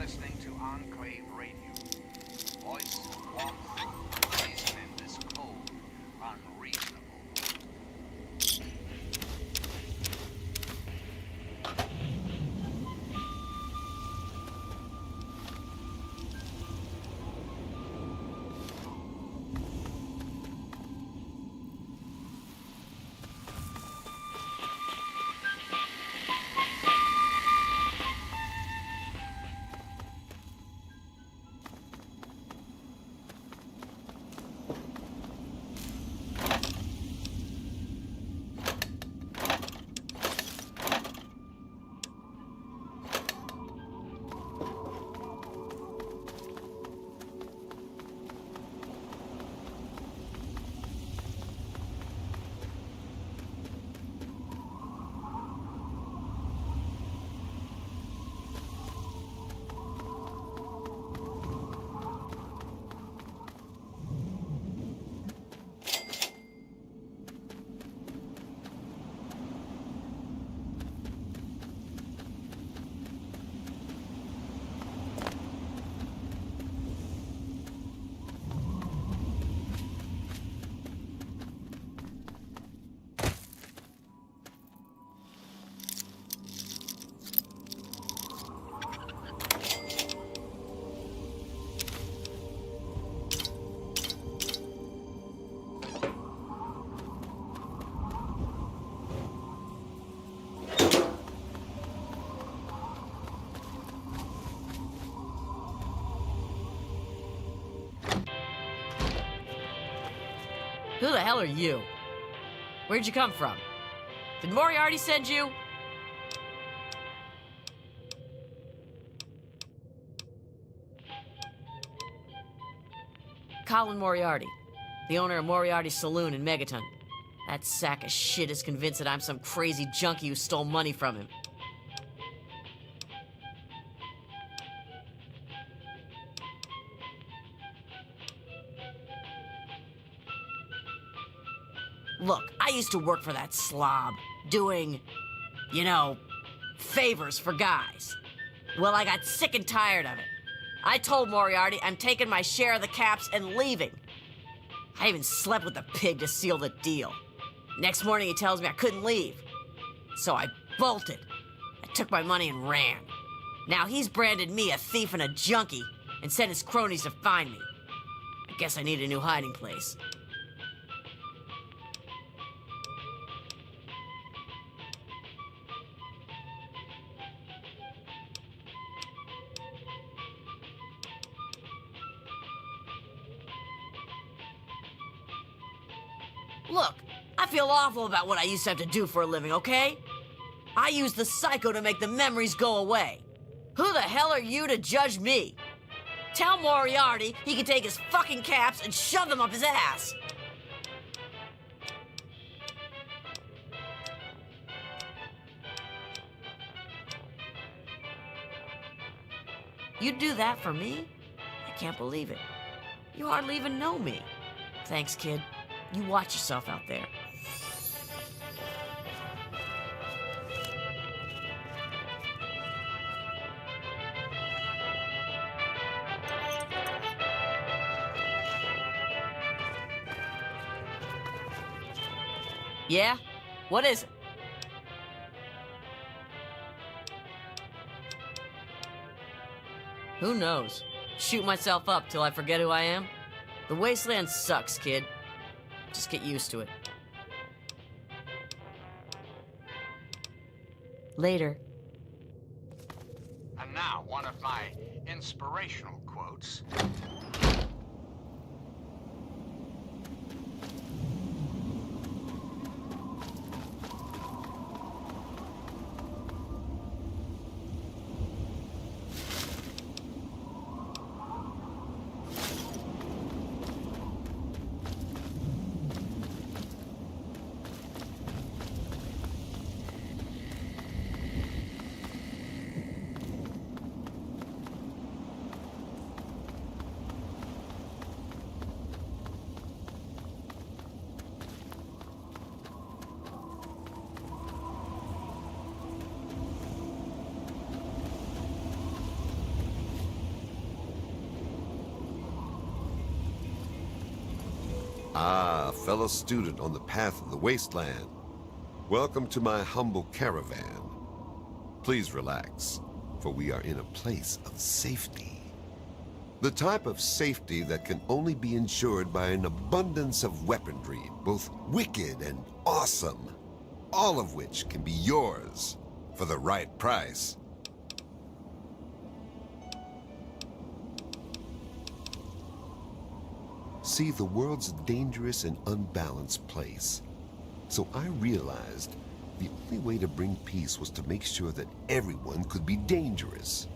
listening to Enclave Radio. Voice of warmth, blazing in this cold, unreasonable. Who the hell are you? Where'd you come from? Did Moriarty send you? Colin Moriarty, the owner of Moriarty's Saloon in Megaton. That sack of shit is convinced that I'm some crazy junkie who stole money from him. Look, I used to work for that slob, doing, you know, favors for guys. Well, I got sick and tired of it. I told Moriarty I'm taking my share of the caps and leaving. I even slept with the pig to seal the deal. Next morning he tells me I couldn't leave. So I bolted. I took my money and ran. Now he's branded me a thief and a junkie and sent his cronies to find me. I guess I need a new hiding place. Look, I feel awful about what I used to have to do for a living, okay? I used the psycho to make the memories go away. Who the hell are you to judge me? Tell Moriarty he can take his fucking caps and shove them up his ass. You'd do that for me? I can't believe it. You hardly even know me. Thanks, kid. You watch yourself out there. Yeah? What is it? Who knows? Shoot myself up till I forget who I am? The wasteland sucks, kid. Just get used to it. Later. And now, one of my inspirational quotes. Ah, fellow student on the path of the wasteland. Welcome to my humble caravan. Please relax, for we are in a place of safety. The type of safety that can only be ensured by an abundance of weaponry, both wicked and awesome, all of which can be yours for the right price. See, the world's a dangerous and unbalanced place. So I realized the only way to bring peace was to make sure that everyone could be dangerous.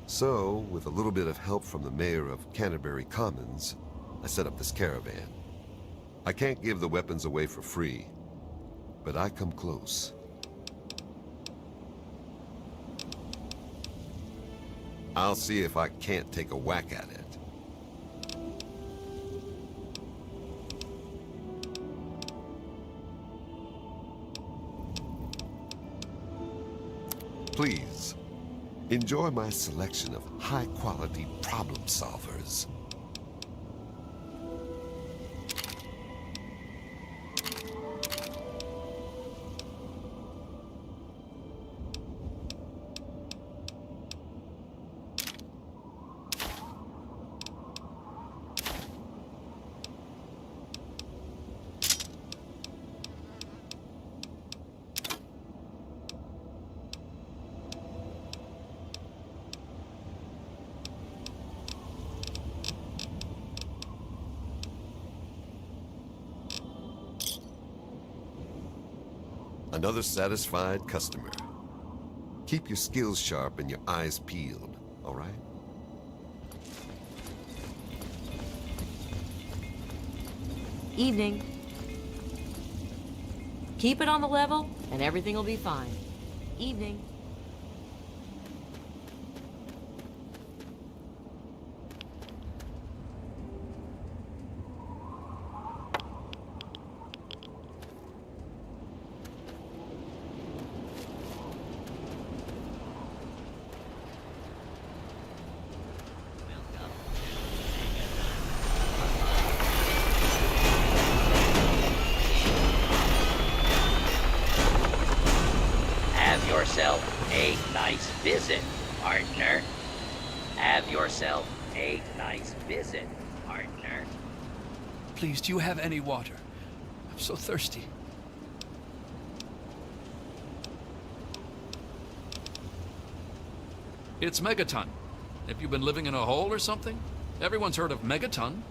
So, with a little bit of help from the mayor of Canterbury Commons, I set up this caravan. I can't give the weapons away for free, but I come close. I'll see if I can't take a whack at it. Please, enjoy my selection of high-quality problem solvers. Another satisfied customer. Keep your skills sharp and your eyes peeled, all right? Evening. Keep it on the level, and everything will be fine. Evening. Have yourself a nice visit, partner. Have yourself a nice visit, partner. Please, do you have any water? I'm so thirsty. It's Megaton. Have you been living in a hole or something? Everyone's heard of Megaton.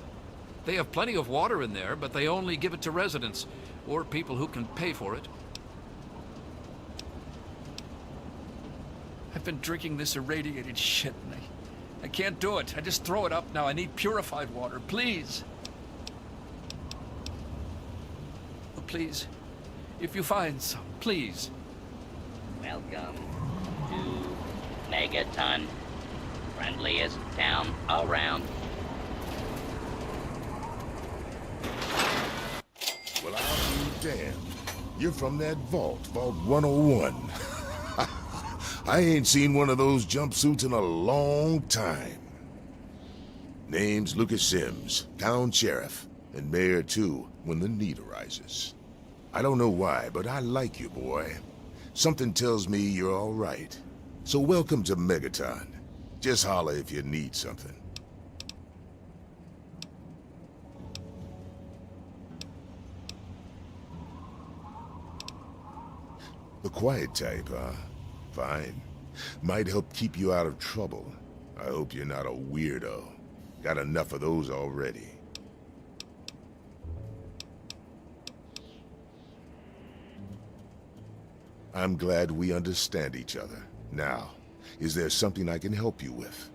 They have plenty of water in there, but they only give it to residents or people who can pay for it. I've been drinking this irradiated shit, and I can't do it. I just throw it up now. I need purified water, please. Oh, please. If you find some, please. Welcome to Megaton. Friendliest town around. Well, I'll be damned. You're from that vault, Vault 101. I ain't seen one of those jumpsuits in a long time. Name's Lucas Sims, town sheriff, and mayor too, when the need arises. I don't know why, but I like you, boy. Something tells me you're all right. So welcome to Megaton. Just holler if you need something. The quiet type, huh? Fine. Might help keep you out of trouble. I hope you're not a weirdo. Got enough of those already. I'm glad we understand each other. Now, is there something I can help you with?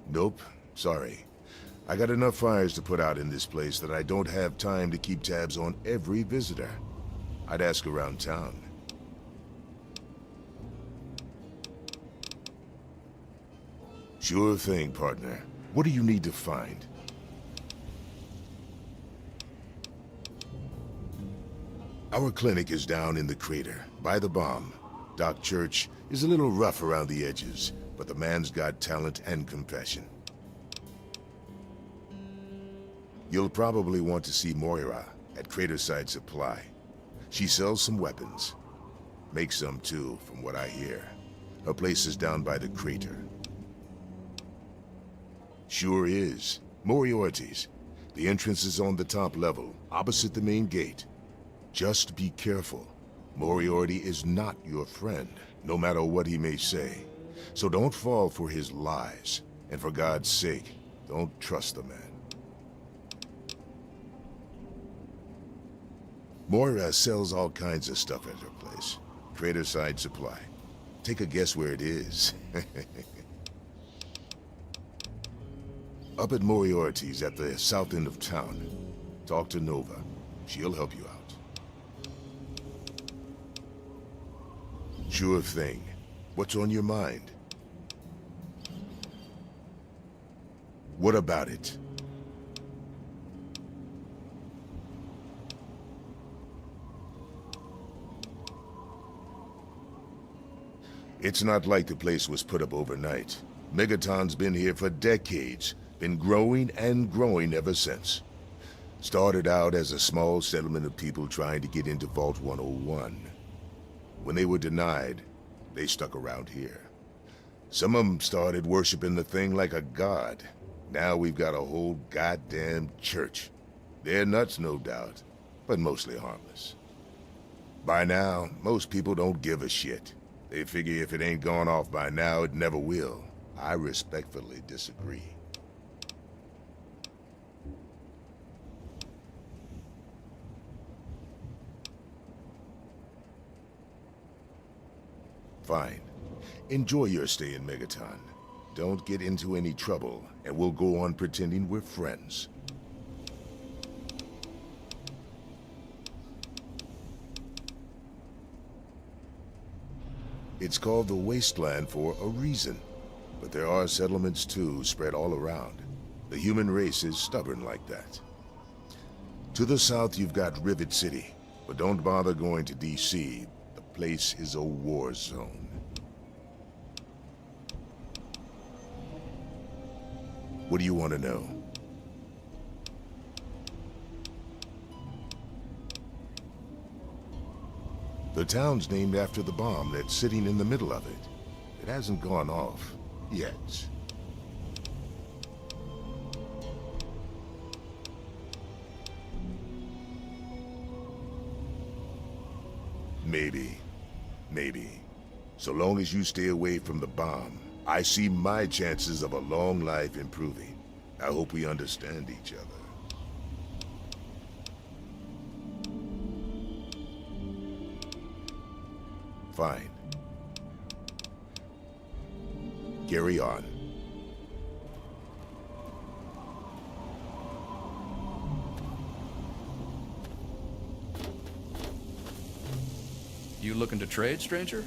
Nope. Sorry. I got enough fires to put out in this place that I don't have time to keep tabs on every visitor. I'd ask around town. Sure thing, partner. What do you need to find? Our clinic is down in the crater, by the bomb. Doc Church is a little rough around the edges, but the man's got talent and compassion. You'll probably want to see Moira at Craterside Supply. She sells some weapons. Makes some too, from what I hear. Her place is down by the crater. Sure is. Moriarty's. The entrance is on the top level, opposite the main gate. Just be careful. Moriarty is not your friend, no matter what he may say. So don't fall for his lies. And for God's sake, don't trust the man. Moira sells all kinds of stuff at her place. Craterside Supply. Take a guess where it is. Up at Moriarty's at the south end of town. Talk to Nova. She'll help you out. Sure thing. What's on your mind? What about it? It's not like the place was put up overnight. Megaton's been here for decades. Been growing and growing ever since. Started out as a small settlement of people trying to get into Vault 101. When they were denied, they stuck around here. Some of them started worshiping the thing like a god. Now we've got a whole goddamn church. They're nuts, no doubt, but mostly harmless. By now, most people don't give a shit. They figure if it ain't gone off by now, it never will. I respectfully disagree. Fine. Enjoy your stay in Megaton. Don't get into any trouble, and we'll go on pretending we're friends. It's called the Wasteland for a reason. But there are settlements too, spread all around. The human race is stubborn like that. To the south you've got Rivet City, but don't bother going to DC. The place is a war zone. What do you want to know? The town's named after the bomb that's sitting in the middle of it. It hasn't gone off yet. Maybe. So long as you stay away from the bomb, I see my chances of a long life improving. I hope we understand each other. Fine. Carry on. You looking to trade, stranger?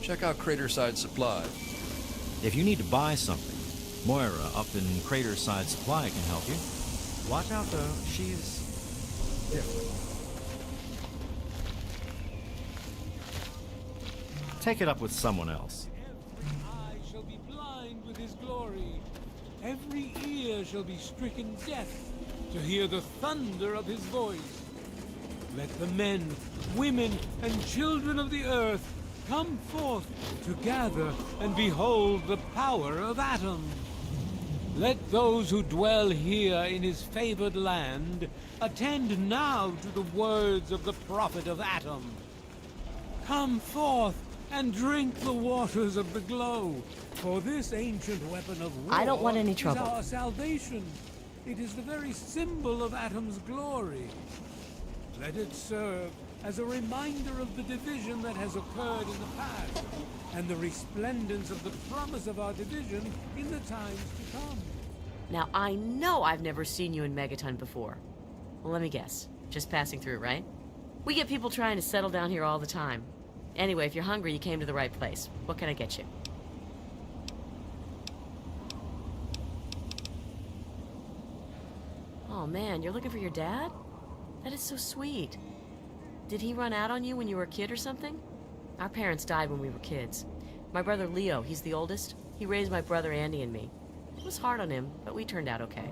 Check out Craterside Supply. If you need to buy something, Moira up in Craterside Supply can help you. Watch out though, she's different. Take it up with someone else. Every eye shall be blind with his glory. Every ear shall be stricken deaf to hear the thunder of his voice. Let the men, women, and children of the earth come forth to gather and behold the power of Atom. Let those who dwell here in his favored land attend now to the words of the prophet of Atom. Come forth and drink the waters of the glow, for this ancient weapon of war I don't want any trouble. is our salvation. It is the very symbol of Atom's glory. Let it serve as a reminder of the division that has occurred in the past, and the resplendence of the promise of our division in the times to come. Now, I know I've never seen you in Megaton before. Well, let me guess. Just passing through, right? We get people trying to settle down here all the time. Anyway, if you're hungry, you came to the right place. What can I get you? Oh man, you're looking for your dad? That is so sweet. Did he run out on you when you were a kid or something? Our parents died when we were kids. My brother Leo, he's the oldest. He raised my brother Andy and me. It was hard on him, but we turned out okay.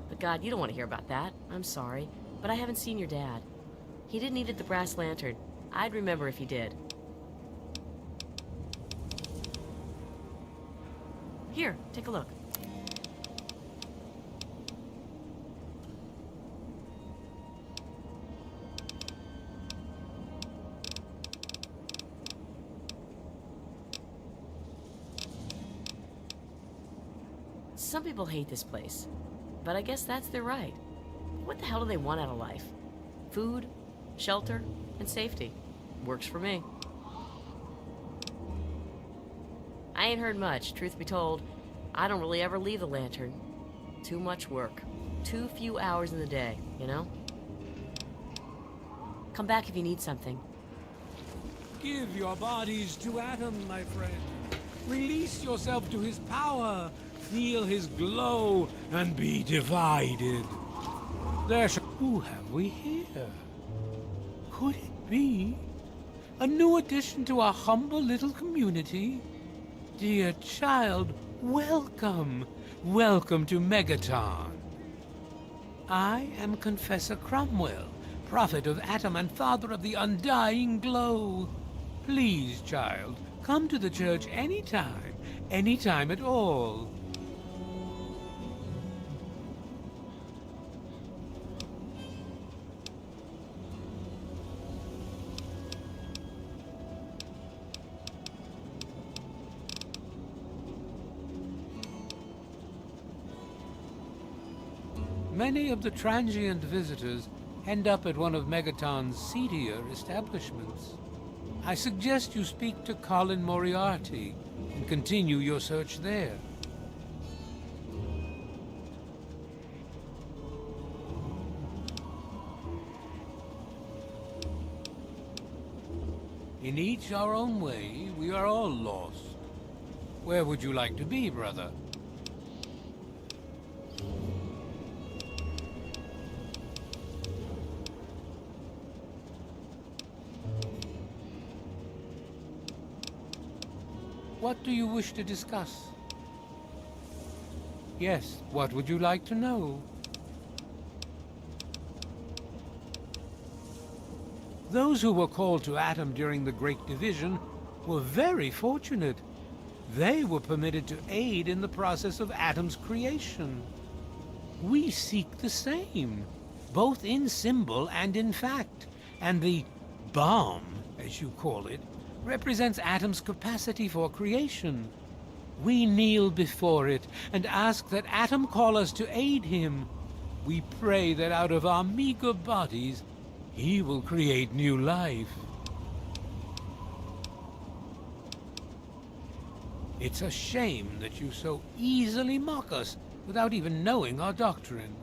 But God, you don't want to hear about that. I'm sorry, but I haven't seen your dad. He didn't eat at the Brass Lantern. I'd remember if he did. Here, take a look. Some people hate this place, but I guess that's their right. What the hell do they want out of life? Food, shelter, and safety. Works for me. I ain't heard much, truth be told. I don't really ever leave the Lantern. Too much work. Too few hours in the day, you know? Come back if you need something. Give your bodies to Atom, my friend. Release yourself to his power. Feel his glow and be divided. Who have we here? Could it be a new addition to our humble little community? Dear child, welcome. Welcome to Megaton. I am Confessor Cromwell, prophet of Atom and father of the undying glow. Please, child, come to the church anytime at all. Many of the transient visitors end up at one of Megaton's seedier establishments. I suggest you speak to Colin Moriarty and continue your search there. In each our own way, we are all lost. Where would you like to be, brother? What do you wish to discuss? Yes, what would you like to know? Those who were called to Atom during the Great Division were very fortunate. They were permitted to aid in the process of Atom's creation. We seek the same, both in symbol and in fact, and the bomb, as you call it, represents Atom's capacity for creation. We kneel before it and ask that Atom call us to aid him. We pray that out of our meager bodies, he will create new life. It's a shame that you so easily mock us without even knowing our doctrine.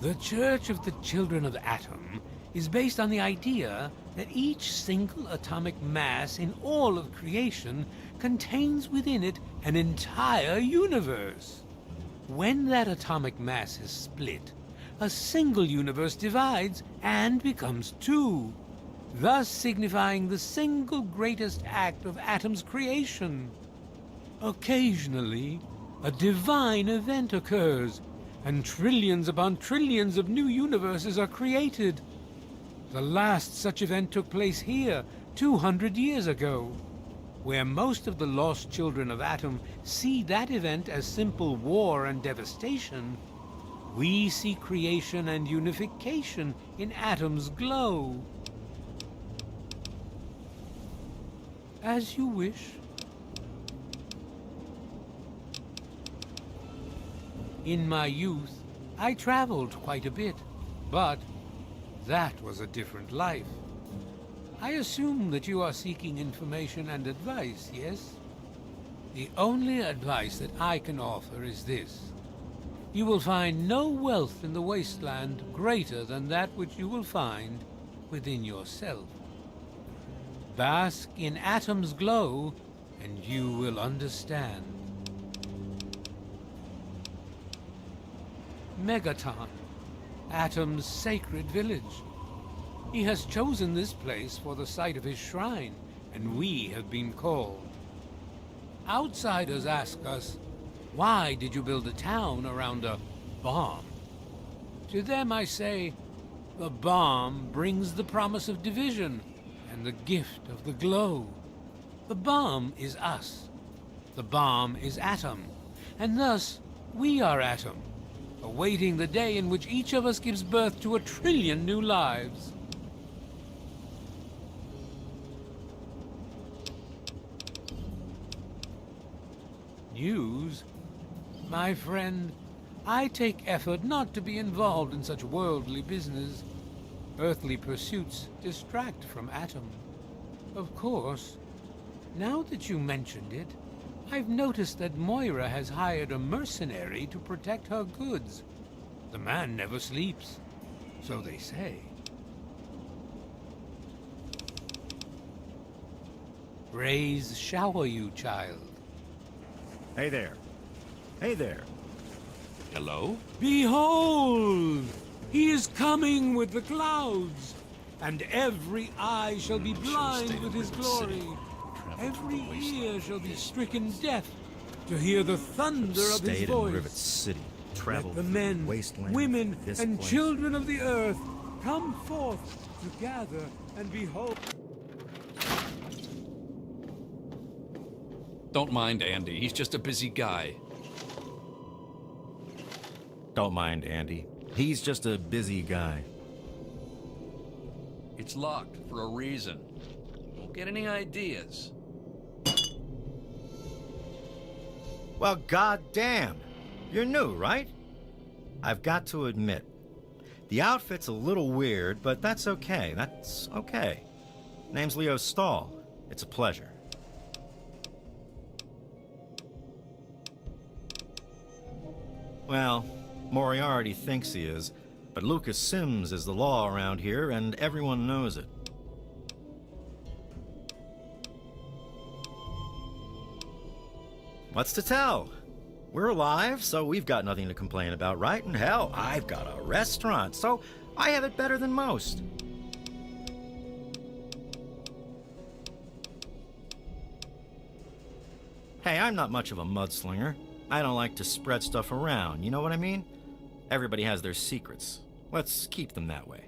The Church of the Children of Atom is based on the idea that each single atomic mass in all of creation contains within it an entire universe. When that atomic mass is split, a single universe divides and becomes two, thus signifying the single greatest act of Atom's creation. Occasionally, a divine event occurs, and trillions upon trillions of new universes are created. The last such event took place here 200 years ago. Where most of the lost children of Atom see that event as simple war and devastation, we see creation and unification in Atom's glow. As you wish. In my youth, I traveled quite a bit, but that was a different life. I assume that you are seeking information and advice, yes? The only advice that I can offer is this. You will find no wealth in the wasteland greater than that which you will find within yourself. Bask in Atom's glow, and you will understand. Megaton, Atom's sacred village. He has chosen this place for the site of his shrine, and we have been called. Outsiders ask us, why did you build a town around a bomb? To them I say, the bomb brings the promise of division and the gift of the glow. The bomb is us. The bomb is Atom, and thus we are Atom, awaiting the day in which each of us gives birth to 1 trillion new lives. News? My friend, I take effort not to be involved in such worldly business. Earthly pursuits distract from Atom. Of course, now that you mentioned it, I've noticed that Moira has hired a mercenary to protect her goods. The man never sleeps, so they say. Rays shower you, child. Hey there. Hey there. Hello? Behold! He is coming with the clouds, and every eye shall be blind with his glory. Every ear shall be stricken deaf to hear the thunder of his Stayed in voice. Rivet City. Traveled Let the through men, wasteland, women, this and place. children of the earth come forth to gather and behold. Don't mind Andy. He's just a busy guy. Don't mind Andy. He's just a busy guy. It's locked for a reason. Don't get any ideas. Well, goddamn. You're new, right? I've got to admit, the outfit's a little weird, but that's okay. That's okay. Name's Leo Stahl. It's a pleasure. Well, Moriarty thinks he is, but Lucas Sims is the law around here, and everyone knows it. What's to tell? We're alive, so we've got nothing to complain about, right? And hell, I've got a restaurant, so I have it better than most. Hey, I'm not much of a mudslinger. I don't like to spread stuff around, you know what I mean? Everybody has their secrets. Let's keep them that way.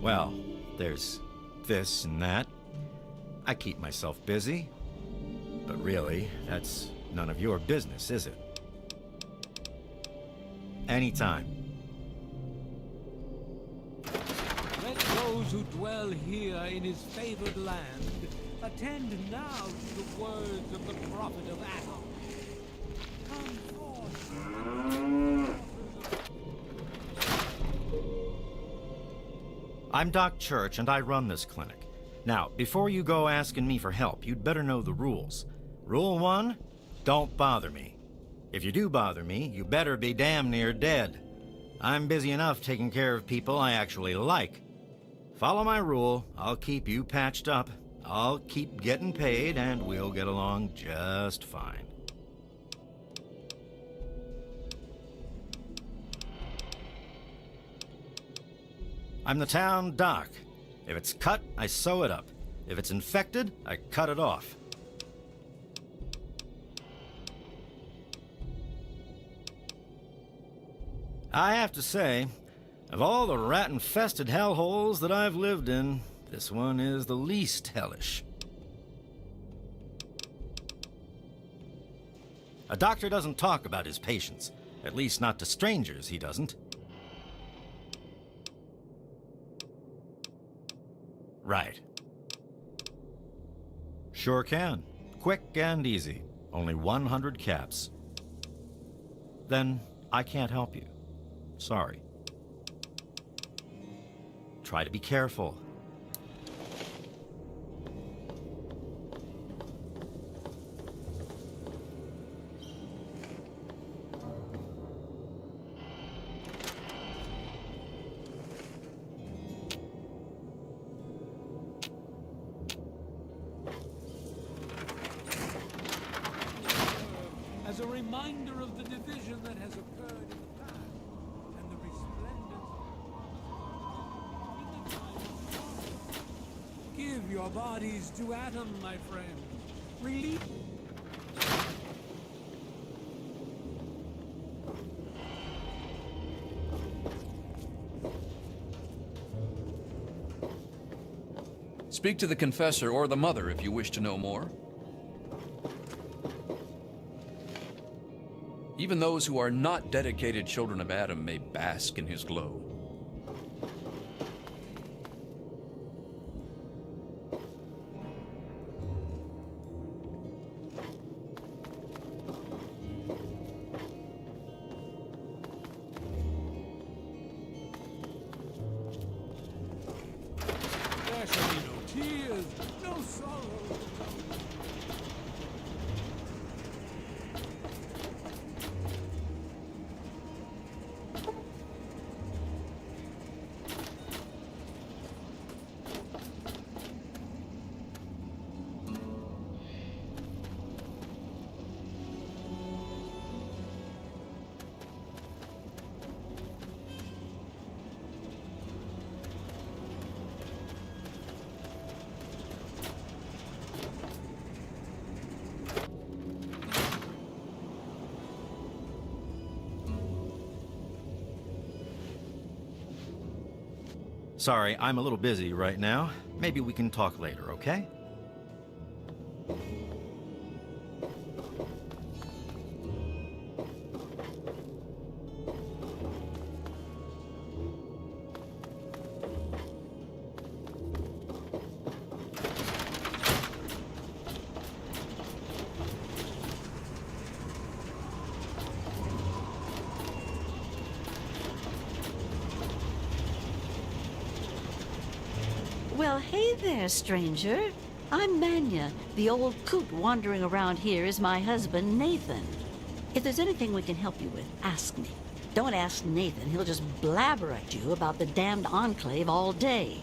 Well, there's this and that. I keep myself busy. But really, that's none of your business, is it? Anytime. Let those who dwell here in his favored land attend now to the words of the prophet of Atom. Come forth. I'm Doc Church, and I run this clinic. Now, before you go asking me for help, you'd better know the rules. Rule 1, don't bother me. If you do bother me, you better be damn near dead. I'm busy enough taking care of people I actually like. Follow my rule, I'll keep you patched up, I'll keep getting paid, and we'll get along just fine. I'm the town doc. If it's cut, I sew it up. If it's infected, I cut it off. I have to say, of all the rat-infested hellholes that I've lived in, this one is the least hellish. A doctor doesn't talk about his patients. At least not to strangers, he doesn't. Right. Sure can. Quick and easy. Only 100 caps. Then I can't help you. Sorry. Try to be careful. As a reminder of the division that has occurred in the past, and the resplendence in the time of sorrow. Give your bodies to Atom, my friend. Release. Speak to the confessor or the mother if you wish to know more. Even those who are not dedicated children of Adam may bask in his glow. There shall be no tears, no sorrow. Sorry, I'm a little busy right now. Maybe we can talk later, okay? Well, hey there, stranger. I'm Manya. The old coot wandering around here is my husband, Nathan. If there's anything we can help you with, ask me. Don't ask Nathan. He'll just blabber at you about the damned Enclave all day.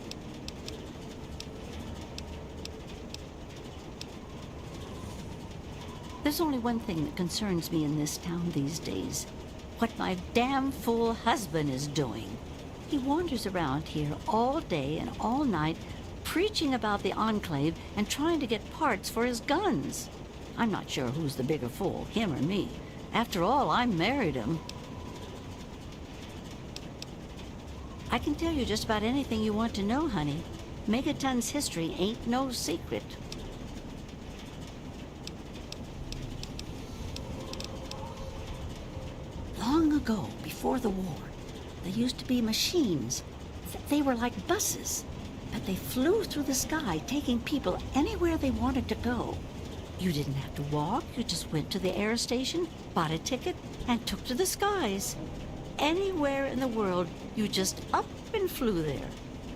There's only one thing that concerns me in this town these days. What my damn fool husband is doing. He wanders around here all day and all night, preaching about the Enclave and trying to get parts for his guns. I'm not sure who's the bigger fool, him or me. After all, I married him. I can tell you just about anything you want to know, honey. Megaton's history ain't no secret. Long ago, before the war, there used to be machines. They were like buses, but they flew through the sky, taking people anywhere they wanted to go. You didn't have to walk, you just went to the air station, bought a ticket, and took to the skies. Anywhere in the world, you just up and flew there.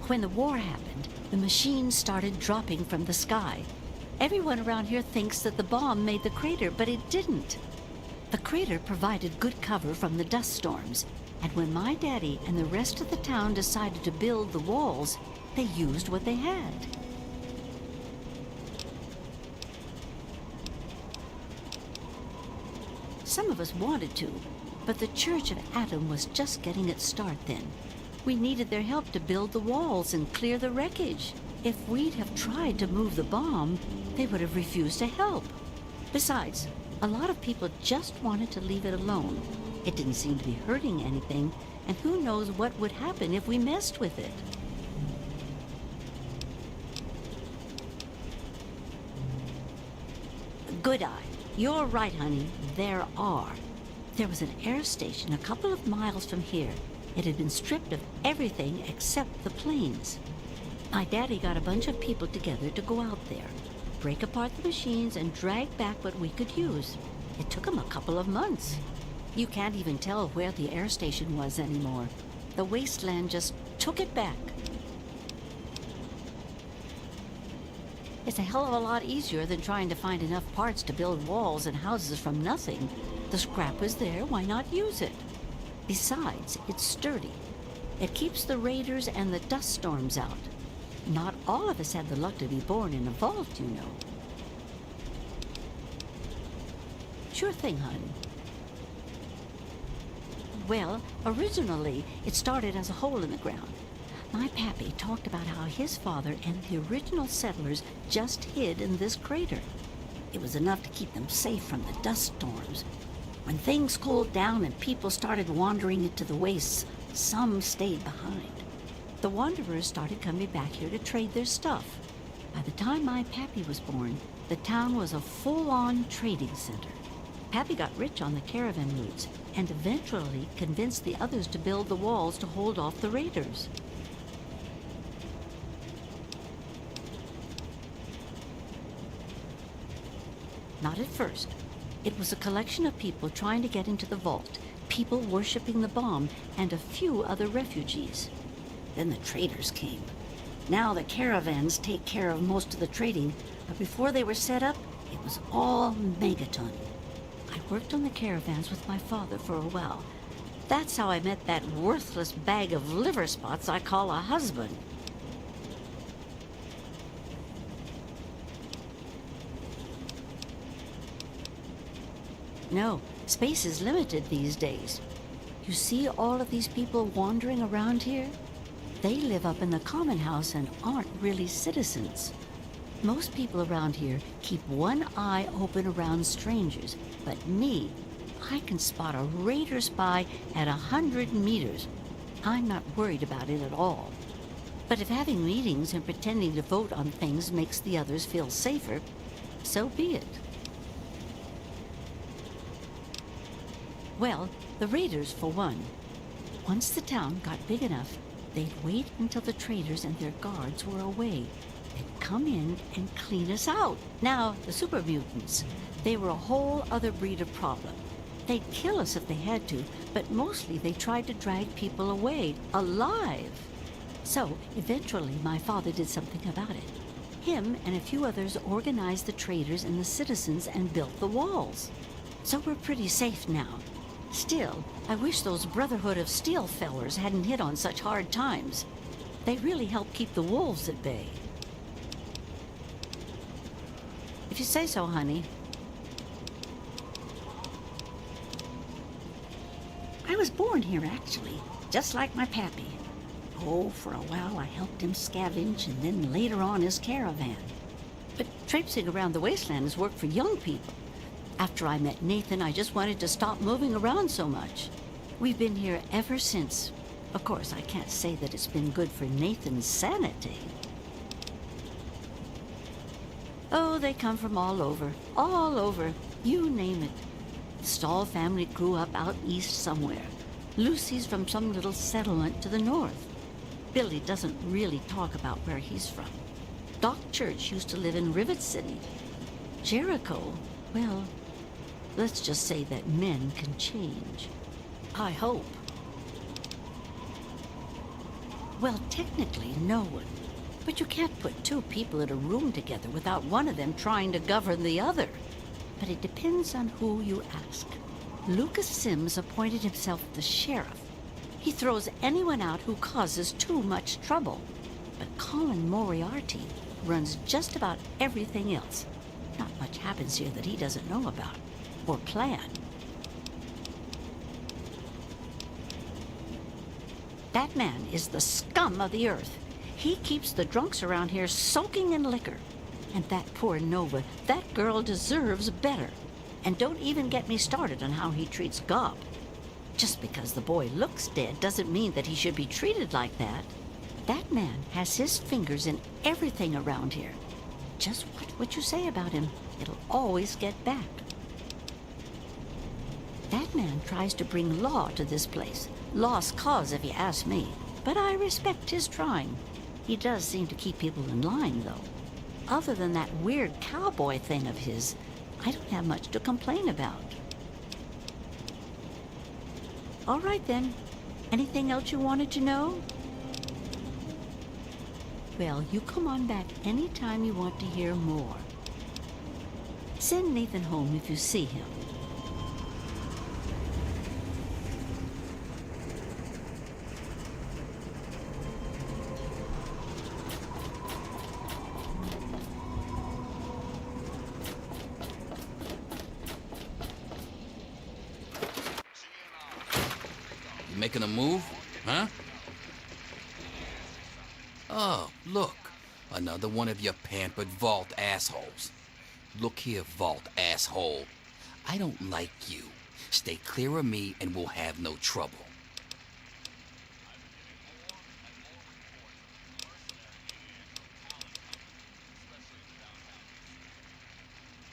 When the war happened, the machines started dropping from the sky. Everyone around here thinks that the bomb made the crater, but it didn't. The crater provided good cover from the dust storms. And when my daddy and the rest of the town decided to build the walls, they used what they had. Some of us wanted to, but the Church of Atom was just getting its start then. We needed their help to build the walls and clear the wreckage. If we'd have tried to move the bomb, they would have refused to help. Besides, a lot of people just wanted to leave it alone. It didn't seem to be hurting anything, and who knows what would happen if we messed with it. Good eye. You're right, honey. There are. There was an air station a couple of miles from here. It had been stripped of everything except the planes. My daddy got a bunch of people together to go out there, break apart the machines, and drag back what we could use. It took him a couple of months. You can't even tell where the air station was anymore. The wasteland just took it back. It's a hell of a lot easier than trying to find enough parts to build walls and houses from nothing. The scrap was there, why not use it? Besides, it's sturdy. It keeps the raiders and the dust storms out. Not all of us had the luck to be born in a vault, you know. Sure thing, hon. Well, originally, it started as a hole in the ground. My pappy talked about how his father and the original settlers just hid in this crater. It was enough to keep them safe from the dust storms. When things cooled down and people started wandering into the wastes, some stayed behind. The wanderers started coming back here to trade their stuff. By the time my pappy was born, the town was a full-on trading center. Pappy got rich on the caravan routes and eventually convinced the others to build the walls to hold off the raiders. Not at first. It was a collection of people trying to get into the vault, people worshipping the bomb, and a few other refugees. Then the traders came. Now the caravans take care of most of the trading, but before they were set up, it was all Megaton. I worked on the caravans with my father for a while. That's how I met that worthless bag of liver spots I call a husband. No, space is limited these days. You see all of these people wandering around here? They live up in the common house and aren't really citizens. Most people around here keep one eye open around strangers, but me, I can spot a raider spy at 100 meters. I'm not worried about it at all. But if having meetings and pretending to vote on things makes the others feel safer, so be it. Well, the raiders for one. Once the town got big enough, they'd wait until the traders and their guards were away. They'd come in and clean us out. Now, the super mutants, they were a whole other breed of problem. They'd kill us if they had to, but mostly they tried to drag people away, alive. So, eventually, my father did something about it. Him and a few others organized the traders and the citizens and built the walls. So we're pretty safe now. Still, I wish those Brotherhood of Steel fellers hadn't hit on such hard times. They really help keep the wolves at bay. If you say so, honey. I was born here, actually, just like my pappy. Oh, for a while I helped him scavenge, and then later on his caravan. But traipsing around the wasteland is work for young people. After I met Nathan, I just wanted to stop moving around so much. We've been here ever since. Of course, I can't say that it's been good for Nathan's sanity. Oh, they come from all over, you name it. The Stahl family grew up out east somewhere. Lucy's from some little settlement to the north. Billy doesn't really talk about where he's from. Doc Church used to live in Rivet City. Jericho, well, let's just say that men can change. I hope. Well, technically, no one. But you can't put two people in a room together without one of them trying to govern the other. But it depends on who you ask. Lucas Sims appointed himself the sheriff. He throws anyone out who causes too much trouble. But Colin Moriarty runs just about everything else. Not much happens here that he doesn't know about or plan. That man is the scum of the earth. He keeps the drunks around here soaking in liquor. And that poor Nova, that girl deserves better. And don't even get me started on how he treats Gob. Just because the boy looks dead doesn't mean that he should be treated like that. That man has his fingers in everything around here. Just watch what you say about him. It'll always get back. That man tries to bring law to this place. Lost cause, if you ask me. But I respect his trying. He does seem to keep people in line, though. Other than that weird cowboy thing of his, I don't have much to complain about. All right, then. Anything else you wanted to know? Well, you come on back anytime you want to hear more. Send Nathan home if you see him. You making a move? Huh? Oh, look. Another one of your pampered vault assholes. Look here, vault asshole. I don't like you. Stay clear of me and we'll have no trouble.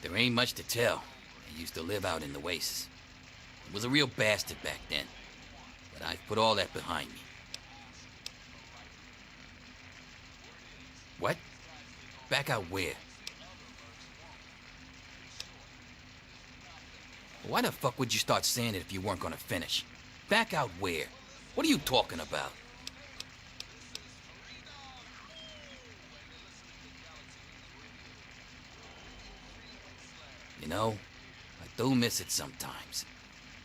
There ain't much to tell. I used to live out in the wastes. I was a real bastard back then. But I've put all that behind me. What? Back out where? Why the fuck would you start saying it if you weren't gonna finish? Back out where? What are you talking about? You know, I do miss it sometimes.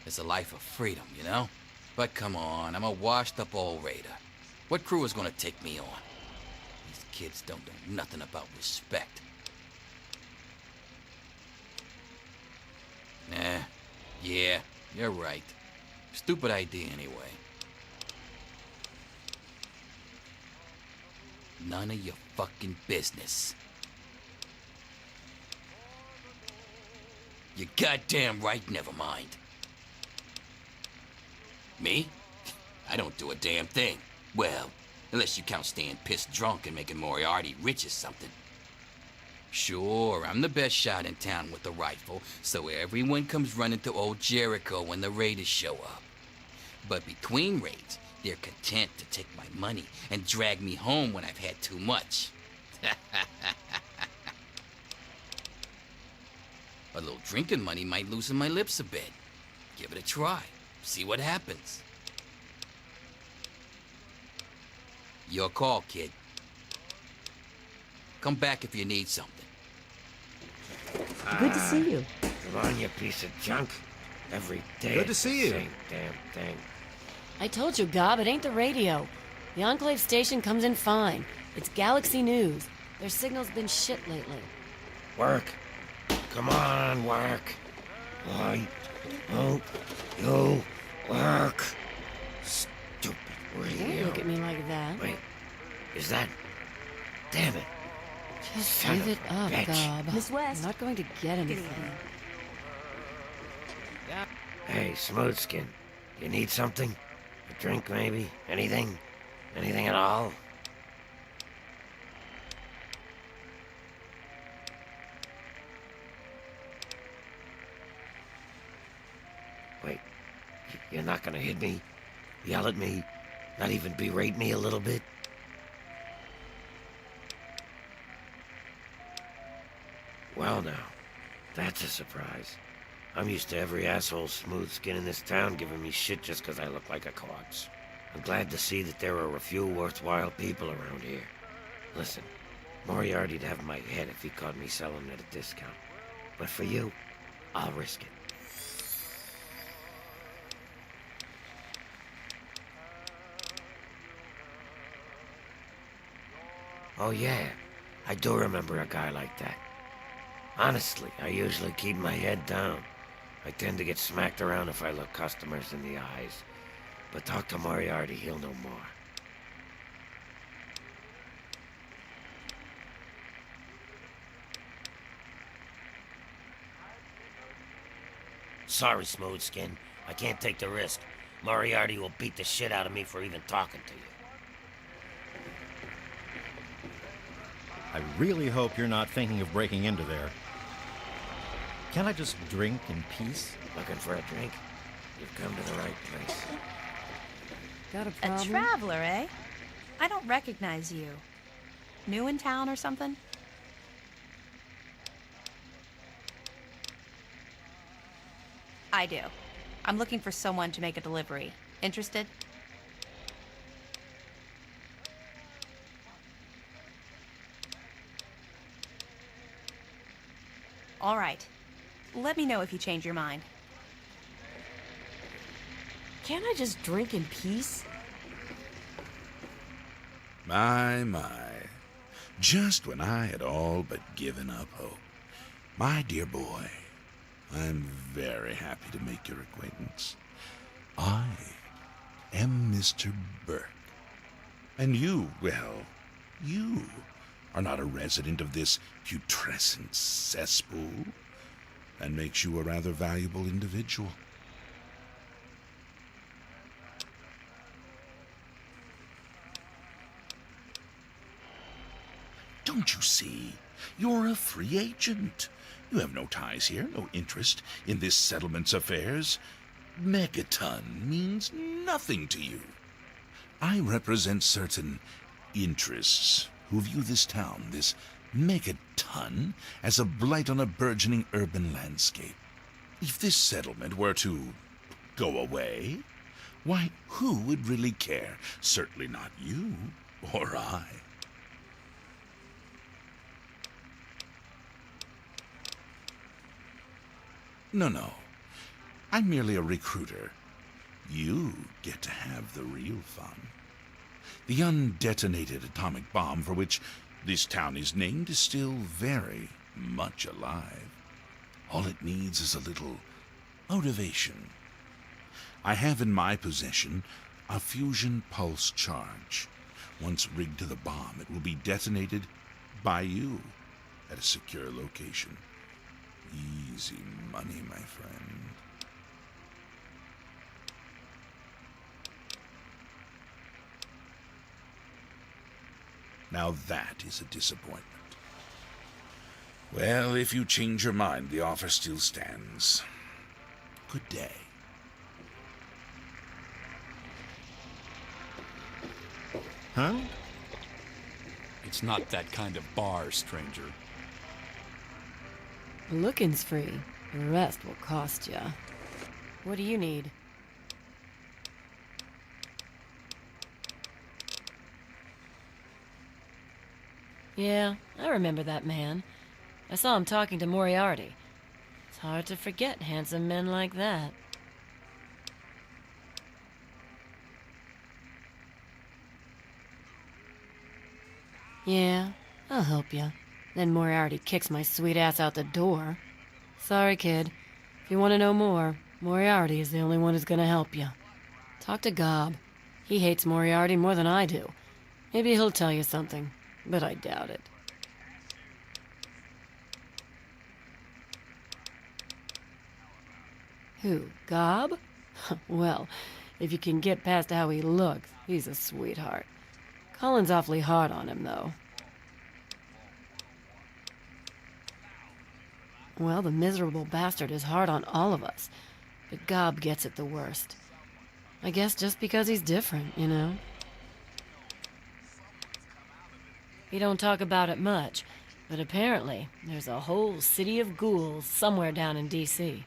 It's a life of freedom, you know? But come on, I'm a washed-up old raider. What crew is gonna take me on? These kids don't know nothing about respect. Nah, yeah, you're right. Stupid idea anyway. None of your fucking business. You're goddamn right, never mind. Me? I don't do a damn thing. Well, unless you count staying pissed drunk and making Moriarty rich or something. Sure, I'm the best shot in town with a rifle, so everyone comes running to old Jericho when the raiders show up. But between raids, they're content to take my money and drag me home when I've had too much. A little drinking money might loosen my lips a bit. Give it a try. See what happens. Your call, kid. Come back if you need something. Good to see you. Come on, you piece of junk. Every day. Good to it's see the you. Same damn thing. I told you, Gob, it ain't the radio. The Enclave station comes in fine. It's Galaxy News. Their signal's been shit lately. Work. Come on, work. Why don't you work? Stupid radio. Don't look at me like that. Wait, is that... Damn it. Just Son give of it a up, bitch. Gob. Miss West. I'm not going to get anything. Hey, Smoothskin. You need something? A drink, maybe? Anything? Anything at all? Wait, you're not gonna hit me? Yell at me? Not even berate me a little bit? Well now, that's a surprise. I'm used to every asshole smooth skin in this town giving me shit just 'cause I look like a corpse. I'm glad to see that there are a few worthwhile people around here. Listen, Moriarty'd have my head if he caught me selling at a discount. But for you, I'll risk it. Oh yeah, I do remember a guy like that. Honestly, I usually keep my head down. I tend to get smacked around if I look customers in the eyes. But talk to Moriarty, he'll know more. Sorry, Smoothskin. I can't take the risk. Moriarty will beat the shit out of me for even talking to you. I really hope you're not thinking of breaking into there. Can't I just drink in peace? Looking for a drink? You've come to the right place. Got a A problem? traveler, eh? I don't recognize you. New in town or something? I do. I'm looking for someone to make a delivery. Interested? All right. Let me know if you change your mind. Can't I just drink in peace? My. Just when I had all but given up hope. My dear boy, I'm very happy to make your acquaintance. I am Mr. Burke. And you, well, you are not a resident of this putrescent cesspool. That makes you a rather valuable individual. Don't you see? You're a free agent. You have no ties here, no interest in this settlement's affairs. Megaton means nothing to you. I represent certain interests who view this town, this Megaton, as a blight on a burgeoning urban landscape. If this settlement were to go away, why, who would really care? Certainly not you or I. No. I'm merely a recruiter. You get to have the real fun. The undetonated atomic bomb for which this town is named is still very much alive. All it needs is a little motivation. I have in my possession a fusion pulse charge. Once rigged to the bomb, it will be detonated by you at a secure location. Easy money, my friend. Now that is a disappointment. Well, if you change your mind, the offer still stands. Good day. Huh? It's not that kind of bar, stranger. Looking's free. The rest will cost ya. What do you need? Yeah, I remember that man. I saw him talking to Moriarty. It's hard to forget handsome men like that. Yeah, I'll help you. Then Moriarty kicks my sweet ass out the door. Sorry, kid. If you want to know more, Moriarty is the only one who's gonna help you. Talk to Gob. He hates Moriarty more than I do. Maybe he'll tell you something, but I doubt it. Who, Gob? Well, if you can get past how he looks, he's a sweetheart. Colin's awfully hard on him, though. Well, the miserable bastard is hard on all of us, but Gob gets it the worst. I guess just because he's different, you know? He don't talk about it much, but apparently there's a whole city of ghouls somewhere down in D.C.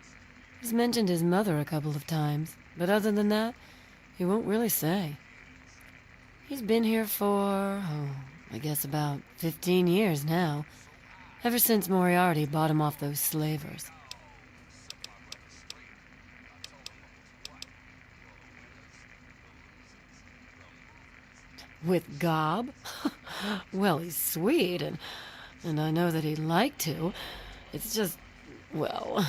He's mentioned his mother a couple of times, but other than that, he won't really say. He's been here for, I guess about 15 years now. Ever since Moriarty bought him off those slavers. With Gob? Well, he's sweet, and I know that he'd like to. It's just, well,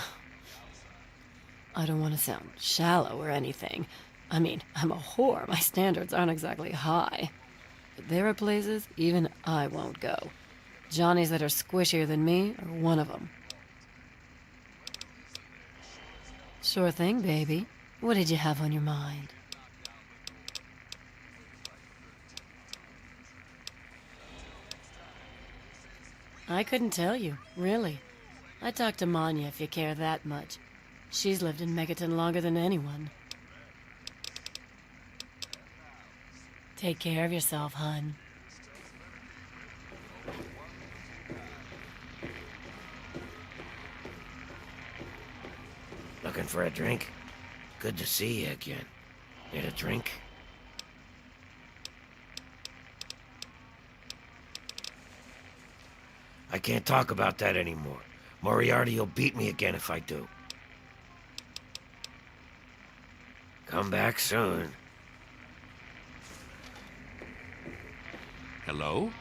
I don't want to sound shallow or anything. I mean, I'm a whore. My standards aren't exactly high. But there are places even I won't go. Johnnies that are squishier than me are one of them. Sure thing, baby. What did you have on your mind? I couldn't tell you, really. I'd talk to Manya if you care that much. She's lived in Megaton longer than anyone. Take care of yourself, hun. Looking for a drink? Good to see you again. Need a drink? I can't talk about that anymore. Moriarty will beat me again if I do. Come back soon. Hello?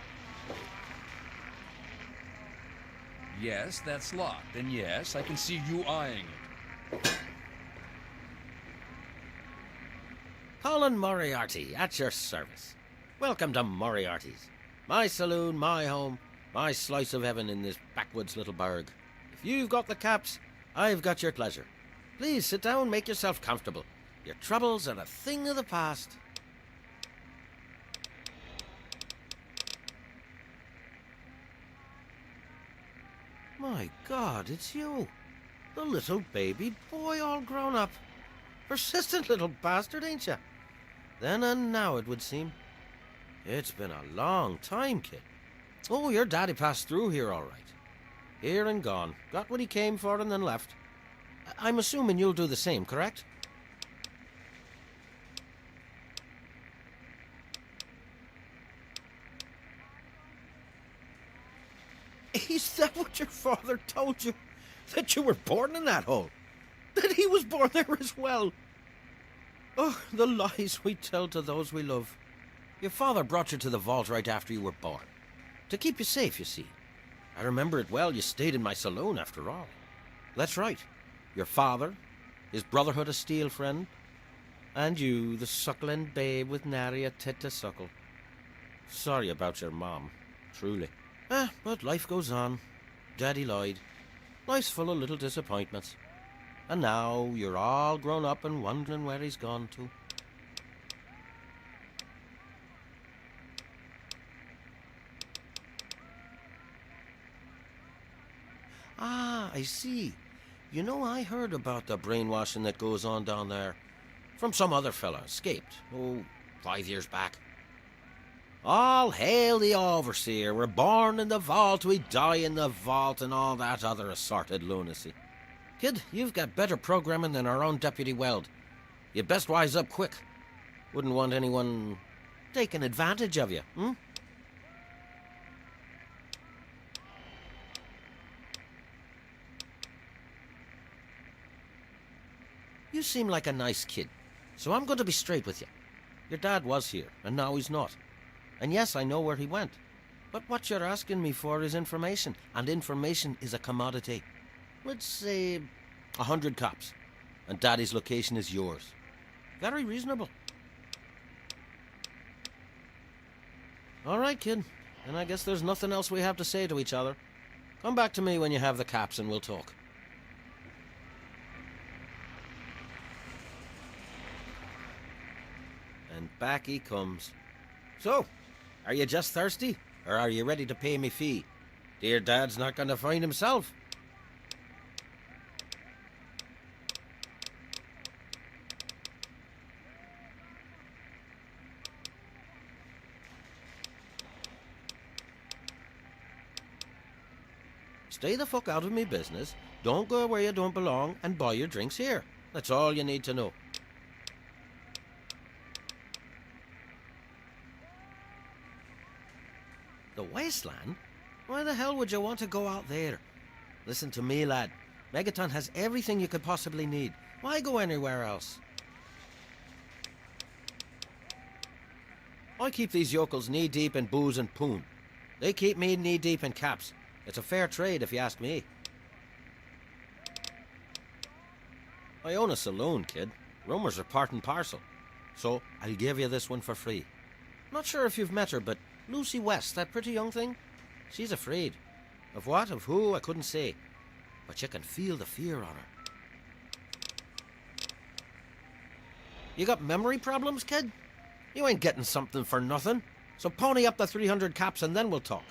Yes, that's locked. And yes, I can see you eyeing it. Colin Moriarty, at your service. Welcome to Moriarty's. My saloon, my home, my slice of heaven in this backwoods little burg. If you've got the caps, I've got your pleasure. Please sit down, make yourself comfortable. Your troubles are a thing of the past. My God, it's you. The little baby boy all grown up. Persistent little bastard, ain't you? Then and now, it would seem. It's been a long time, kid. Oh, your daddy passed through here all right. Here and gone. Got what he came for and then left. I'm assuming you'll do the same, correct? Is that what your father told you? That you were born in that hole? That he was born there as well? Oh, the lies we tell to those we love. Your father brought you to the vault right after you were born. To keep you safe, you see. I remember it well, you stayed in my saloon after all. That's right. Your father, his Brotherhood of Steel friend, and you, the suckling babe with nary a tit to suckle. Sorry about your mom, truly. But life goes on. Daddy lied. Life's full of little disappointments. And now you're all grown up and wondering where he's gone to. Ah, I see. You know, I heard about the brainwashing that goes on down there. From some other fella, escaped. 5 years back. All hail the overseer. We're born in the vault, we die in the vault, and all that other assorted lunacy. Kid, you've got better programming than our own Deputy Weld. You'd best wise up quick. Wouldn't want anyone taking advantage of you, hmm? You seem like a nice kid, so I'm going to be straight with you. Your dad was here, and now he's not. And yes, I know where he went. But what you're asking me for is information, and information is a commodity. Let's say 100 cops, and Daddy's location is yours. Very reasonable. All right, kid. And I guess there's nothing else we have to say to each other. Come back to me when you have the caps and we'll talk. And back he comes. So, are you just thirsty? Or are you ready to pay me fee? Dear Dad's not going to find himself. Stay the fuck out of me business, don't go where you don't belong, and buy your drinks here. That's all you need to know. The wasteland? Why the hell would you want to go out there? Listen to me, lad. Megaton has everything you could possibly need. Why go anywhere else? I keep these yokels knee-deep in booze and poon. They keep me knee-deep in caps. It's a fair trade, if you ask me. I own a saloon, kid. Rumors are part and parcel. So, I'll give you this one for free. Not sure if you've met her, but Lucy West, that pretty young thing? She's afraid. Of what, of who, I couldn't say. But you can feel the fear on her. You got memory problems, kid? You ain't getting something for nothing. So pony up the 300 caps and then we'll talk.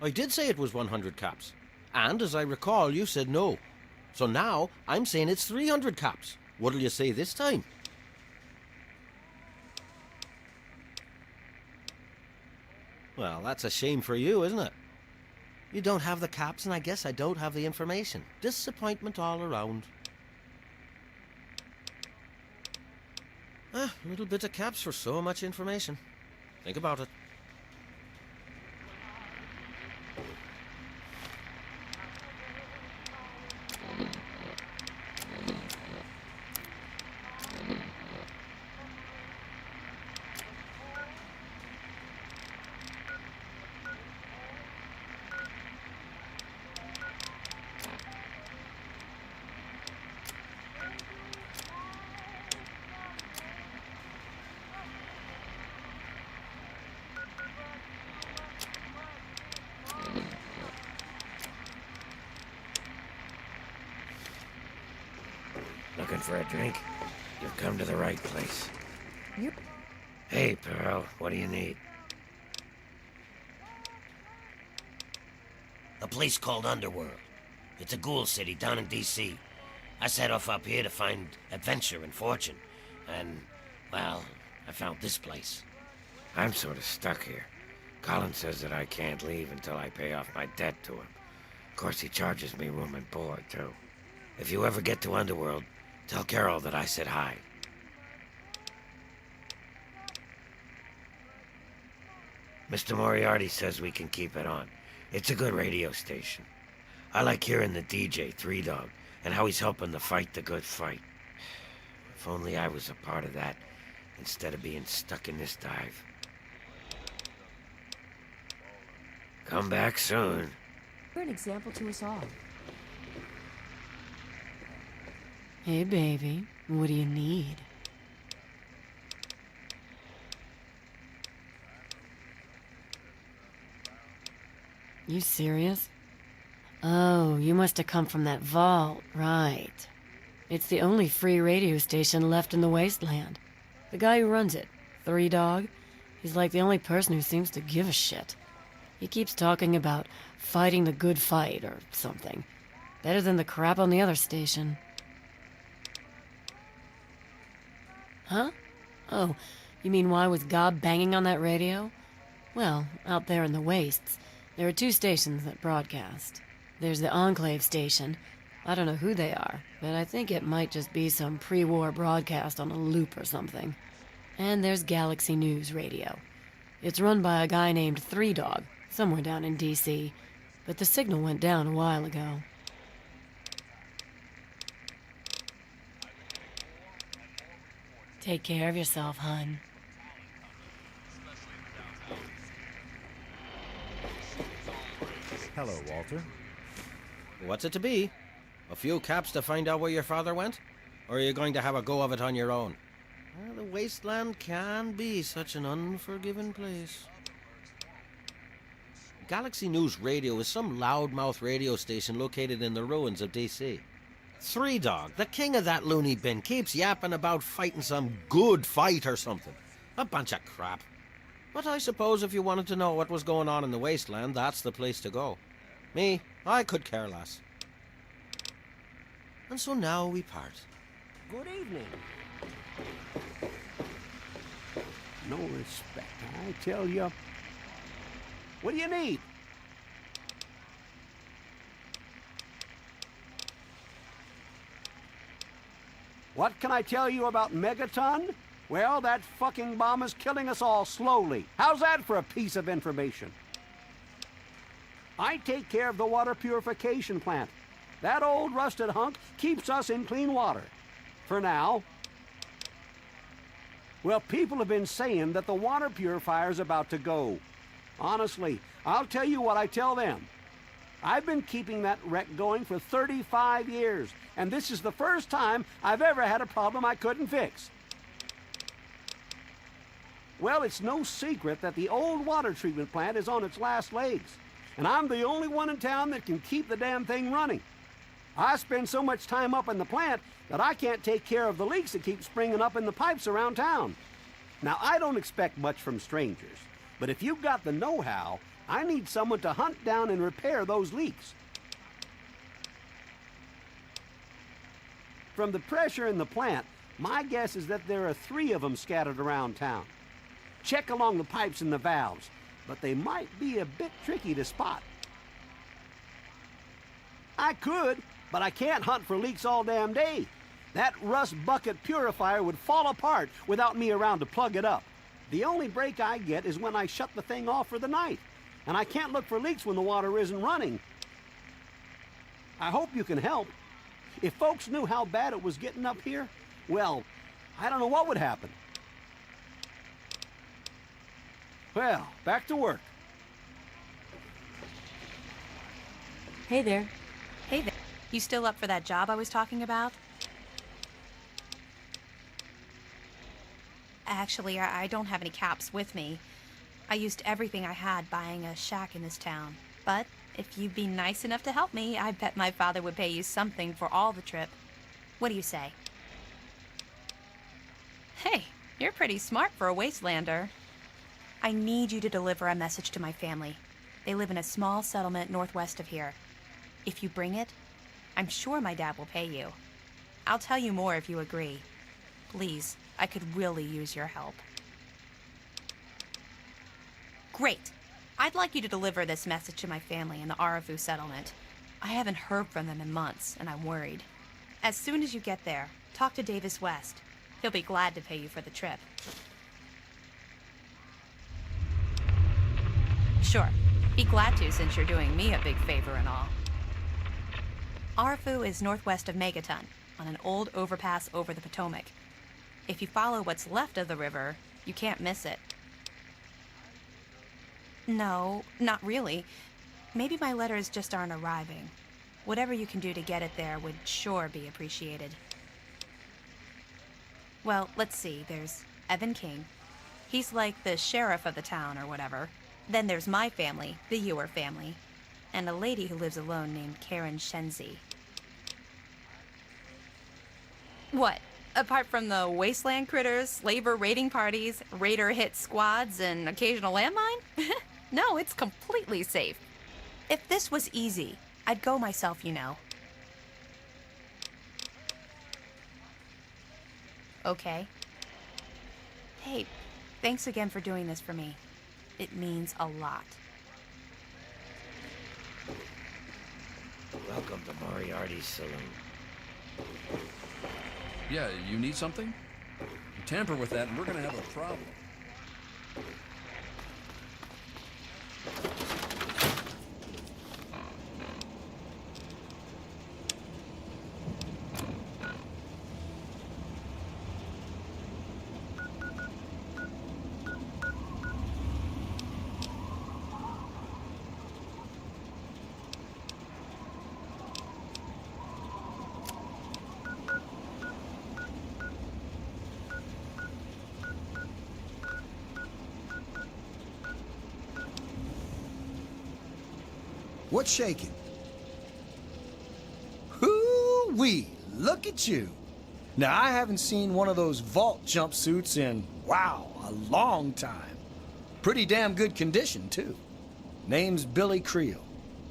I did say it was 100 caps. And as I recall, you said no. So now, I'm saying it's 300 caps. What'll you say this time? Well, that's a shame for you, isn't it? You don't have the caps, and I guess I don't have the information. Disappointment all around. A little bit of caps for so much information. Think about it. looking for a drink, you've come to the right place. You... Hey, Pearl, what do you need? A place called Underworld. It's a ghoul city down in D.C. I set off up here to find adventure and fortune. And, well, I found this place. I'm sort of stuck here. Colin says that I can't leave until I pay off my debt to him. Of course, he charges me room and board, too. If you ever get to Underworld, tell Carol that I said hi. Mr. Moriarty says we can keep it on. It's a good radio station. I like hearing the DJ, Three Dog, and how he's helping to fight the good fight. If only I was a part of that, instead of being stuck in this dive. Come back soon. You're an example to us all. Hey, baby. What do you need? You serious? Oh, you must have come from that vault, right. It's the only free radio station left in the wasteland. The guy who runs it, Three Dog, he's like the only person who seems to give a shit. He keeps talking about fighting the good fight or something. Better than the crap on the other station. Huh? Oh, you mean why was Gob banging on that radio? Well, out there in the wastes, there are two stations that broadcast. There's the Enclave station. I don't know who they are, but I think it might just be some pre-war broadcast on a loop or something. And there's Galaxy News Radio. It's run by a guy named Three Dog, somewhere down in D.C., but the signal went down a while ago. Take care of yourself, hun. Hello, Walter. What's it to be? A few caps to find out where your father went? Or are you going to have a go of it on your own? Well, the wasteland can be such an unforgiving place. Galaxy News Radio is some loudmouth radio station located in the ruins of D.C. Three Dog, the king of that loony bin, keeps yapping about fighting some good fight or something. A bunch of crap. But I suppose if you wanted to know what was going on in the wasteland, that's the place to go. Me, I could care less. And so now we part. Good evening. No respect, I tell you. What do you need? What can I tell you about Megaton? Well, that fucking bomb is killing us all slowly. How's that for a piece of information? I take care of the water purification plant. That old rusted hunk keeps us in clean water. For now. Well, people have been saying that the water purifier's about to go. Honestly, I'll tell you what I tell them. I've been keeping that wreck going for 35 years, and this is the first time I've ever had a problem I couldn't fix. Well, it's no secret that the old water treatment plant is on its last legs, and I'm the only one in town that can keep the damn thing running. I spend so much time up in the plant that I can't take care of the leaks that keep springing up in the pipes around town. Now, I don't expect much from strangers, but if you've got the know-how, I need someone to hunt down and repair those leaks. From the pressure in the plant, my guess is that there are 3 of them scattered around town. Check along the pipes and the valves, but they might be a bit tricky to spot. I could, but I can't hunt for leaks all damn day. That rust bucket purifier would fall apart without me around to plug it up. The only break I get is when I shut the thing off for the night, and I can't look for leaks when the water isn't running. I hope you can help. If folks knew how bad it was getting up here, well, I don't know what would happen. Well, back to work. Hey there. Hey there. You still up for that job I was talking about? Actually, I don't have any caps with me. I used everything I had buying a shack in this town. But if you'd be nice enough to help me, I bet my father would pay you something for all the trip. What do you say? Hey, you're pretty smart for a wastelander. I need you to deliver a message to my family. They live in a small settlement northwest of here. If you bring it, I'm sure my dad will pay you. I'll tell you more if you agree. Please, I could really use your help. Great. I'd like you to deliver this message to my family in the Arafu settlement. I haven't heard from them in months, and I'm worried. As soon as you get there, talk to Davis West. He'll be glad to pay you for the trip. Sure. Be glad to, since you're doing me a big favor and all. Arafu is northwest of Megaton, on an old overpass over the Potomac. If you follow what's left of the river, you can't miss it. No, not really. Maybe my letters just aren't arriving. Whatever you can do to get it there would sure be appreciated. Well, let's see. There's Evan King. He's like the sheriff of the town or whatever. Then there's my family, the Ewer family, and a lady who lives alone named Karen Shenzi. What? Apart from the wasteland critters, slaver raiding parties, raider hit squads, and occasional landmine? No, it's completely safe. If this was easy, I'd go myself, you know. Okay. Hey, thanks again for doing this for me. It means a lot. Welcome to Moriarty's saloon. Yeah, you need something? You tamper with that and we're gonna have a problem. What's shaking? Hoo-wee! Look at you! Now, I haven't seen one of those vault jumpsuits in, wow, a long time. Pretty damn good condition, too. Name's Billy Creel.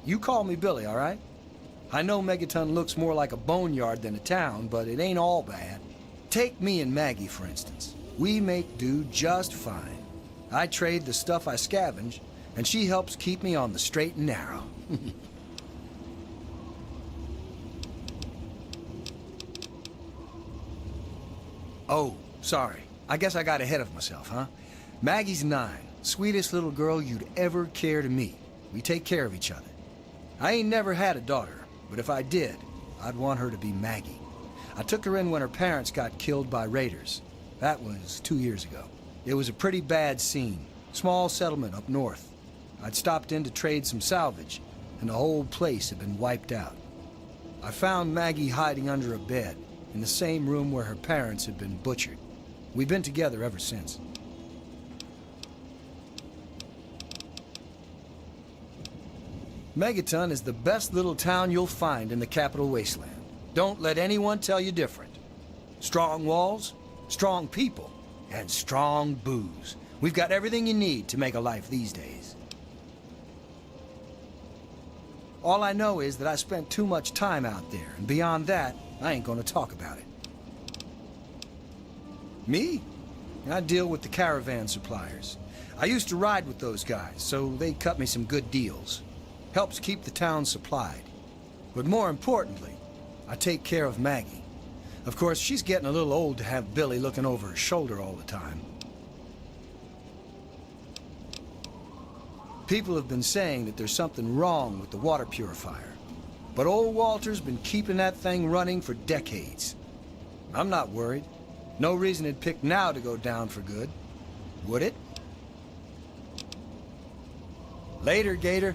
You call me Billy, all right? I know Megaton looks more like a boneyard than a town, but it ain't all bad. Take me and Maggie, for instance. We make do just fine. I trade the stuff I scavenge, and she helps keep me on the straight and narrow. Oh, sorry. I guess I got ahead of myself, huh? Maggie's 9. Sweetest little girl you'd ever care to meet. We take care of each other. I ain't never had a daughter, but if I did, I'd want her to be Maggie. I took her in when her parents got killed by raiders. That was 2 years ago. It was a pretty bad scene. Small settlement up north. I'd stopped in to trade some salvage, and the whole place had been wiped out. I found Maggie hiding under a bed, in the same room where her parents had been butchered. We've been together ever since. Megaton is the best little town you'll find in the Capital Wasteland. Don't let anyone tell you different. Strong walls, strong people, and strong booze. We've got everything you need to make a life these days. All I know is that I spent too much time out there, and beyond that, I ain't gonna talk about it. Me? I deal with the caravan suppliers. I used to ride with those guys, so they cut me some good deals. Helps keep the town supplied. But more importantly, I take care of Maggie. Of course, she's getting a little old to have Billy looking over her shoulder all the time. People have been saying that there's something wrong with the water purifier. But old Walter's been keeping that thing running for decades. I'm not worried. No reason it'd pick now to go down for good. Would it? Later, Gator.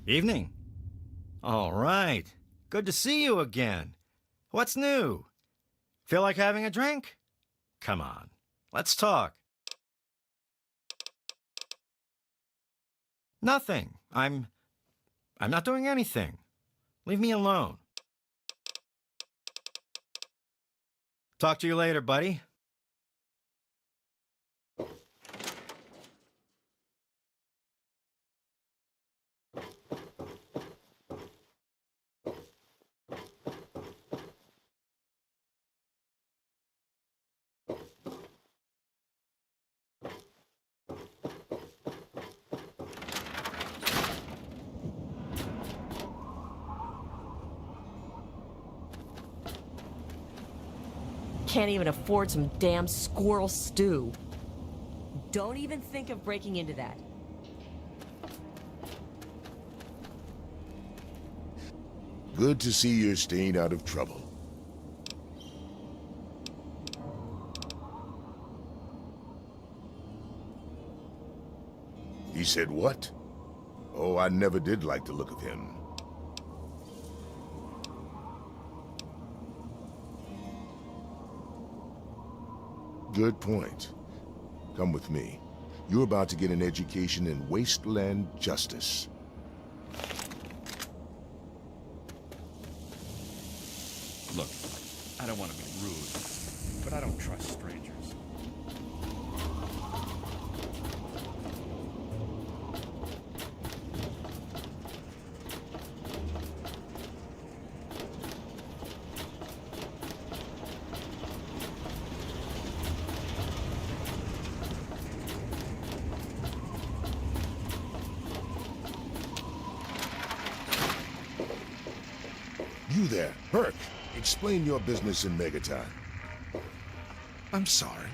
Evening. All right. Good to see you again. What's new? Feel like having a drink? Come on. Let's talk. Nothing. I'm not doing anything. Leave me alone. Talk to you later, buddy. Can't even afford some damn squirrel stew. Don't even think of breaking into that. Good to see you're staying out of trouble. He said what? Oh, I never did like the look of him. Good point. Come with me. You're about to get an education in wasteland justice. Look, I don't want to be rude, but I don't trust strangers. You there, Burke. Explain your business in Megaton. I'm sorry.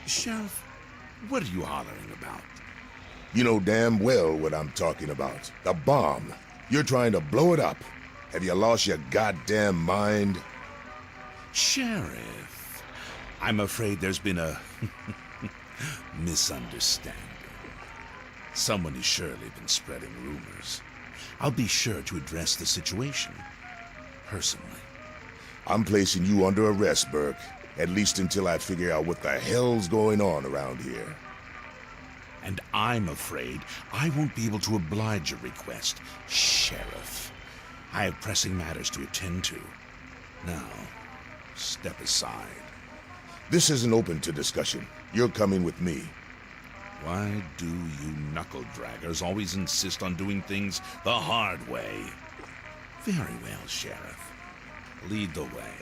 Sheriff, what are you hollering about? You know damn well what I'm talking about. The bomb. You're trying to blow it up. Have you lost your goddamn mind? Sheriff, I'm afraid there's been a misunderstanding. Someone has surely been spreading rumors. I'll be sure to address the situation personally. I'm placing you under arrest, Burke. At least until I figure out what the hell's going on around here. And I'm afraid I won't be able to oblige your request, Sheriff. I have pressing matters to attend to. Now, step aside. This isn't open to discussion. You're coming with me. Why do you knuckle-draggers always insist on doing things the hard way? Very well, Sheriff. Lead the way.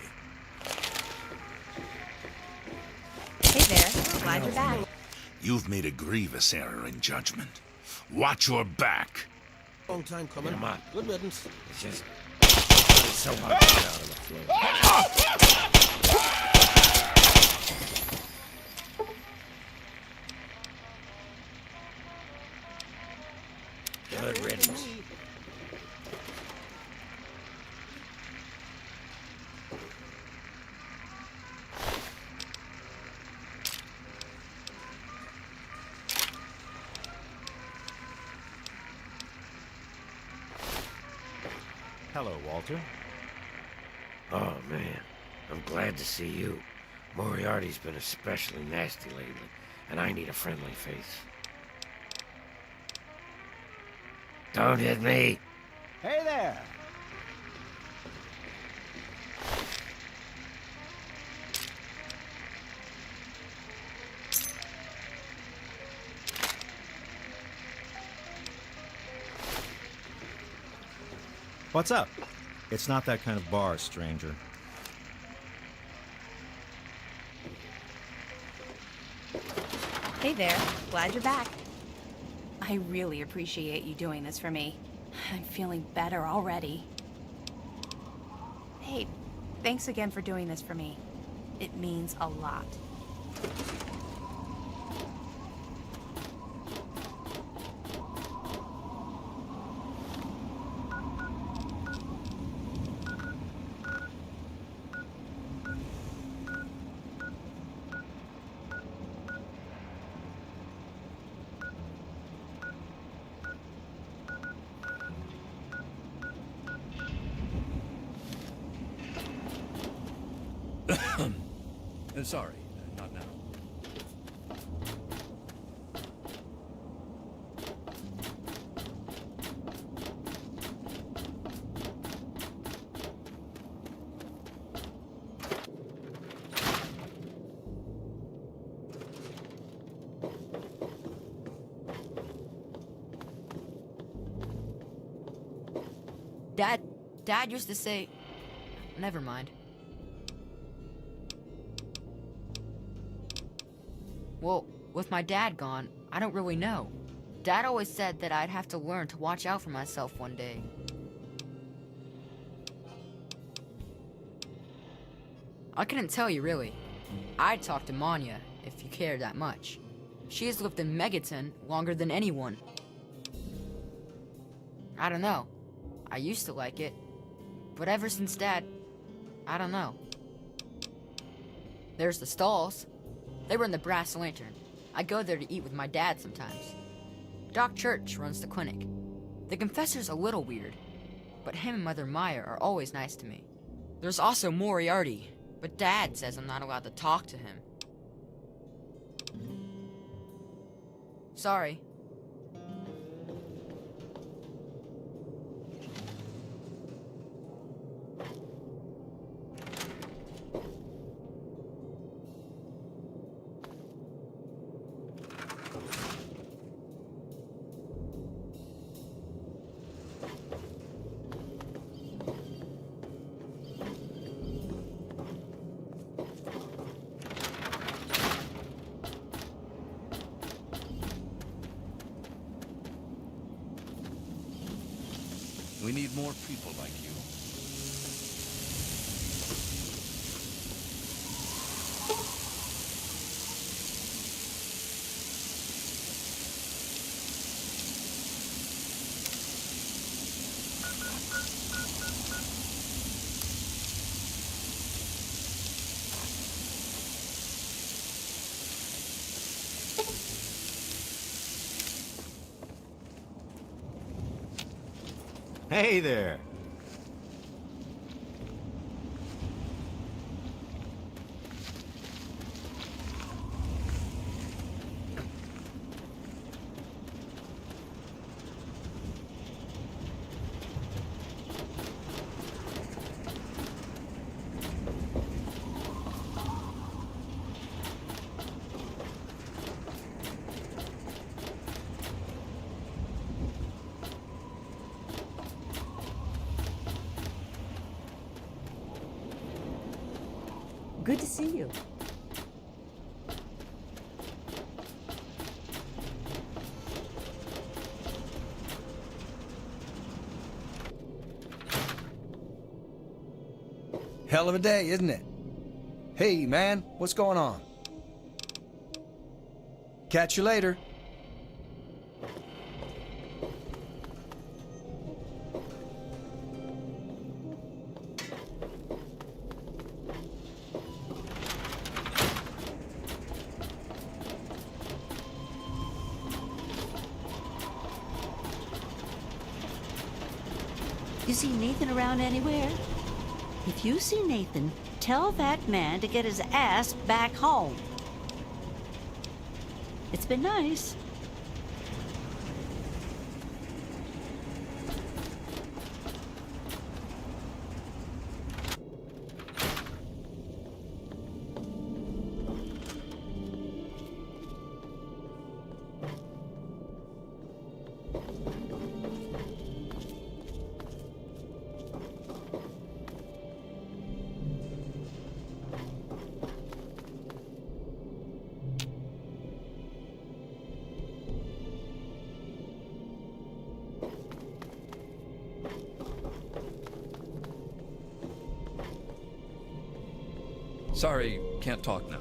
Hey there. Glad you're back. You've made a grievous error in judgment. Watch your back. Long time coming. Come on. Good riddance. It's just... It's so hard to get out of the floor. Good riddance. Hello, Walter. Oh, man. I'm glad to see you. Moriarty's been especially nasty lately, and I need a friendly face. Don't hit me. Hey there! What's up? It's not that kind of bar, stranger. Hey there. Glad you're back. I really appreciate you doing this for me. I'm feeling better already. Hey, thanks again for doing this for me. It means a lot. Sorry, not now. Dad used to say... Never mind. Well, with my dad gone, I don't really know. Dad always said that I'd have to learn to watch out for myself one day. I couldn't tell you, really. I'd talk to Manya, if you cared that much. She has lived in Megaton longer than anyone. I don't know. I used to like it. But ever since Dad, I don't know. There's the stalls. They were in the Brass Lantern. I go there to eat with my dad sometimes. Doc Church runs the clinic. The confessor's a little weird, but him and Mother Maya are always nice to me. There's also Moriarty, but Dad says I'm not allowed to talk to him. Sorry. We need more people like you. Hey there. Good to see you. Hell of a day, isn't it? Hey, man, what's going on? Catch you later. You see Nathan around anywhere? If you see Nathan, tell that man to get his ass back home. It's been nice. Sorry, can't talk now.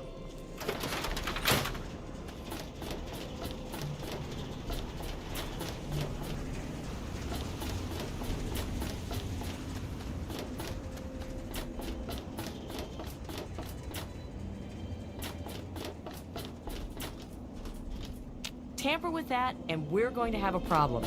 Tamper with that, and we're going to have a problem.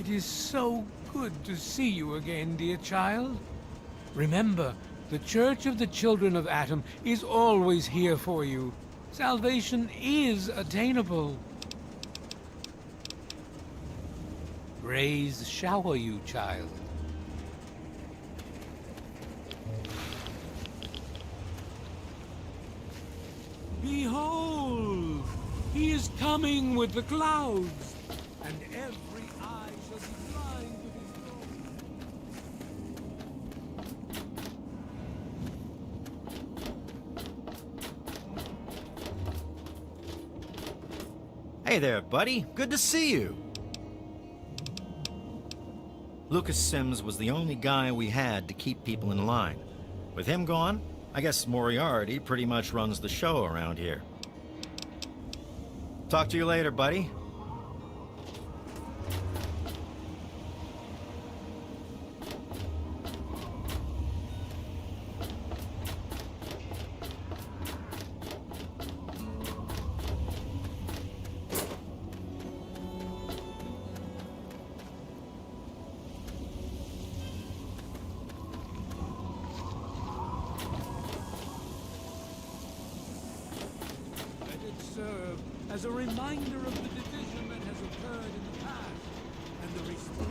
It is so good to see you again, dear child. Remember, the Church of the Children of Atom is always here for you. Salvation is attainable. Rays shower you, child. Behold! He is coming with the clouds, and every eye shall be blind with his Hey there, buddy. Good to see you. Lucas Sims was the only guy we had to keep people in line. With him gone, I guess Moriarty pretty much runs the show around here. Talk to you later, buddy. serve as a reminder of the division that has occurred in the past and the respect.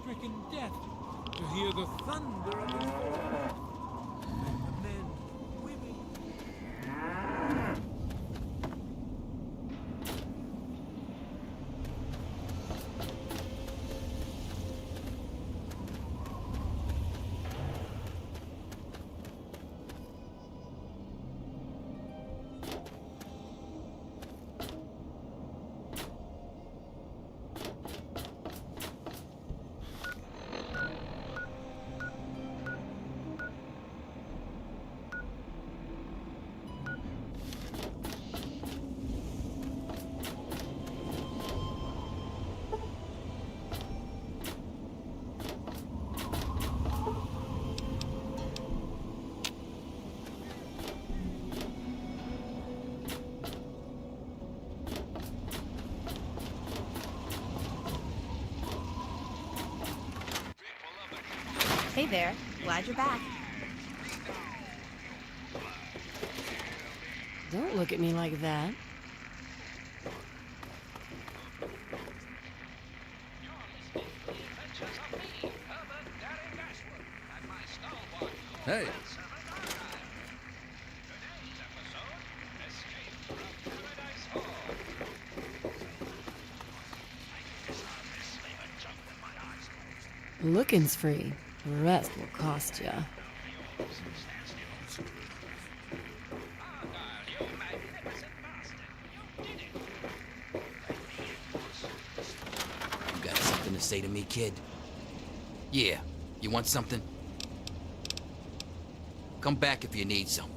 Stricken death to hear the thunder of his voice. And the men, women. Hey there. Glad you're back. Don't look at me like that. Hey. Looking's free. The rest will cost ya. You got something to say to me, kid? Yeah. You want something? Come back if you need something.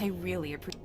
I really appreciate.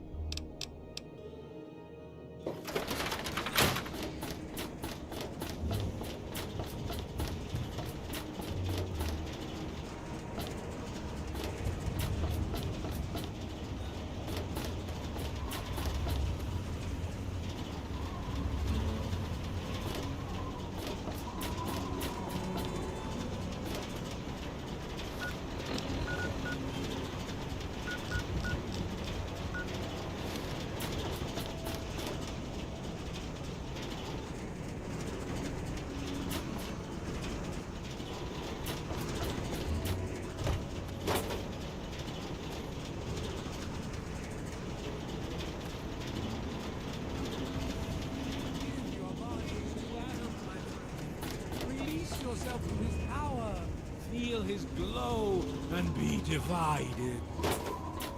Release yourself from his power. Feel his glow and be divided.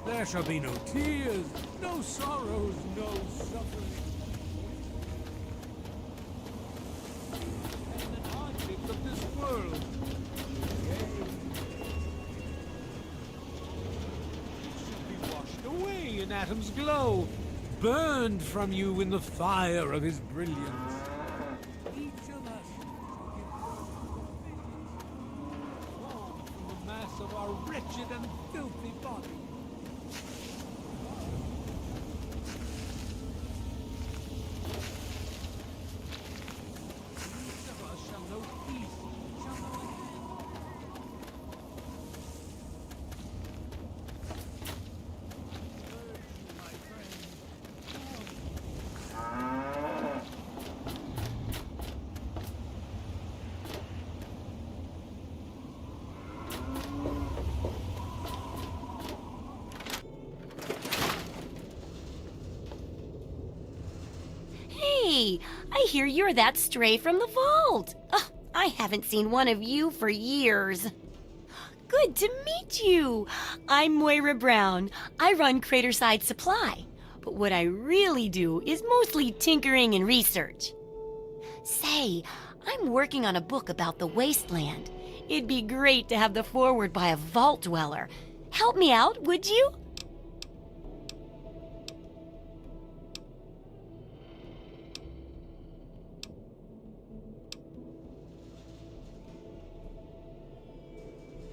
There shall be no tears, no sorrows, no suffering. And the hardships of this world. Shall be washed away in Atom's glow, burned from you in the fire of his brilliance. Each of us shall give form from the mass of our wretched and filthy body. Each of us shall know peace, shall know Hey, I hear you're that stray from the vault. Oh, I haven't seen one of you for years. Good to meet you. I'm Moira Brown. I run Craterside Supply. But what I really do is mostly tinkering and research. Say, I'm working on a book about the wasteland. It'd be great to have the foreword by a vault dweller. Help me out, would you?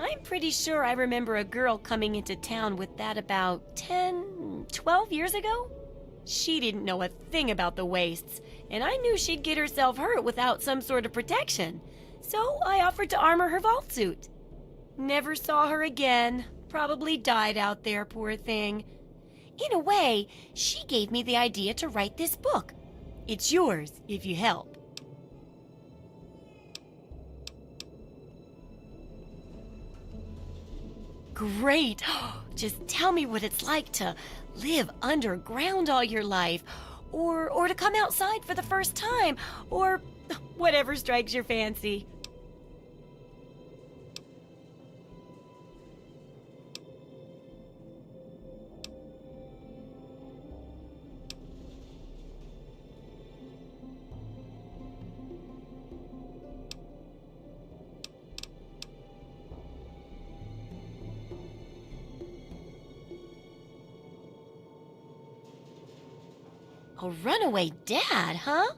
I'm pretty sure I remember a girl coming into town with that about 10, 12 years ago. She didn't know a thing about the wastes, and I knew she'd get herself hurt without some sort of protection. So I offered to armor her vault suit. Never saw her again. Probably died out there, poor thing. In a way, she gave me the idea to write this book. It's yours if you help. Great! Just tell me what it's like to live underground all your life, or to come outside for the first time, or whatever strikes your fancy. A runaway dad, huh?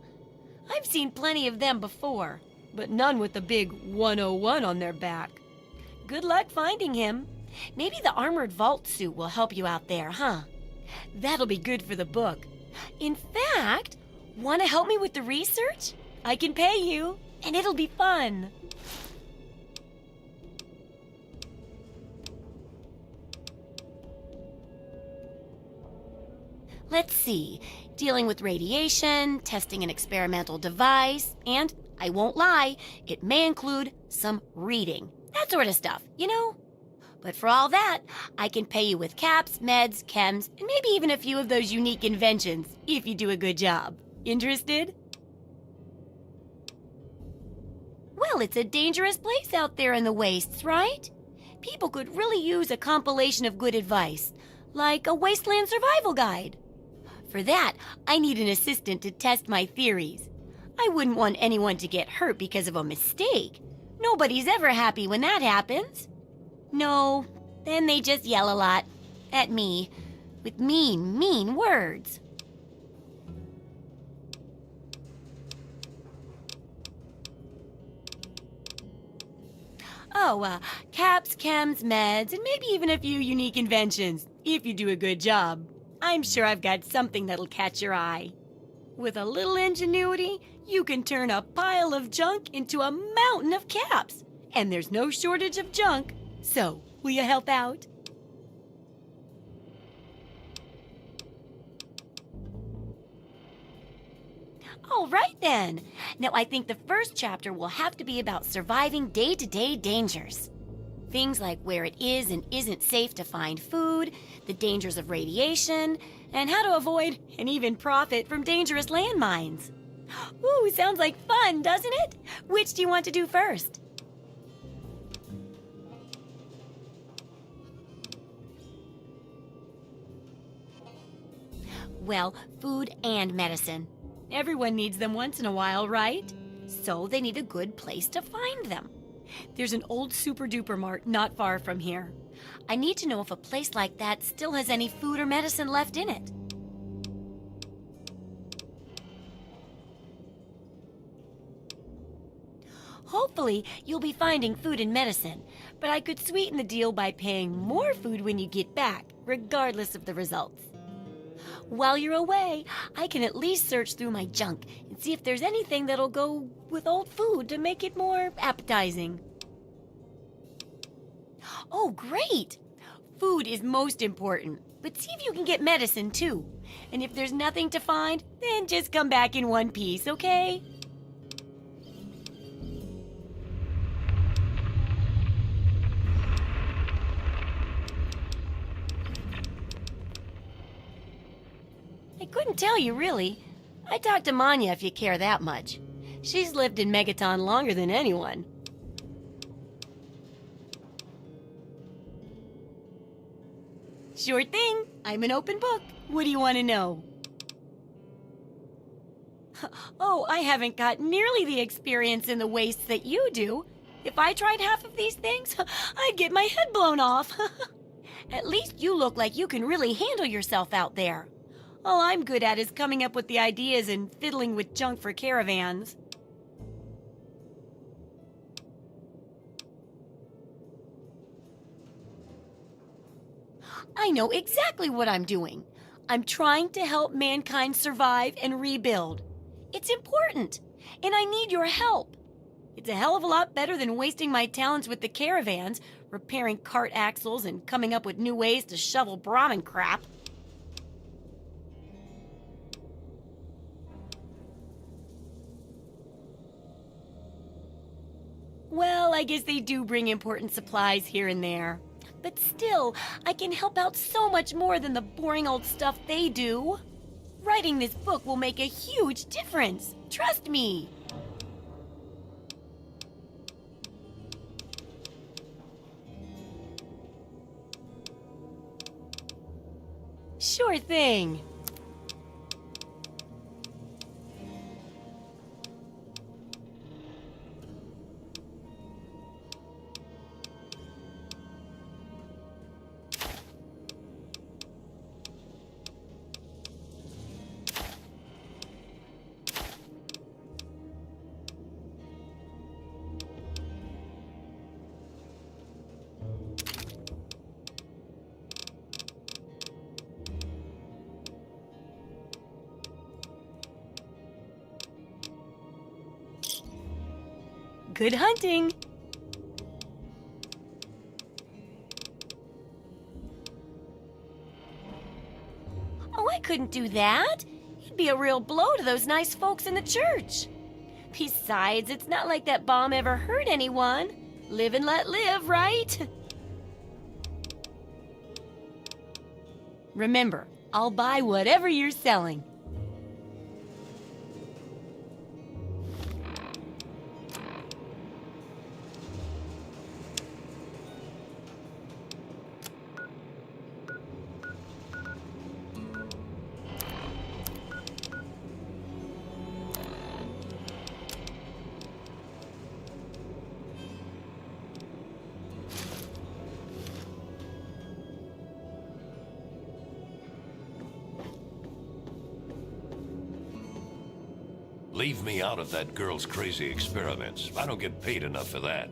I've seen plenty of them before, but none with the big 101 on their back. Good luck finding him. Maybe the armored vault suit will help you out there, huh? That'll be good for the book. In fact, want to help me with the research? I can pay you, and it'll be fun. Let's see. Dealing with radiation, testing an experimental device, and, I won't lie, it may include some reading. That sort of stuff, you know? But for all that, I can pay you with caps, meds, chems, and maybe even a few of those unique inventions, if you do a good job. Interested? Well, it's a dangerous place out there in the wastes, right? People could really use a compilation of good advice, like a wasteland survival guide. For that, I need an assistant to test my theories. I wouldn't want anyone to get hurt because of a mistake. Nobody's ever happy when that happens. No, then they just yell a lot. At me. with mean, mean words. Oh, caps, chems, meds, and maybe even a few unique inventions, if you do a good job. I'm sure I've got something that'll catch your eye. With a little ingenuity, you can turn a pile of junk into a mountain of caps. And there's no shortage of junk. So, will you help out? All right then. Now I think the first chapter will have to be about surviving day-to-day dangers. Things like where it is and isn't safe to find food, the dangers of radiation, and how to avoid and even profit from dangerous landmines. Ooh, sounds like fun, doesn't it? Which do you want to do first? Well, food and medicine. Everyone needs them once in a while, right? So they need a good place to find them. There's an old super-duper mart not far from here. I need to know if a place like that still has any food or medicine left in it. Hopefully, you'll be finding food and medicine, but I could sweeten the deal by paying more food when you get back, regardless of the results. While you're away, I can at least search through my junk and see if there's anything that'll go with old food to make it more appetizing. Oh, great! Food is most important, but see if you can get medicine too. And if there's nothing to find, then just come back in one piece, okay? I couldn't tell you, really. I talked to Manya if you care that much. She's lived in Megaton longer than anyone. Sure thing. I'm an open book. What do you want to know? Oh, I haven't got nearly the experience in the wastes that you do. If I tried half of these things, I'd get my head blown off. At least you look like you can really handle yourself out there. All I'm good at is coming up with the ideas and fiddling with junk for caravans. I know exactly what I'm doing. I'm trying to help mankind survive and rebuild. It's important, and I need your help. It's a hell of a lot better than wasting my talents with the caravans, repairing cart axles and coming up with new ways to shovel Brahmin crap. Well, I guess they do bring important supplies here and there. But still, I can help out so much more than the boring old stuff they do. Writing this book will make a huge difference. Trust me. Sure thing. Good hunting! Oh, I couldn't do that. It'd be a real blow to those nice folks in the church. Besides, it's not like that bomb ever hurt anyone. Live and let live, right? Remember, I'll buy whatever you're selling. Leave me out of that girl's crazy experiments. I don't get paid enough for that.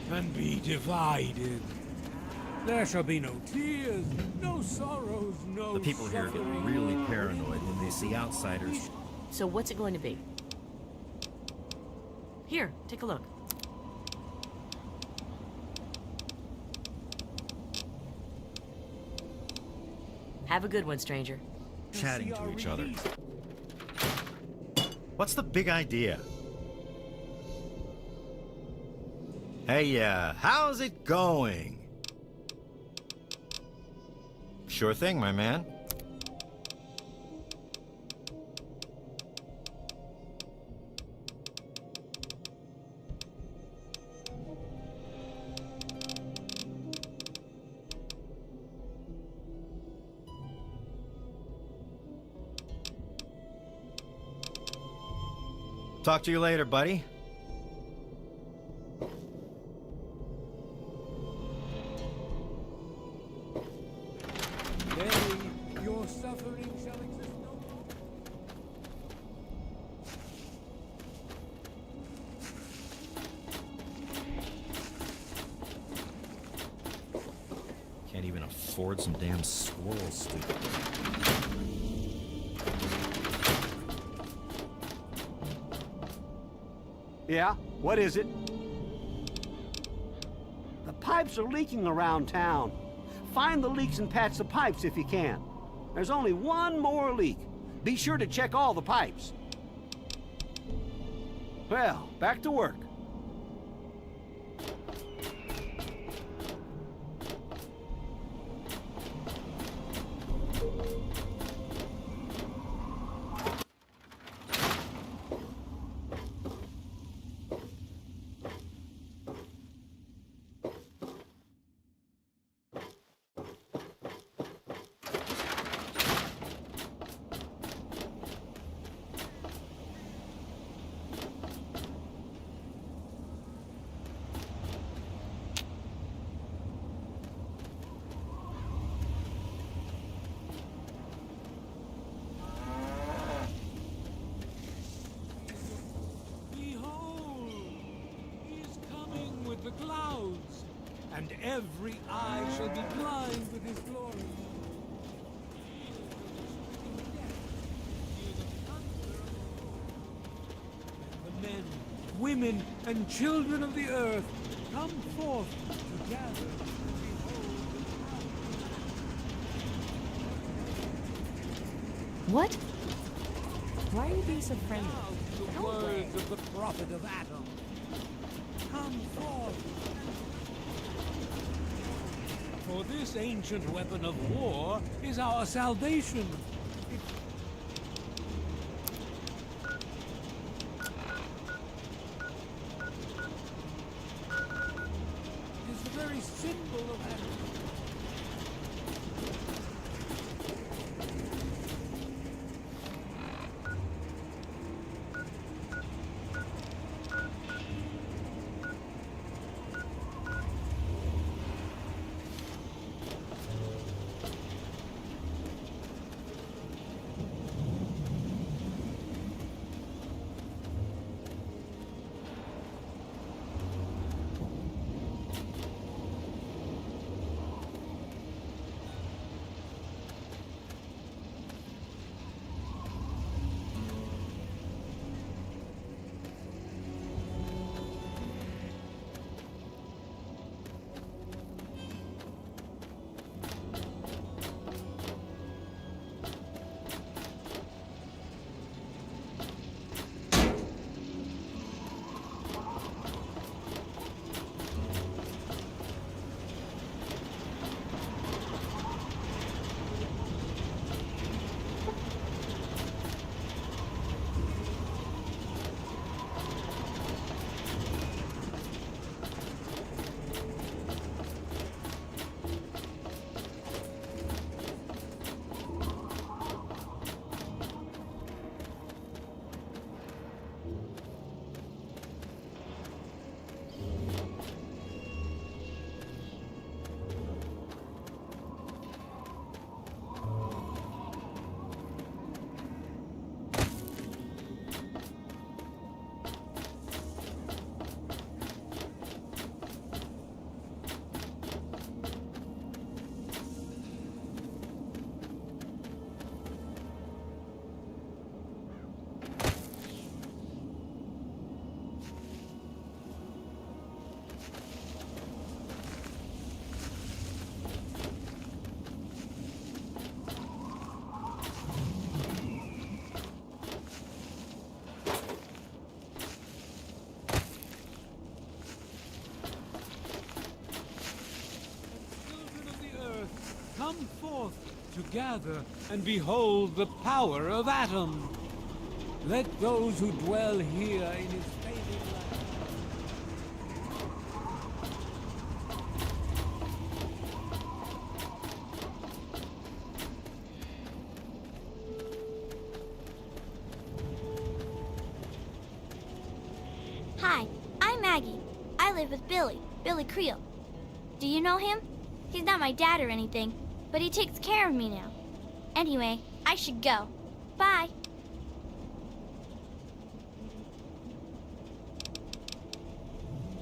And be divided. There shall be no tears, no sorrows, no The people here get really paranoid when they see outsiders. So what's it going to be? Here, take a look. Have a good one, stranger. Chatting to each other. What's the big idea? Hey, how's it going? Sure thing, my man. Talk to you later, buddy. Your suffering shall exist no more. Can't even afford some damn swirls, stupid. Yeah? What is it? The pipes are leaking around town. Find the leaks and patch the pipes if you can. There's only one more leak. Be sure to check all the pipes. Well, back to work. The clouds, and every eye shall be blind with his glory. The men, women, and children of the earth come forth together to behold the What? Why are you being so friendly? the words of the prophet of Adam. Come forth. For this ancient weapon of war is our salvation. It is the very symbol of Adam. Come forth to gather and behold the power of Atom. Let those who dwell here in his faded land. Hi, I'm Maggie. I live with Billy Creel. Do you know him? He's not my dad or anything, but he takes care of me now. Anyway, I should go. Bye.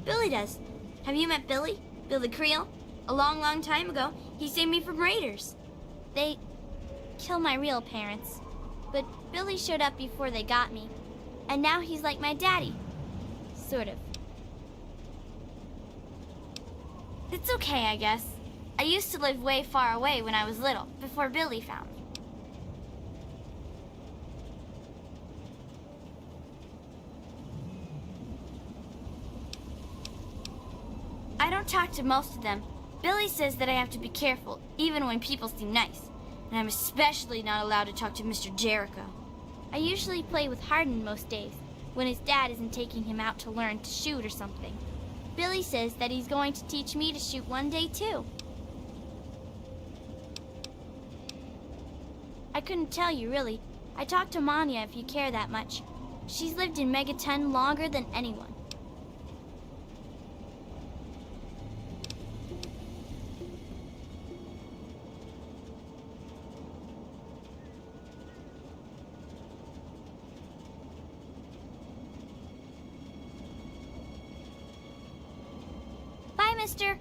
Billy does. Have you met Billy? Billy Creel? A long time ago, he saved me from raiders. They killed my real parents, but Billy showed up before they got me, and now he's like my daddy. Sort of. It's okay, I guess. I used to live way far away when I was little, before Billy found me. I don't talk to most of them. Billy says that I have to be careful, even when people seem nice. And I'm especially not allowed to talk to Mr. Jericho. I usually play with Hardin most days, when his dad isn't taking him out to learn to shoot or something. Billy says that he's going to teach me to shoot one day, too. I couldn't tell you, really. I talked to Manya if you care that much. She's lived in Megaton longer than anyone. Bye, mister.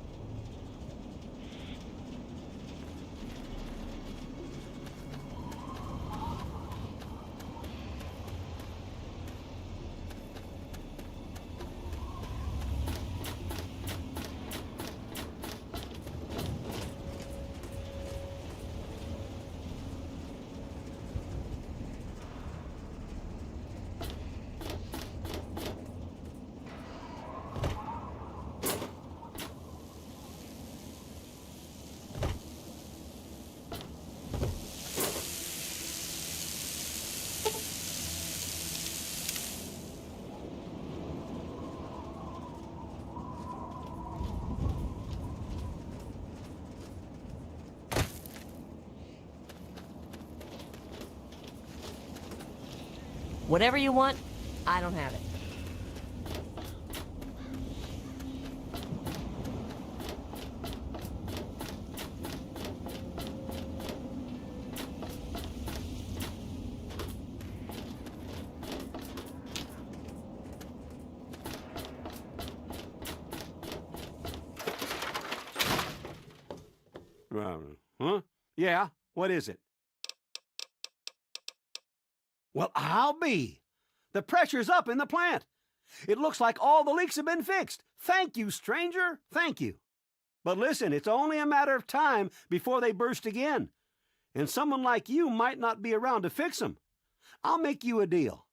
Whatever you want, I don't have it. Huh? Yeah, what is it? Well, I'll be. The pressure's up in the plant. It looks like all the leaks have been fixed. Thank you, stranger. Thank you. But listen, it's only a matter of time before they burst again. And someone like you might not be around to fix them. I'll make you a deal.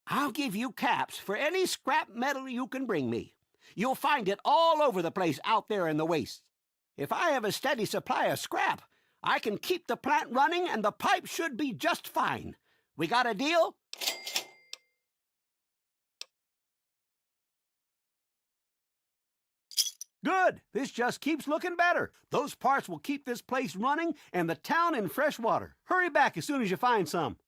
I'll give you caps for any scrap metal you can bring me. You'll find it all over the place out there in the wastes. If I have a steady supply of scrap, I can keep the plant running and the pipe should be just fine. We got a deal? Good. This just keeps looking better. Those parts will keep this place running and the town in fresh water. Hurry back as soon as you find some.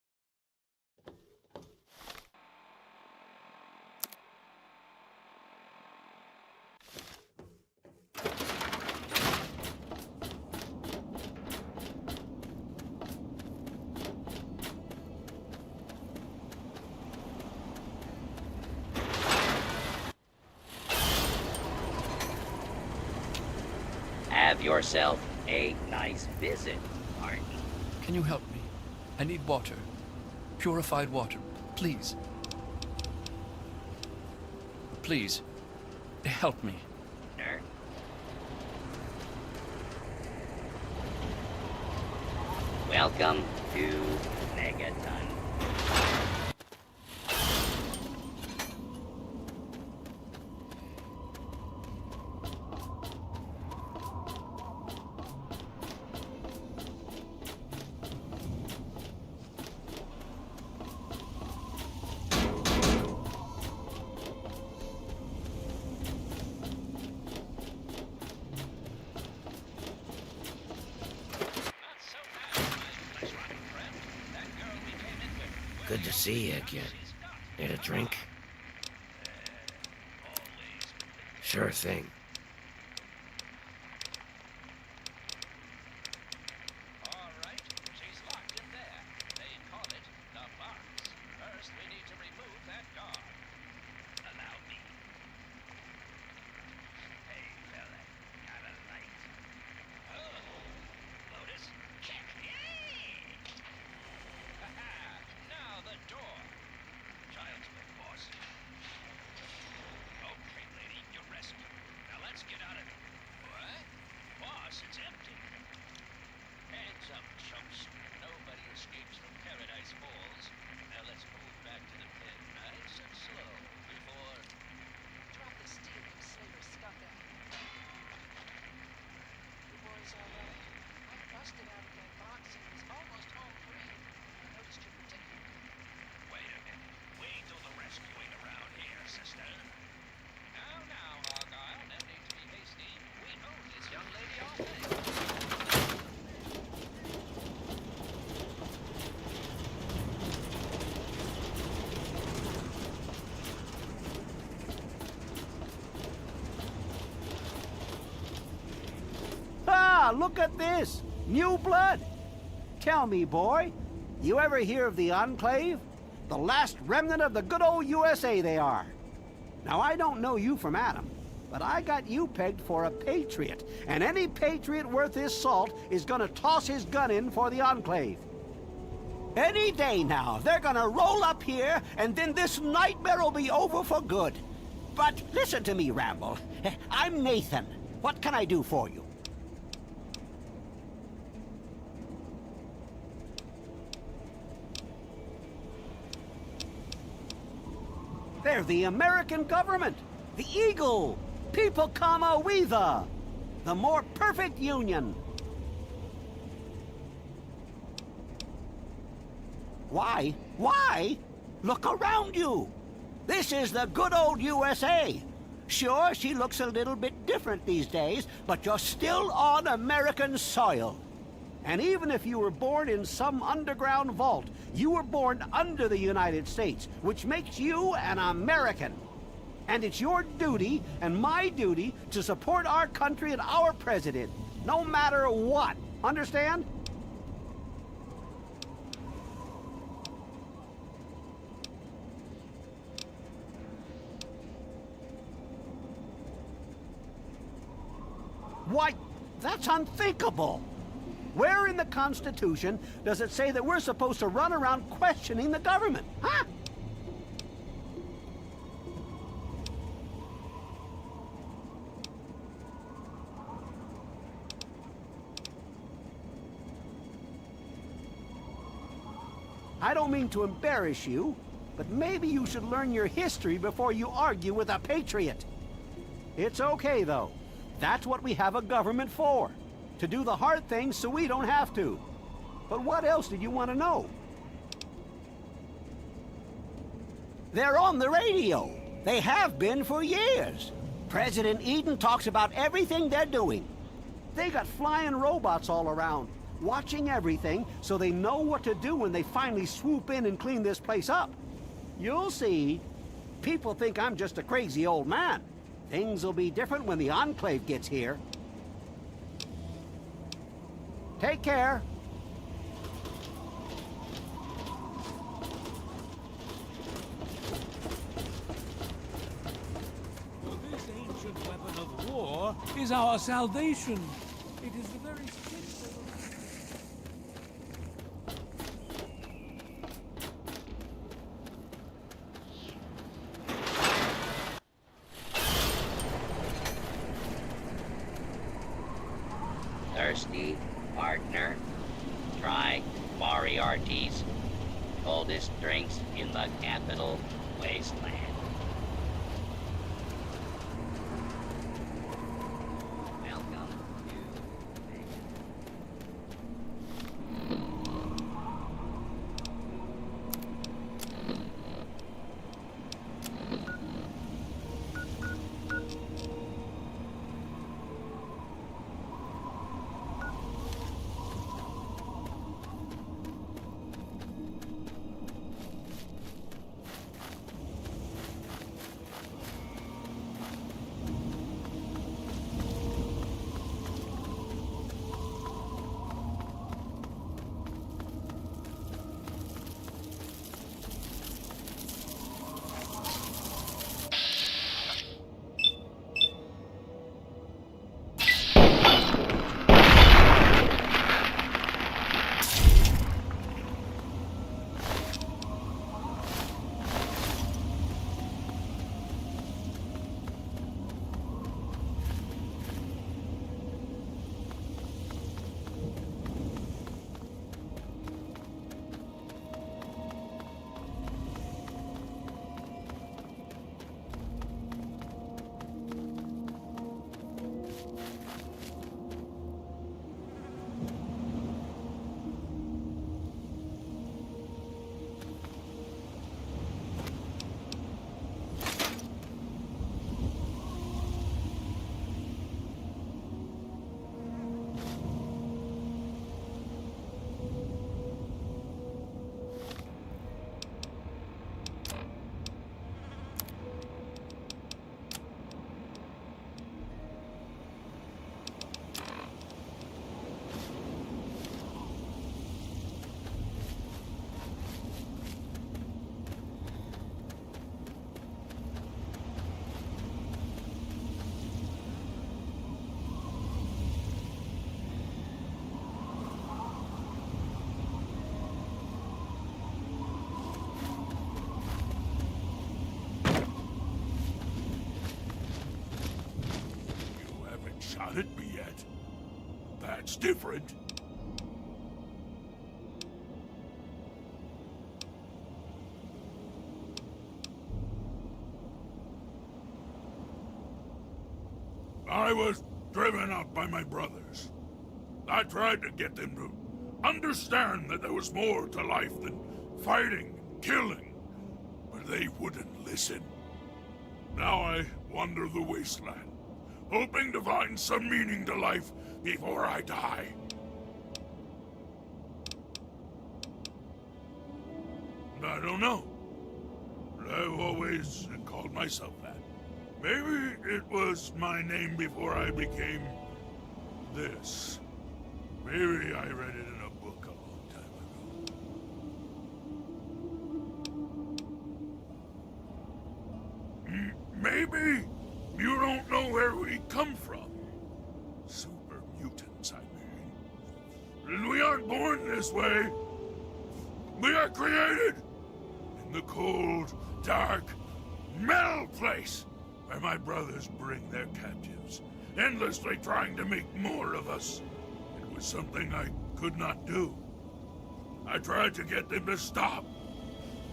Have yourself a nice visit, Martin. Can you help me? I need water. Purified water, please. Please, help me. Welcome to Megaton. Good to see you again. Need a drink? Sure thing. Look at this! New blood! Tell me, boy, you ever hear of the Enclave? The last remnant of the good old USA they are. Now, I don't know you from Adam, but I got you pegged for a patriot, and any patriot worth his salt is gonna toss his gun in for the Enclave. Any day now, they're gonna roll up here, and then this nightmare will be over for good. But listen to me, Ramble. I'm Nathan. What can I do for you? They're the American government, the Eagle, People Kama Weather, the more perfect union. Why? Why? Look around you. This is the good old USA. Sure, she looks a little bit different these days, but you're still on American soil. And even if you were born in some underground vault, you were born under the United States, which makes you an American. And it's your duty and my duty to support our country and our president, no matter what. Understand? Why, that's unthinkable. Where in the Constitution does it say that we're supposed to run around questioning the government? Huh? I don't mean to embarrass you, but maybe you should learn your history before you argue with a patriot. It's okay, though. That's what we have a government for. To do the hard things so we don't have to. But what else did you want to know? They're on the radio. They have been for years. President Eden talks about everything they're doing. They got flying robots all around, watching everything so they know what to do when they finally swoop in and clean this place up. You'll see. People think I'm just a crazy old man. Things will be different when the Enclave gets here. Take care. For this ancient weapon of war is our salvation. It is the very symbol Thirsty, partner? Try Moriarty's coldest drinks in the capital wasteland. hunted me yet. That's different. I was driven out by my brothers. I tried to get them to understand that there was more to life than fighting and killing, but they wouldn't listen. Now I wander the wasteland, hoping to find some meaning to life before I die. I don't know. I've always called myself that. Maybe it was my name before I became this. Maybe I read it in a book a long time ago. Maybe you don't know where we come from. Super mutants, I mean. And we aren't born this way. We are created in the cold, dark, metal place where my brothers bring their captives, endlessly trying to make more of us. It was something I could not do. I tried to get them to stop,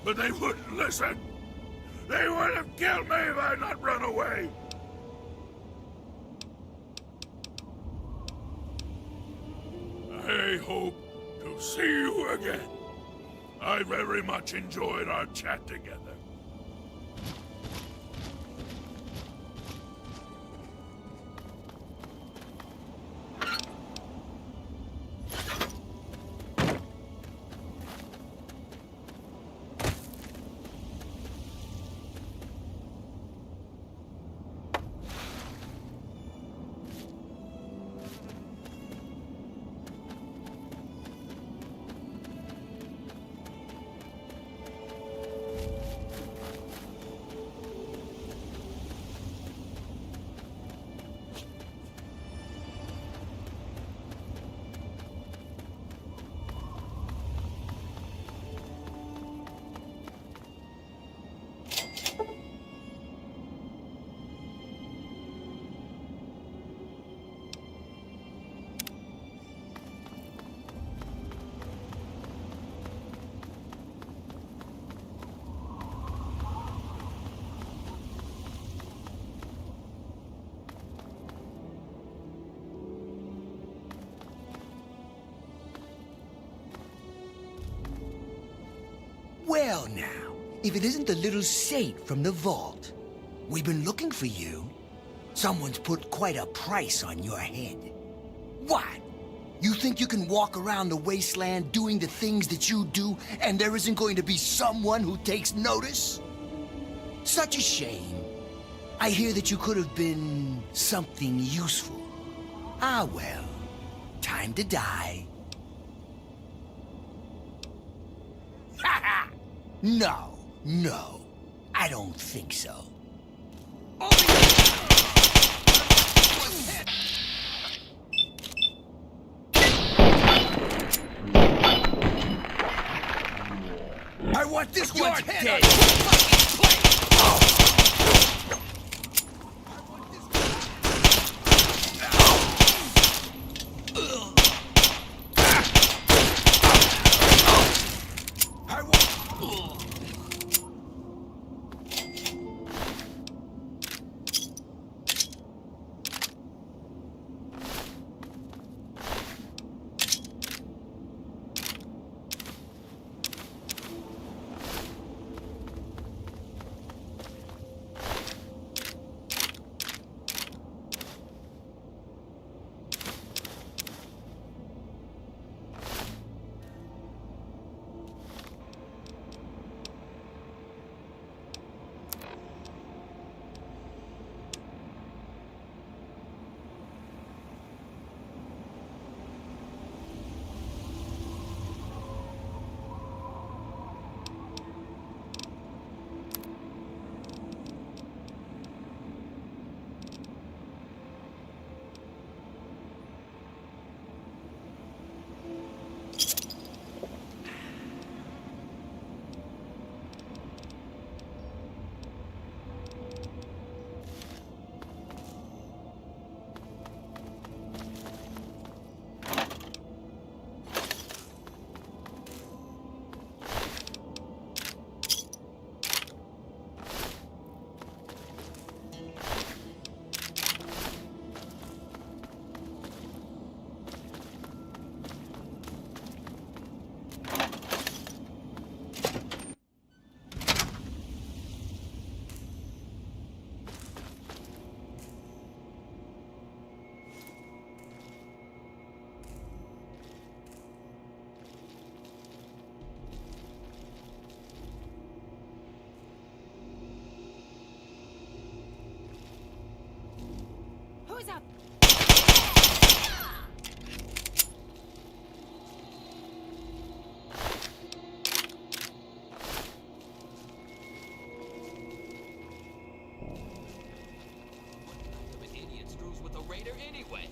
but they wouldn't listen. They would have killed me if I had not run away. I hope to see you again. I very much enjoyed our chat together. Well now, if it isn't the little saint from the vault. We've been looking for you. Someone's put quite a price on your head. What? You think you can walk around the wasteland doing the things that you do, and there isn't going to be someone who takes notice? Such a shame. I hear that you could have been something useful. Ah well, time to die. No, I don't think so. I want this one's head on fucking plate! was up. An idiot screws with a raider anyway.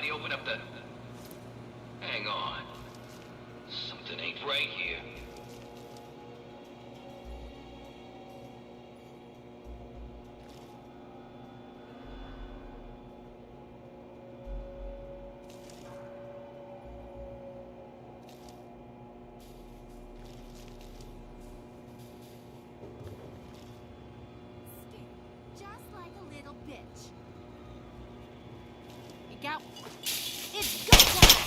Somebody open up the... Hang on. Something ain't right here. Just like a little bitch. It got... It's go time!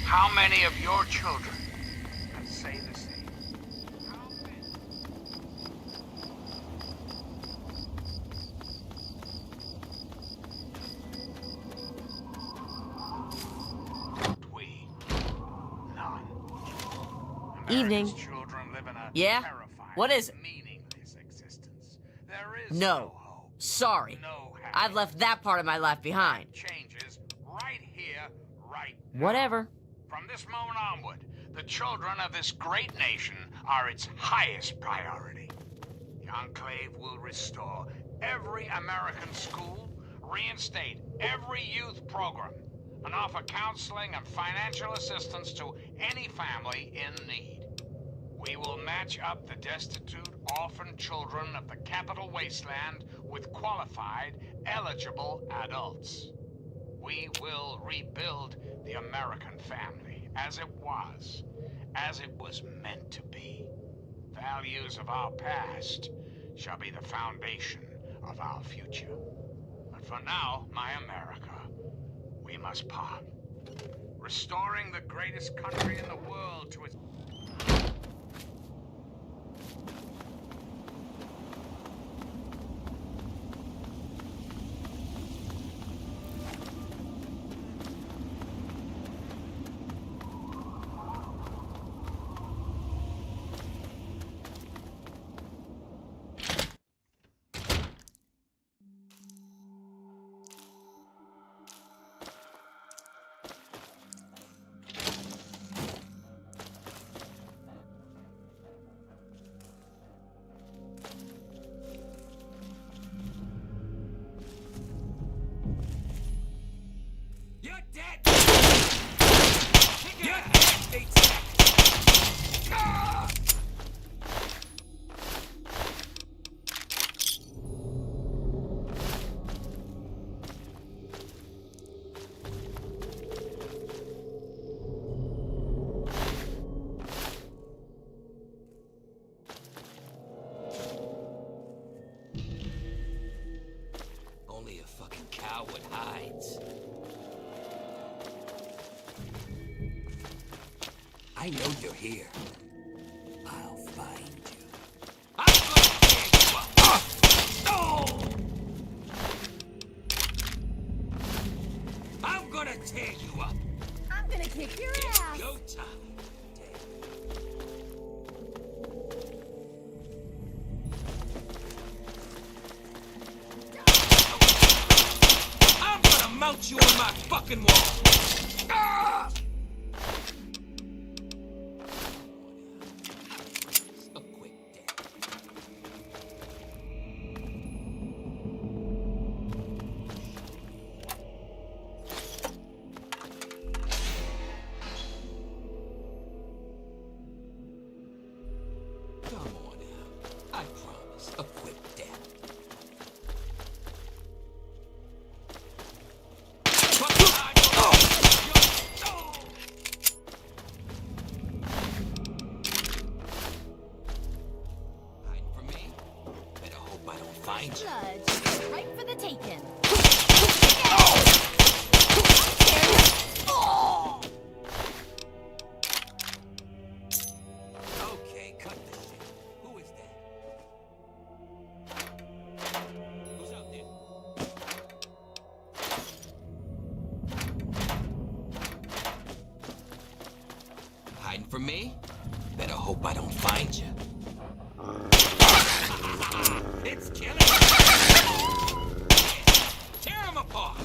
How many of your children say the same? Evening. Yeah? What is it? No. Sorry. I've left that part of my life behind. Changes right here, right Whatever. From this moment onward, the children of this great nation are its highest priority. The Enclave will restore every American school, reinstate every youth program, and offer counseling and financial assistance to any family in need. We will match up the destitute, orphan children of the Capital Wasteland with qualified, eligible adults. We will rebuild the American family as it was meant to be. Values of our past shall be the foundation of our future. But for now, my America, we must part. Restoring the greatest country in the world to its... Only a fucking coward hides. I know you're here. I'll find you. I'm gonna tear you up! Oh! I'm gonna tear you up! I'm gonna kick your It's ass. go time. I'm gonna mount you on my fucking wall! Ah! Come on now. I promise. A quick death. Hiding from me? Better hope I don't find you. Blood, right for the taking. Okay, cut this shit. Who is that? Who's out there? Hiding from me? Better hope I don't find you. It's killing me. Tear him apart.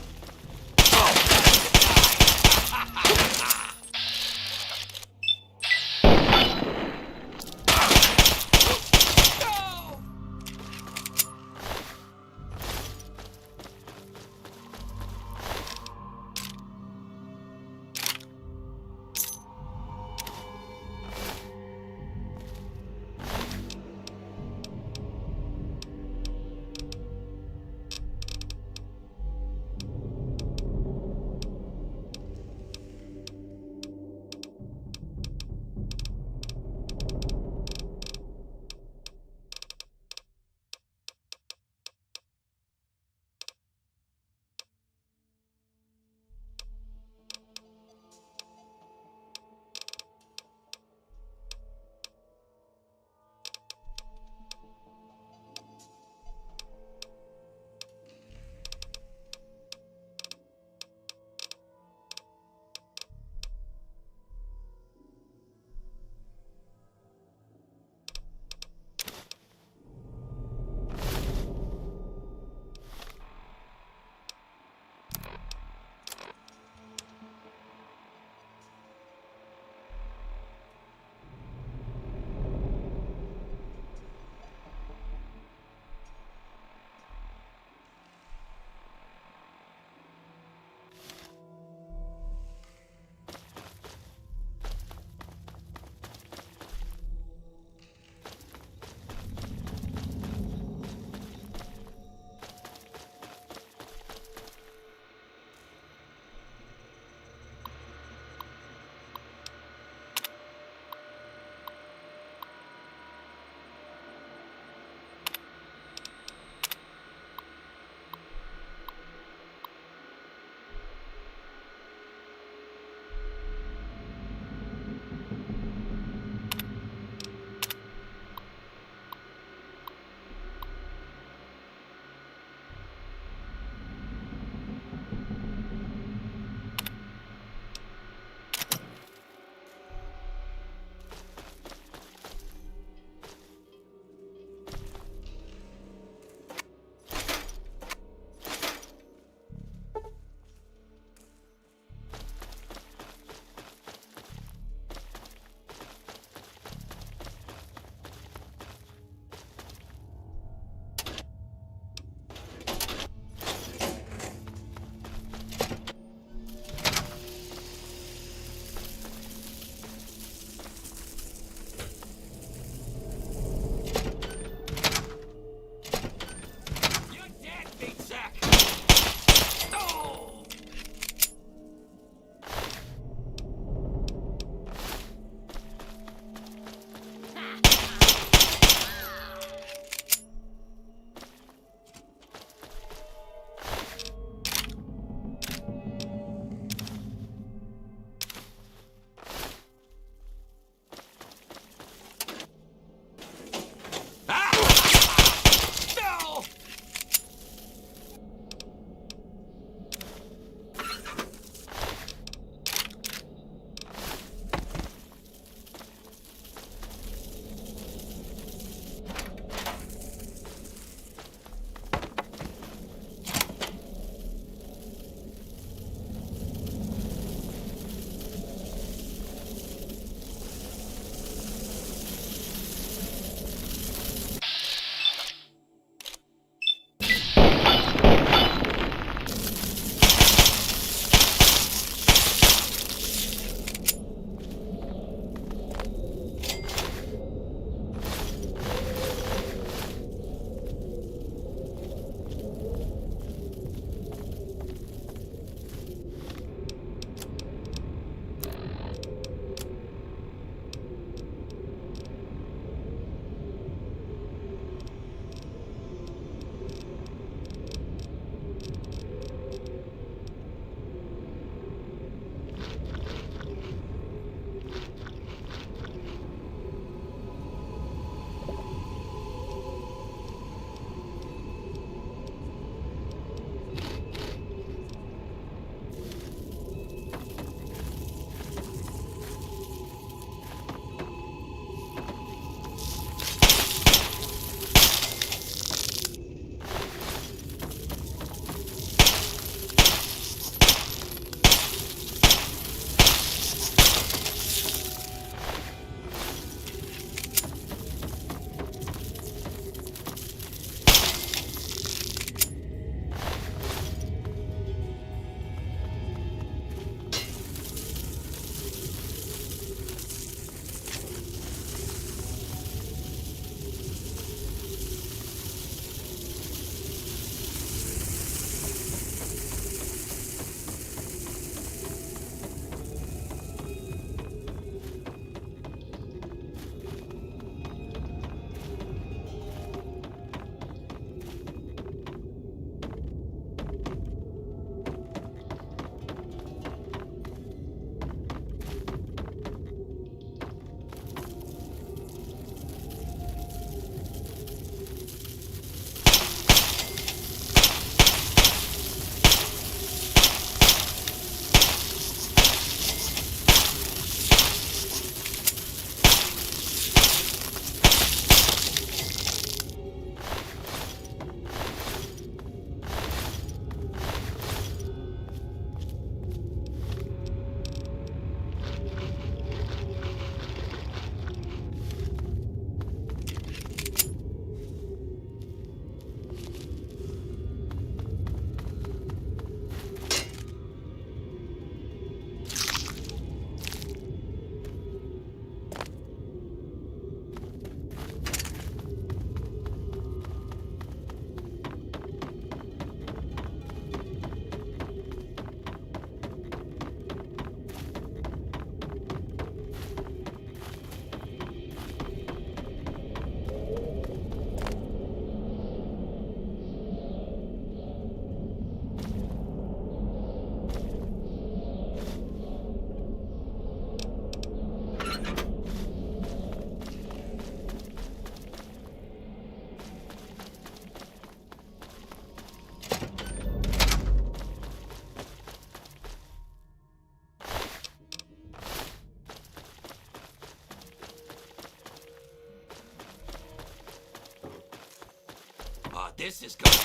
this is going.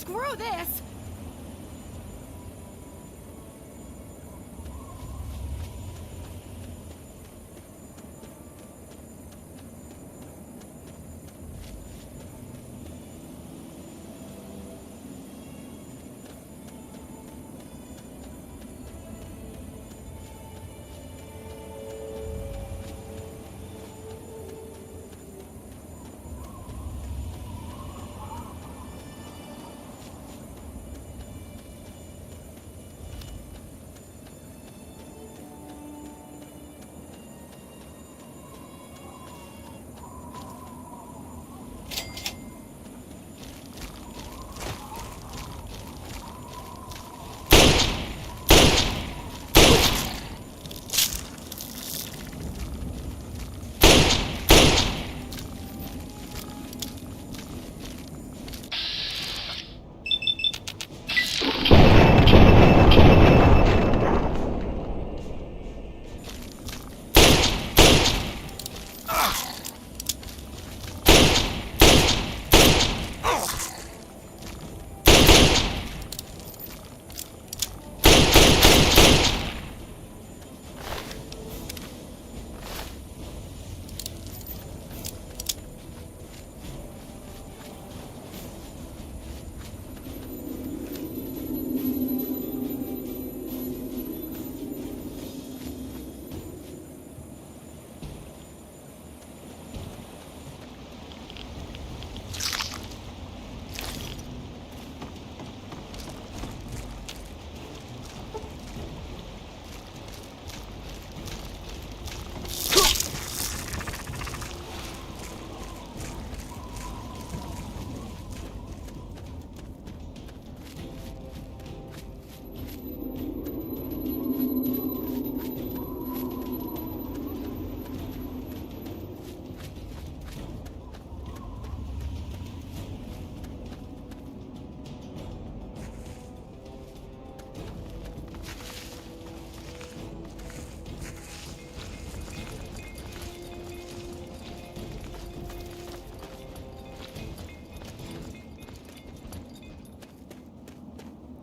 Screw this!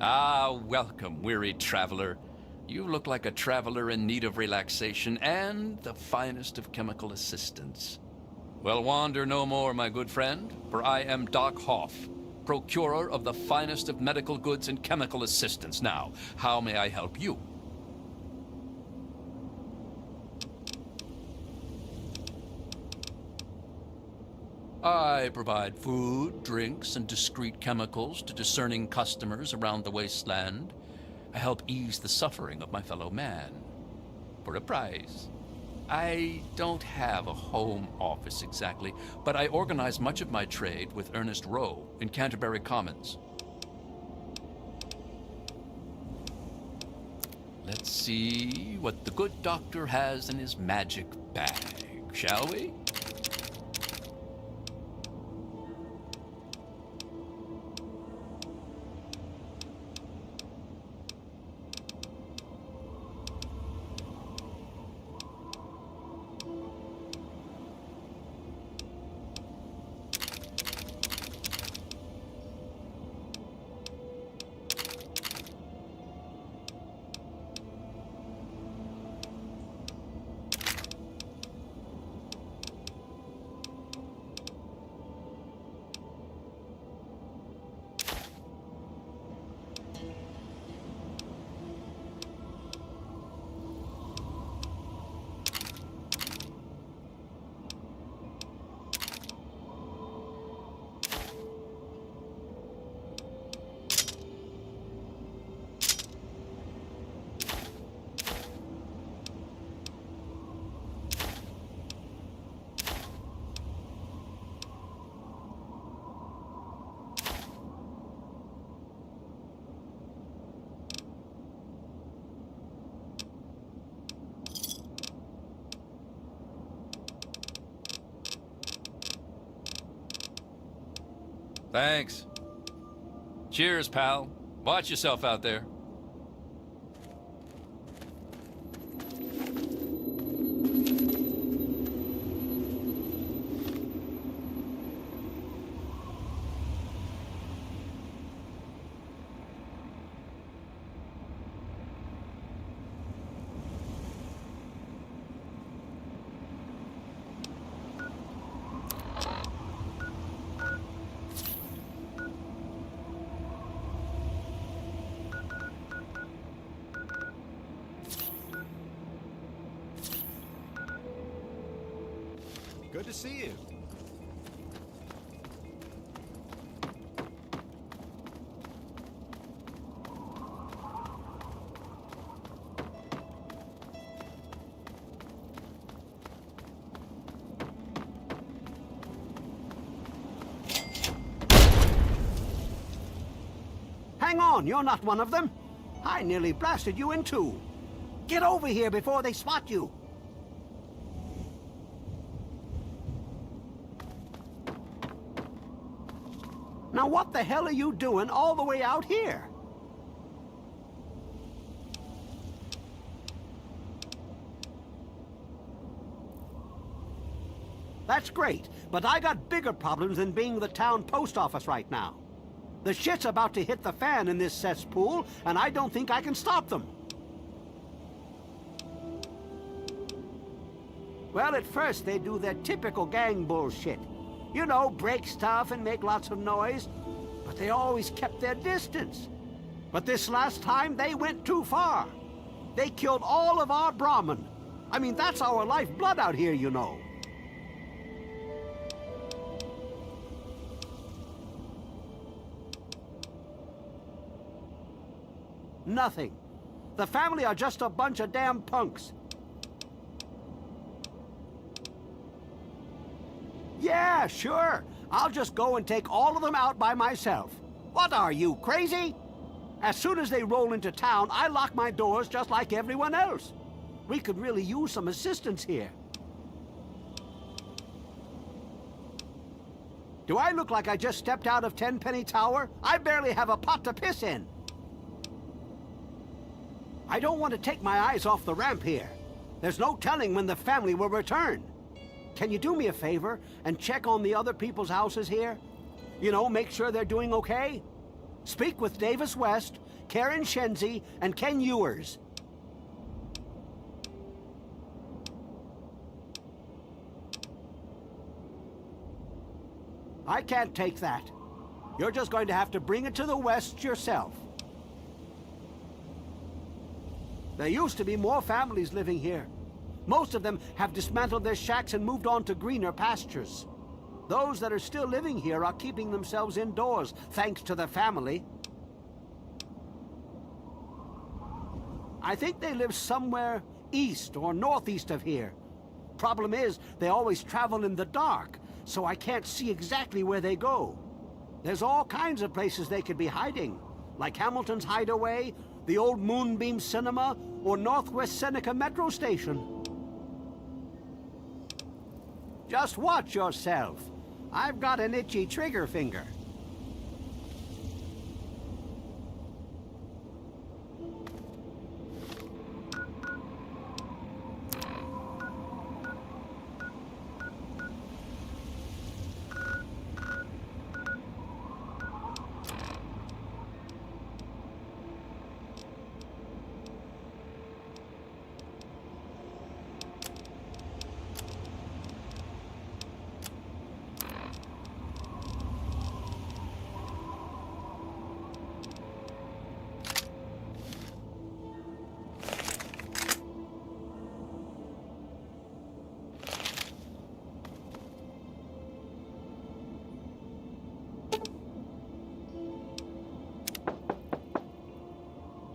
Ah, welcome, weary traveler. You look like a traveler in need of relaxation and the finest of chemical assistance. Well, wander no more, my good friend, for I am Doc Hoff, procurer of the finest of medical goods and chemical assistance. Now, how may I help you? I provide food, drinks, and discreet chemicals to discerning customers around the wasteland. I help ease the suffering of my fellow man. For a price. I don't have a home office exactly, but I organize much of my trade with Ernest Rowe in Canterbury Commons. Let's see what the good doctor has in his magic bag, shall we? Thanks. Cheers, pal. Watch yourself out there. Good to see you. Hang on, you're not one of them. I nearly blasted you in two. Get over here before they spot you. Now what the hell are you doing all the way out here? That's great, but I got bigger problems than being the town post office right now. The shit's about to hit the fan in this cesspool, and I don't think I can stop them. Well, at first they do their typical gang bullshit. You know, break stuff and make lots of noise. But they always kept their distance. But this last time, they went too far. They killed all of our Brahmin. I mean, that's our lifeblood out here, you know. Nothing. The family are just a bunch of damn punks. Yeah, sure. I'll just go and take all of them out by myself. What are you, crazy? As soon as they roll into town, I lock my doors just like everyone else. We could really use some assistance here. Do I look like I just stepped out of Tenpenny Tower? I barely have a pot to piss in. I don't want to take my eyes off the ramp here. There's no telling when the family will return. Can you do me a favor and check on the other people's houses here? You know, make sure they're doing okay? Speak with Davis West. Karen Shenzi and Ken Ewers. I can't take that. You're just going to have to bring it to the West yourself. There used to be more families living here. Most of them have dismantled their shacks and moved on to greener pastures. Those that are still living here are keeping themselves indoors, thanks to the family. I think they live somewhere east or northeast of here. Problem is, they always travel in the dark, so I can't see exactly where they go. There's all kinds of places they could be hiding, like Hamilton's Hideaway, the old Moonbeam Cinema, or Northwest Seneca Metro Station. Just watch yourself. I've got an itchy trigger finger.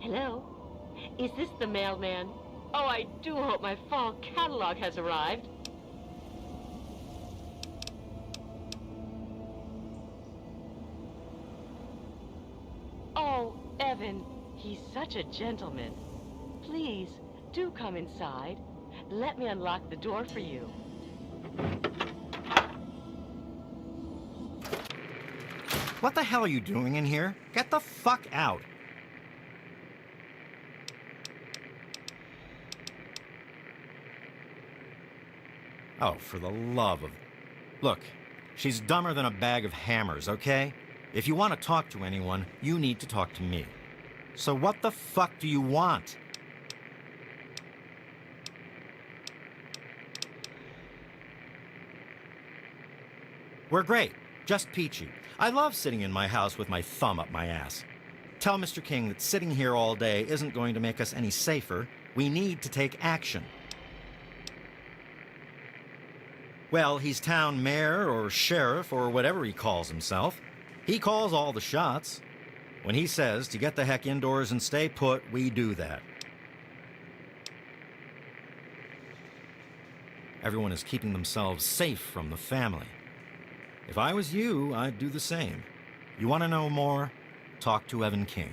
Hello? Is this the mailman? Oh, I do hope my fall catalog has arrived. Oh, Evan, he's such a gentleman. Please, do come inside. Let me unlock the door for you. What the hell are you doing in here? Get the fuck out. Oh, for the love of... Look, she's dumber than a bag of hammers, okay? If you want to talk to anyone, you need to talk to me. So what the fuck do you want? We're great. Just peachy. I love sitting in my house with my thumb up my ass. Tell Mr. King that sitting here all day isn't going to make us any safer. We need to take action. Well, he's town mayor or sheriff or whatever he calls himself. He calls all the shots. When he says to get the heck indoors and stay put, we do that. Everyone is keeping themselves safe from the family. If I was you, I'd do the same. You want to know more? Talk to Evan King.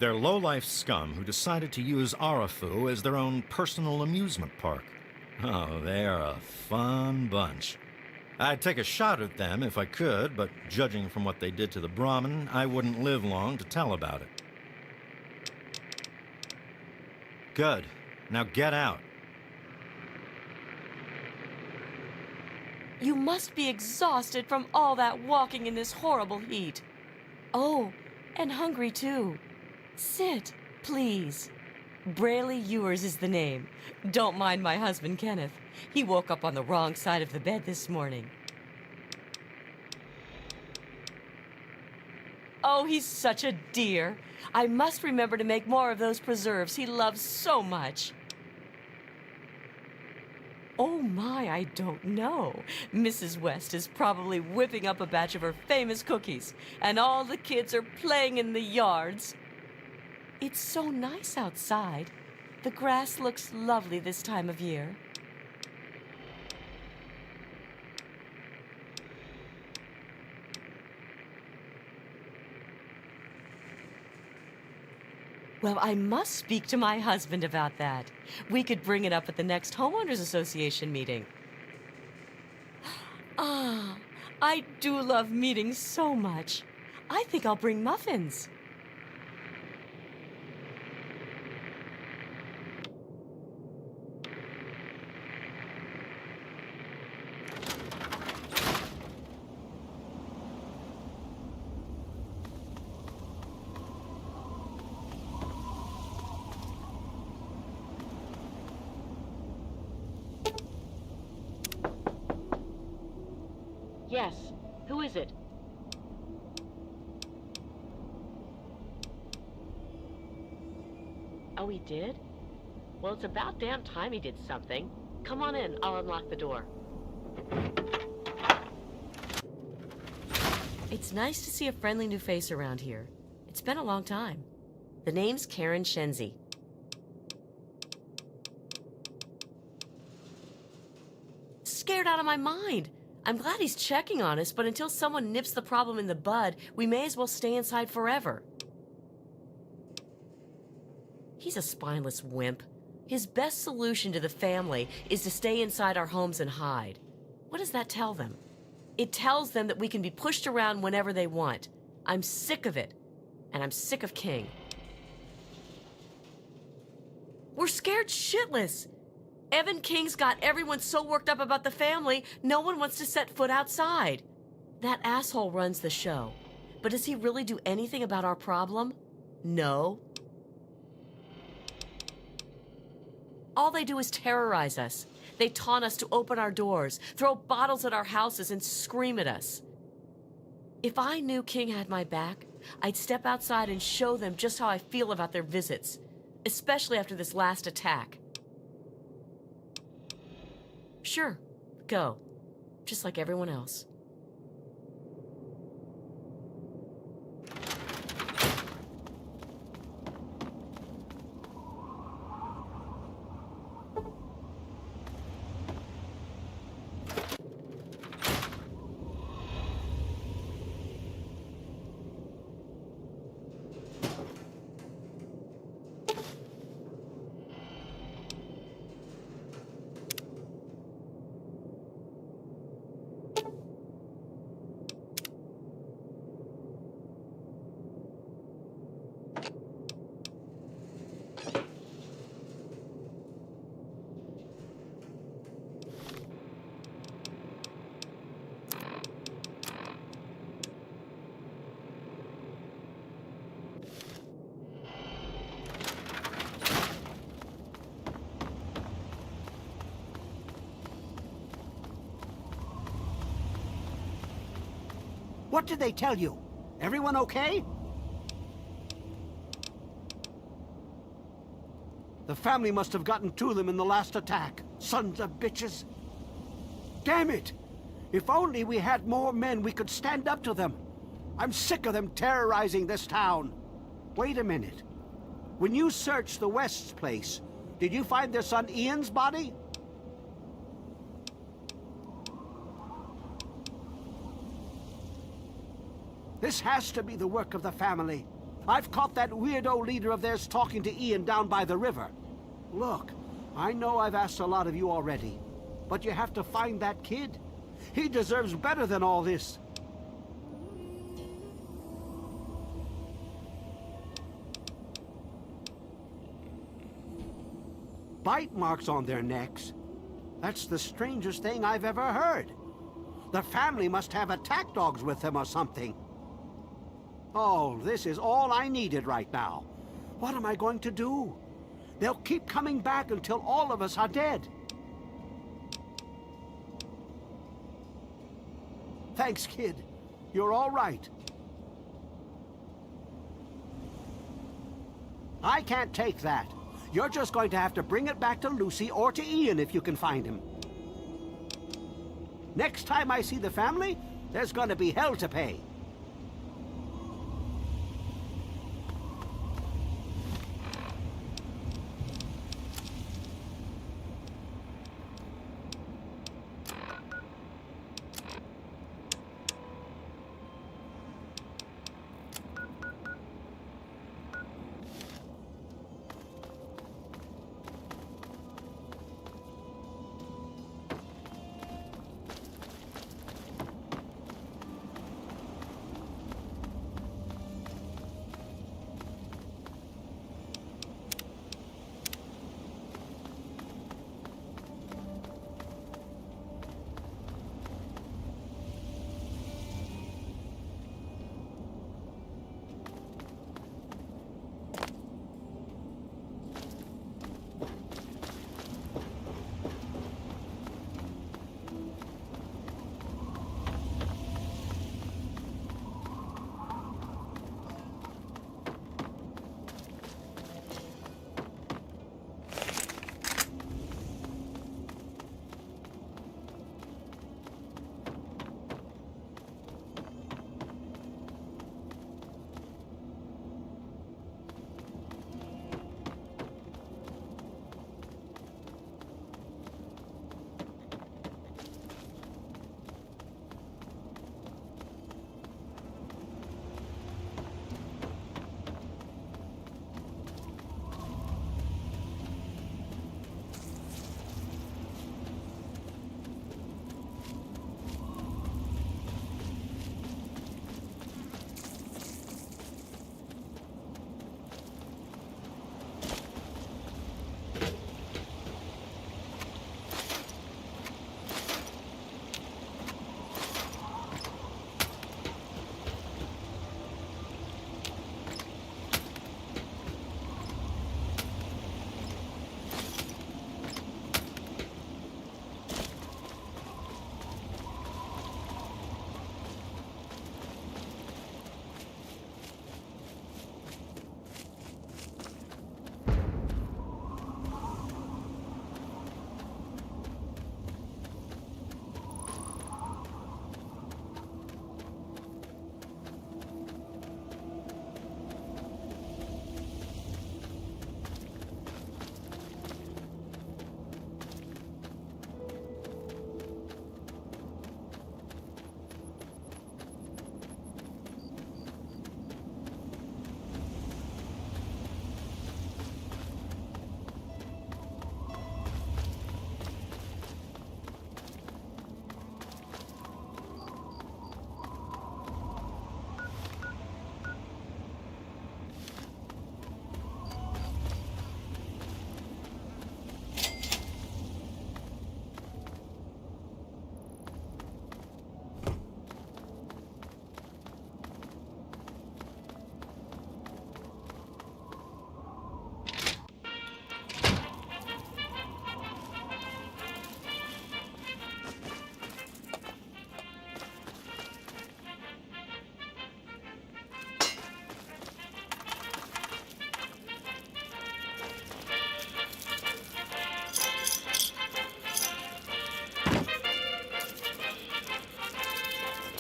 They're low-life scum who decided to use Arafu as their own personal amusement park. Oh, they are a fun bunch. I'd take a shot at them if I could, but judging from what they did to the Brahmin, I wouldn't live long to tell about it. Good. Now get out. You must be exhausted from all that walking in this horrible heat. Oh, and hungry too. Sit, please. Braley Ewers is the name. Don't mind my husband, Kenneth. He woke up on the wrong side of the bed this morning. Oh, he's such a dear. I must remember to make more of those preserves he loves so much. Oh my, I don't know. Mrs. West is probably whipping up a batch of her famous cookies, and all the kids are playing in the yards. It's so nice outside. The grass looks lovely this time of year. Well, I must speak to my husband about that. We could bring it up at the next Homeowners Association meeting. Ah, I do love meetings so much. I think I'll bring muffins. Yes. Who is it? Oh, he did? Well, it's about damn time he did something. Come on in. I'll unlock the door. It's nice to see a friendly new face around here. It's been a long time. The name's Karen Shenzi. Scared out of my mind. I'm glad he's checking on us, but until someone nips the problem in the bud, we may as well stay inside forever. He's a spineless wimp. His best solution to the family is to stay inside our homes and hide. What does that tell them? It tells them that we can be pushed around whenever they want. I'm sick of it. And I'm sick of King. We're scared shitless. Evan King's got everyone so worked up about the family, no one wants to set foot outside. That asshole runs the show. But does he really do anything about our problem? No. All they do is terrorize us. They taunt us to open our doors, throw bottles at our houses, and scream at us. If I knew King had my back, I'd step outside and show them just how I feel about their visits, especially after this last attack. Sure, go. Just like everyone else. What did they tell you? Everyone okay? The family must have gotten to them in the last attack. Sons of bitches. Damn it! If only we had more men, we could stand up to them. I'm sick of them terrorizing this town. Wait a minute. When you searched the West's place, did you find their son Ian's body? This has to be the work of the family. I've caught that weirdo leader of theirs talking to Ian down by the river. Look, I know I've asked a lot of you already, but you have to find that kid. He deserves better than all this. Bite marks on their necks. That's the strangest thing I've ever heard. The family must have attack dogs with them or something. Oh, this is all I needed right now. What am I going to do? They'll keep coming back until all of us are dead. Thanks, kid. You're all right. I can't take that. You're just going to have to bring it back to Lucy or to Ian if you can find him. Next time I see the family, there's going to be hell to pay.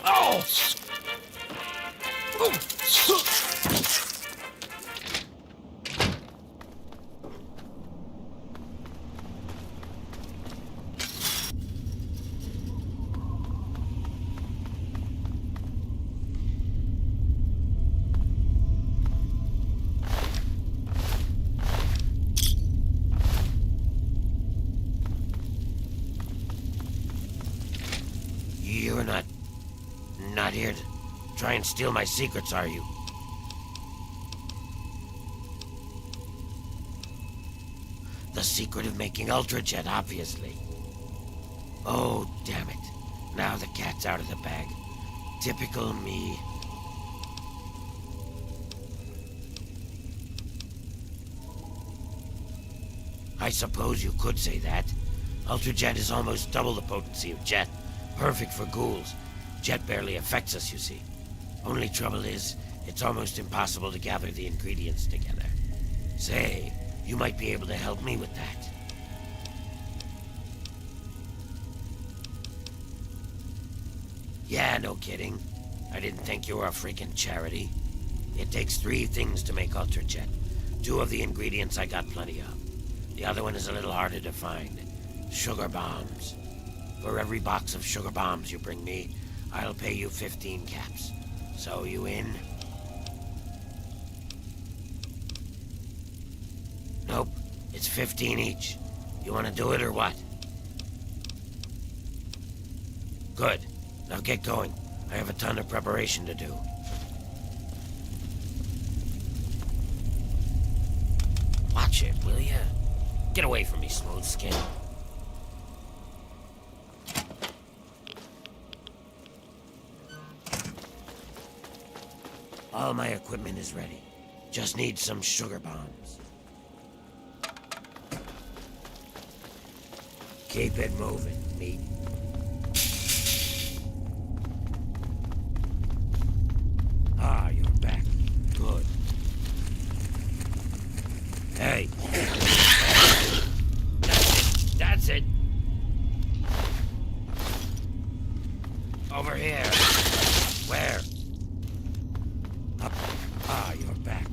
Oh! You're not here to try and steal my secrets, are you? The secret of making Ultrajet, obviously. Oh, damn it. Now the cat's out of the bag. Typical me. I suppose you could say that. Ultrajet is almost double the potency of Jet. Perfect for ghouls. Jet barely affects us, you see. Only trouble is, it's almost impossible to gather the ingredients together. Say, you might be able to help me with that. Yeah, no kidding. I didn't think you were a freaking charity. It takes 3 things to make Ultrajet. 2 of the ingredients I got plenty of. The other one is a little harder to find. Sugar bombs. For every box of sugar bombs you bring me, I'll pay you 15 caps. So you in? Nope. It's 15 each. You want to do it or what? Good. Now get going. I have a ton of preparation to do. Watch it, will ya? Get away from me, smooth skin. All my equipment is ready. Just need some sugar bombs. Keep it moving, meat. Ah, you're back. Good. Hey. That's it. Over here. Where? Up. Ah, you're back.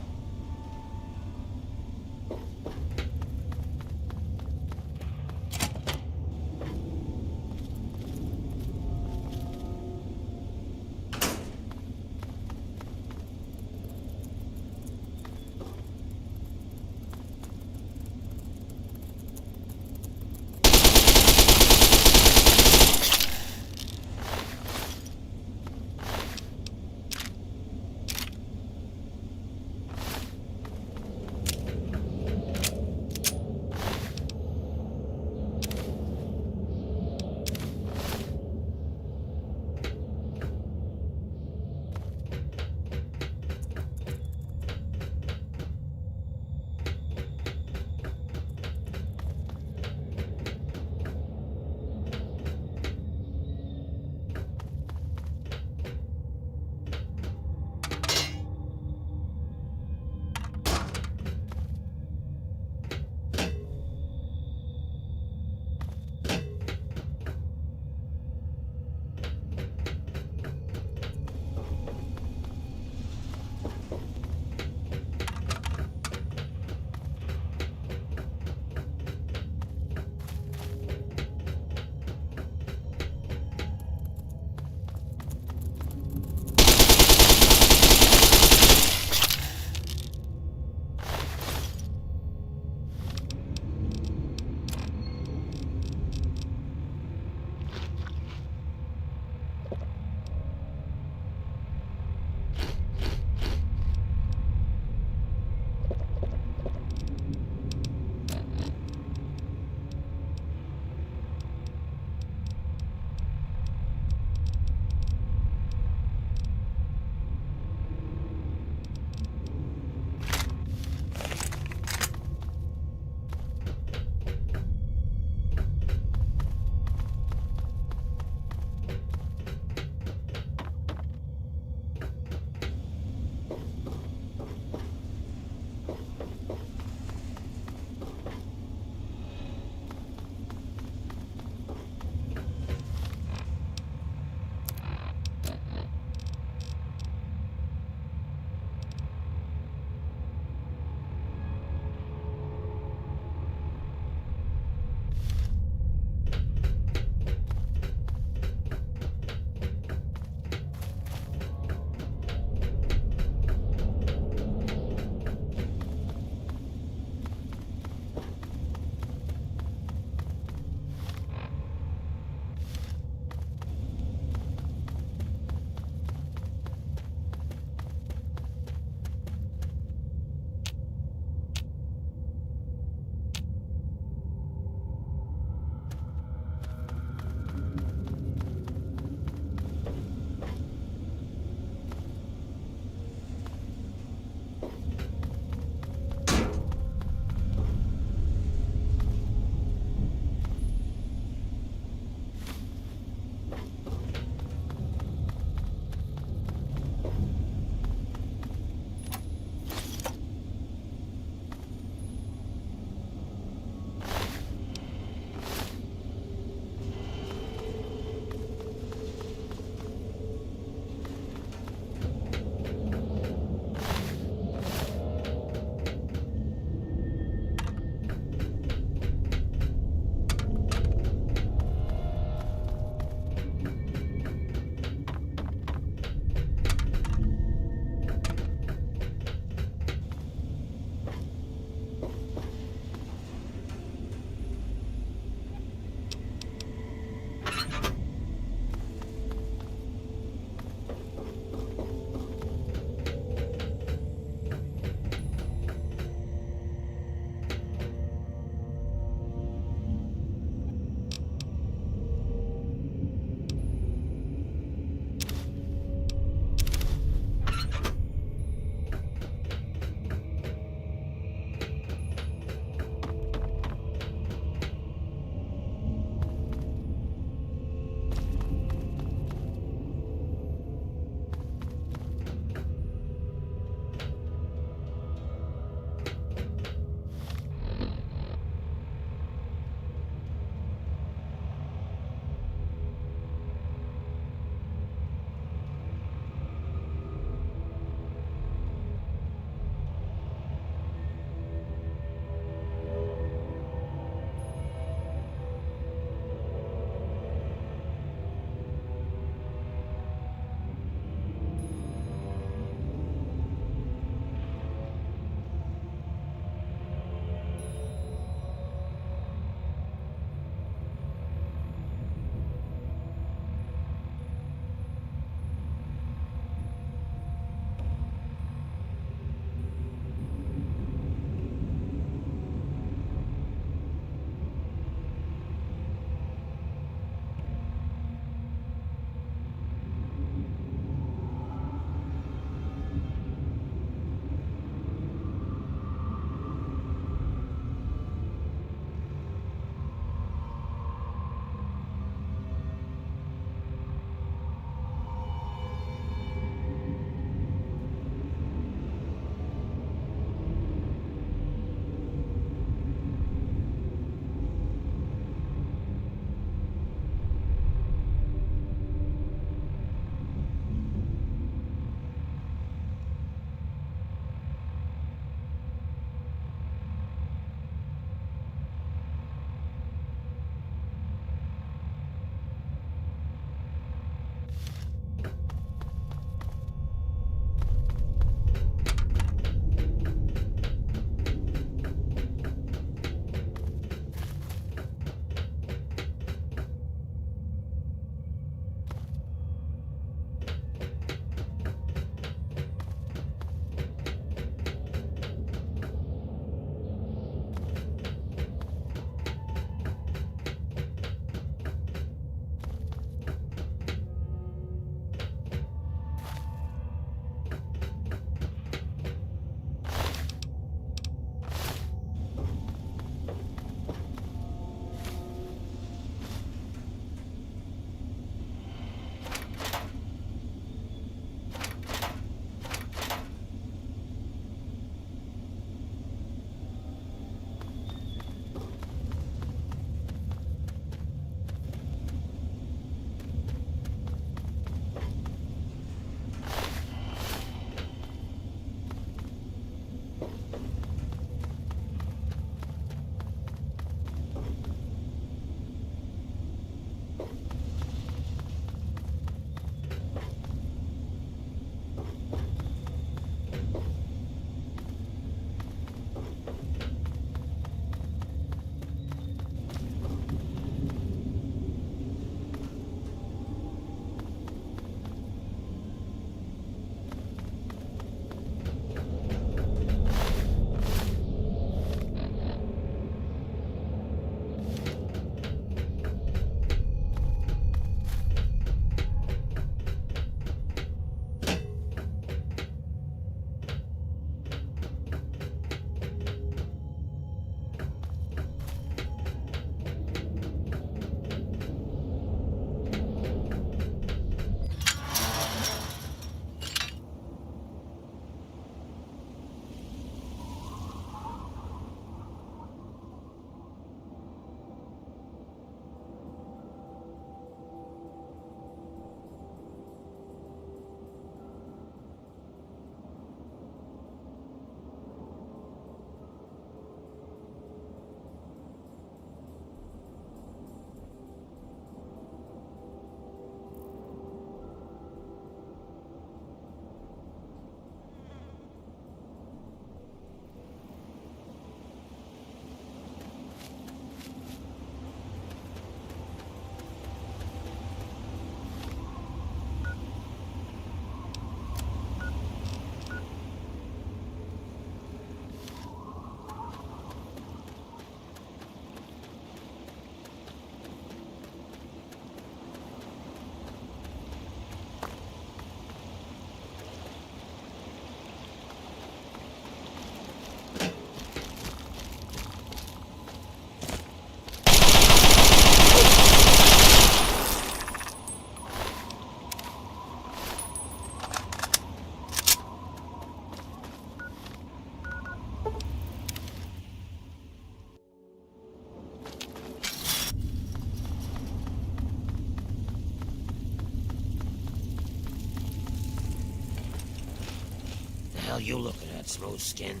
hell you looking at, Smooth Skin?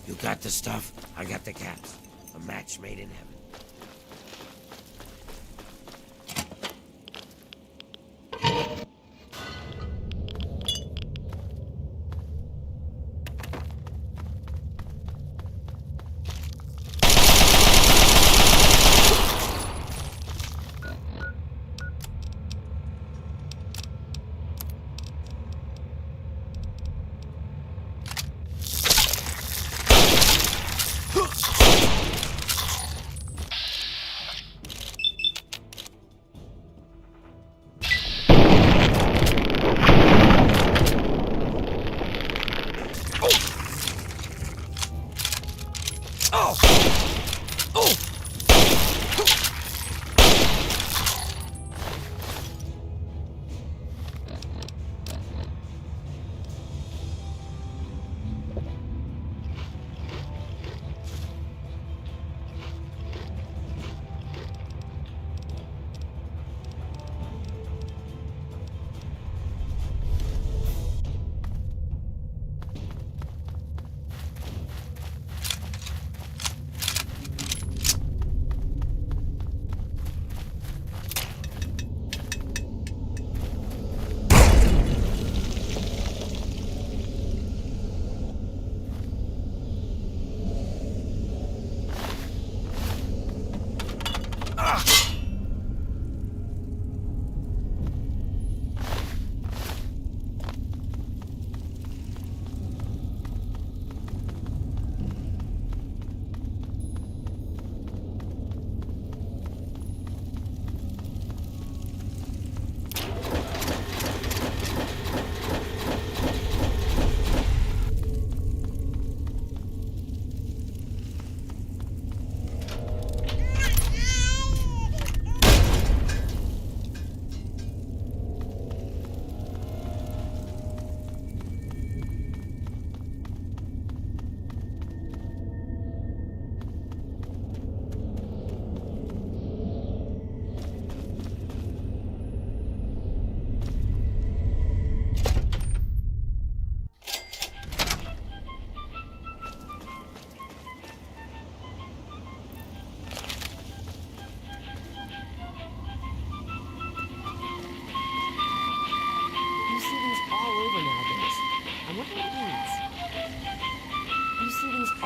You got the stuff, I got the caps. A match made in heaven.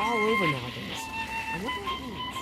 all over nowadays. I wonder what it means.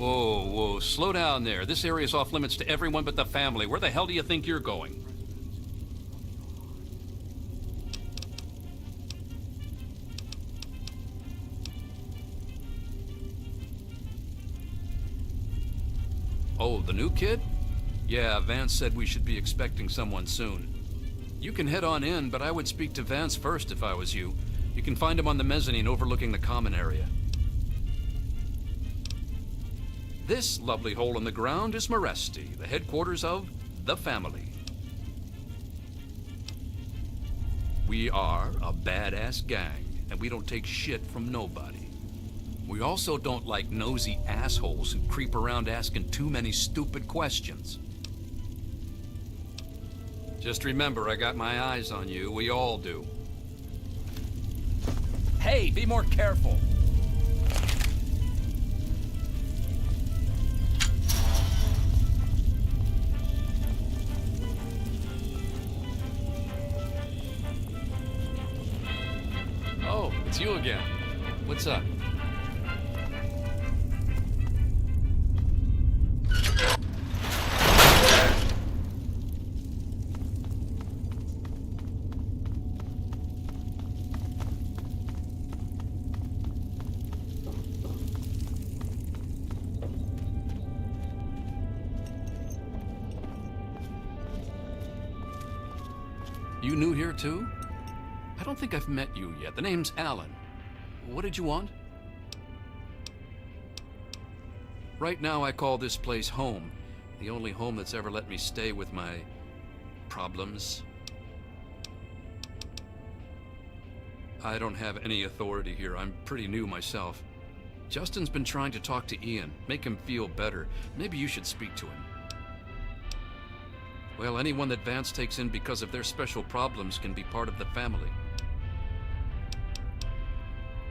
Whoa, whoa, slow down there. This area's off limits to everyone but the family. Where the hell do you think you're going? Oh, the new kid? Yeah, Vance said we should be expecting someone soon. You can head on in, but I would speak to Vance first if I was you. You can find him on the mezzanine overlooking the common area. This lovely hole in the ground is Maresti, the headquarters of the family. We are a badass gang, and we don't take shit from nobody. We also don't like nosy assholes who creep around asking too many stupid questions. Just remember, I got my eyes on you. We all do. Hey, be more careful. Oh, it's you again. What's up? You new here too? I don't think I've met you yet. The name's Alan. What did you want? Right now I call this place home. The only home that's ever let me stay with my problems. I don't have any authority here. I'm pretty new myself. Justin's been trying to talk to Ian, make him feel better. Maybe you should speak to him. Well, anyone that Vance takes in because of their special problems can be part of the family.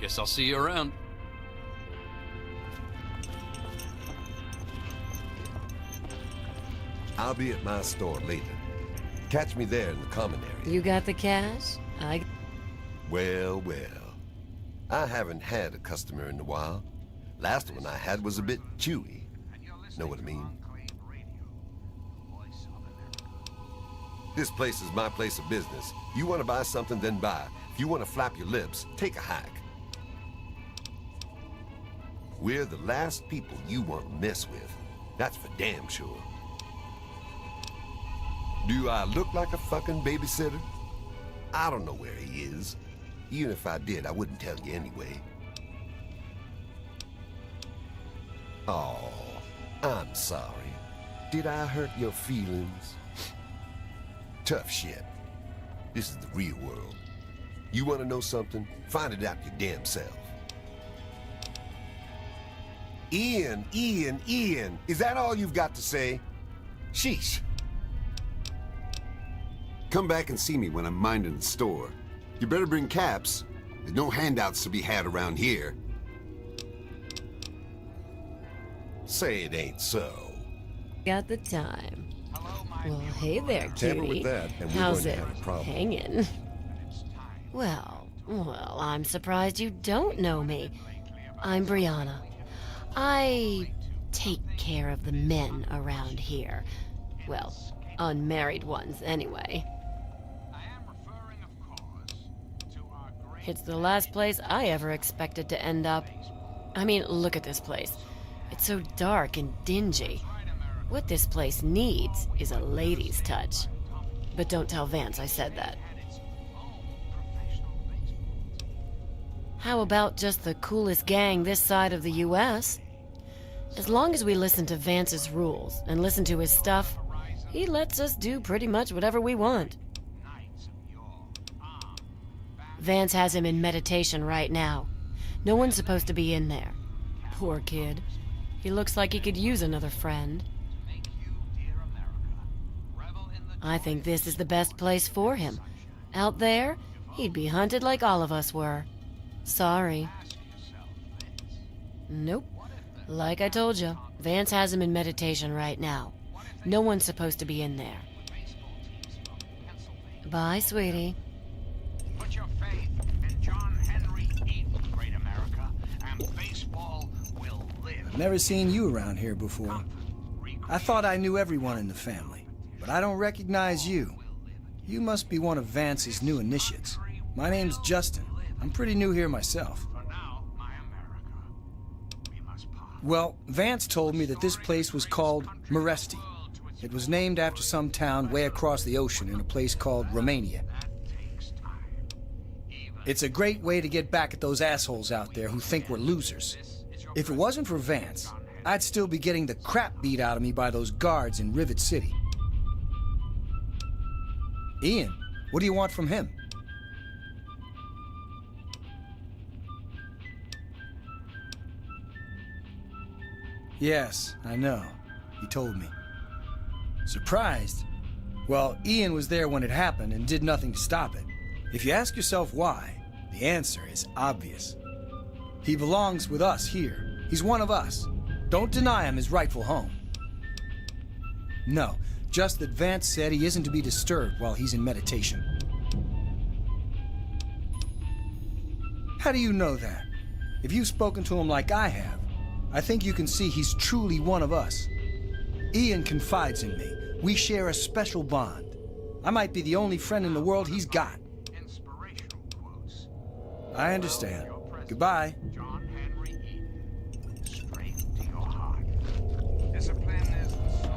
Guess I'll see you around. I'll be at my store later. Catch me there in the common area. You got the cash? Well, well. I haven't had a customer in a while. Last one I had was a bit chewy. Know what I mean? This place is my place of business. You want to buy something, then buy. If you want to flap your lips, take a hike. We're the last people you want to mess with. That's for damn sure. Do I look like a fucking babysitter? I don't know where he is. Even if I did, I wouldn't tell you anyway. Oh, I'm sorry. Did I hurt your feelings? Tough shit. This is the real world. You want to know something? Find it out your damn self. Ian, is that all you've got to say? Sheesh. Come back and see me when I'm minding the store. You better bring caps. There's no handouts to be had around here. Say it ain't so. Got the time. Well, hey there, Tamper cutie. with that, and we're How's going it to have a problem. hanging? Well, I'm surprised you don't know me. I'm Brianna. I take care of the men around here. Well, unmarried ones, anyway. It's the last place I ever expected to end up. I mean, look at this place. It's so dark and dingy. What this place needs is a lady's touch. But don't tell Vance I said that. How about just the coolest gang this side of the U.S.? As long as we listen to Vance's rules and listen to his stuff, he lets us do pretty much whatever we want. Vance has him in meditation right now. No one's supposed to be in there. Poor kid. He looks like he could use another friend. I think this is the best place for him. Out there, he'd be hunted like all of us were. Sorry. Nope. Like I told you, Vance has him in meditation right now. No one's supposed to be in there. Bye, sweetie. Put your faith in John Henry Eaton, Great America, and baseball will live. I've never seen you around here before. I thought I knew everyone in the family, but I don't recognize you. You must be one of Vance's new initiates. My name's Justin. I'm pretty new here myself. Well, Vance told me that this place was called Meresti. It was named after some town way across the ocean in a place called Romania. It's a great way to get back at those assholes out there who think we're losers. If it wasn't for Vance, I'd still be getting the crap beat out of me by those guards in Rivet City. Ian, what do you want from him? Yes, I know. He told me. Surprised? Well, Ian was there when it happened and did nothing to stop it. If you ask yourself why, the answer is obvious. He belongs with us here. He's one of us. Don't deny him his rightful home. No, just that Vance said he isn't to be disturbed while he's in meditation. How do you know that? If you've spoken to him like I have, I think you can see he's truly one of us. Ian confides in me. We share a special bond. I might be the only friend in the world he's got. I understand. Goodbye. Discipline is the soul.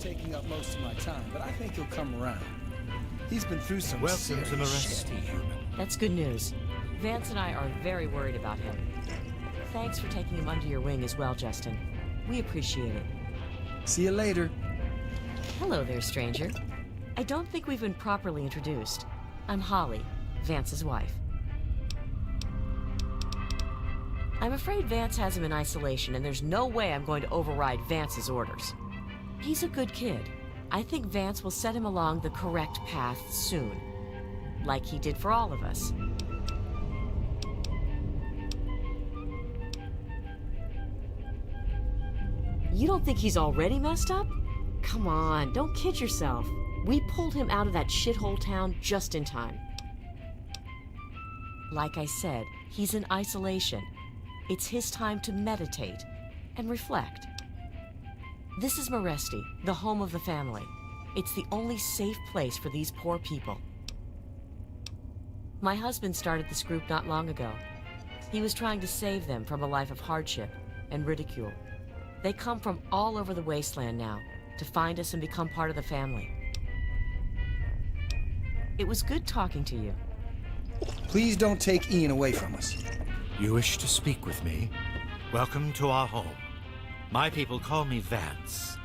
Taking up most of my time, but I think he'll come around. He's been through some Welcome to serious Meresti, shit. human. That's good news. Vance and I are very worried about him. Thanks for taking him under your wing as well, Justin. We appreciate it. See you later. Hello there, stranger. I don't think we've been properly introduced. I'm Holly, Vance's wife. I'm afraid Vance has him in isolation, and there's no way I'm going to override Vance's orders. He's a good kid. I think Vance will set him along the correct path soon, like he did for all of us. You don't think he's already messed up? Come on, don't kid yourself. We pulled him out of that shithole town just in time. Like I said, he's in isolation. It's his time to meditate and reflect. This is Meresti, the home of the family. It's the only safe place for these poor people. My husband started this group not long ago. He was trying to save them from a life of hardship and ridicule. They come from all over the wasteland now to find us and become part of the family. It was good talking to you. Please don't take Ian away from us. You wish to speak with me? Welcome to our home. My people call me Vance.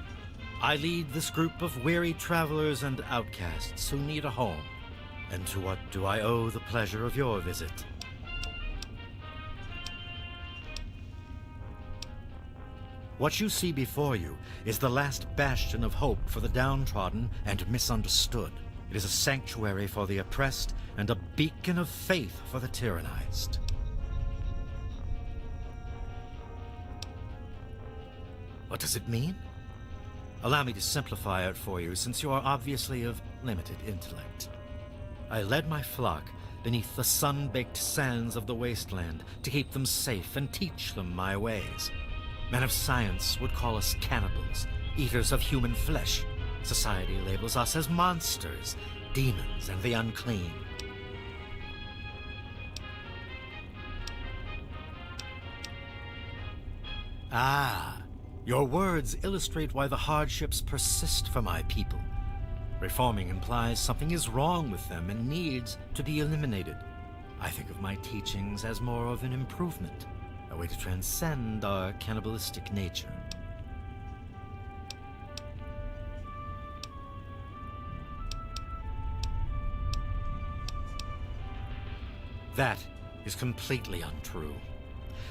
I lead this group of weary travelers and outcasts who need a home. And to what do I owe the pleasure of your visit? What you see before you is the last bastion of hope for the downtrodden and misunderstood. It is a sanctuary for the oppressed and a beacon of faith for the tyrannized. What does it mean? Allow me to simplify it for you, since you are obviously of limited intellect. I led my flock beneath the sun-baked sands of the wasteland to keep them safe and teach them my ways. Men of science would call us cannibals, eaters of human flesh. Society labels us as monsters, demons, and the unclean. Ah, your words illustrate why the hardships persist for my people. Reforming implies something is wrong with them and needs to be eliminated. I think of my teachings as more of an improvement, a way to transcend our cannibalistic nature. That is completely untrue.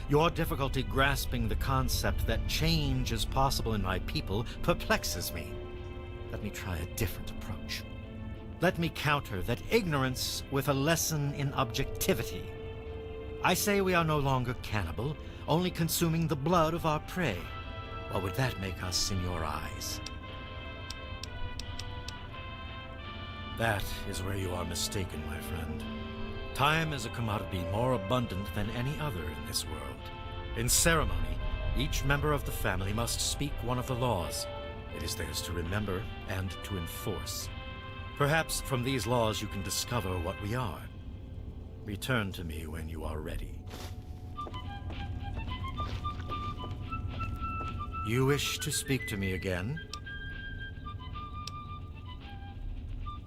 Your difficulty grasping the concept that change is possible in my people perplexes me. Let me try a different approach. Let me counter that ignorance with a lesson in objectivity. I say we are no longer cannibal, only consuming the blood of our prey. What would that make us in your eyes? That is where you are mistaken, my friend. Time is a commodity more abundant than any other in this world. In ceremony, each member of the family must speak one of the laws. It is theirs to remember and to enforce. Perhaps from these laws you can discover what we are. Return to me when you are ready. You wish to speak to me again?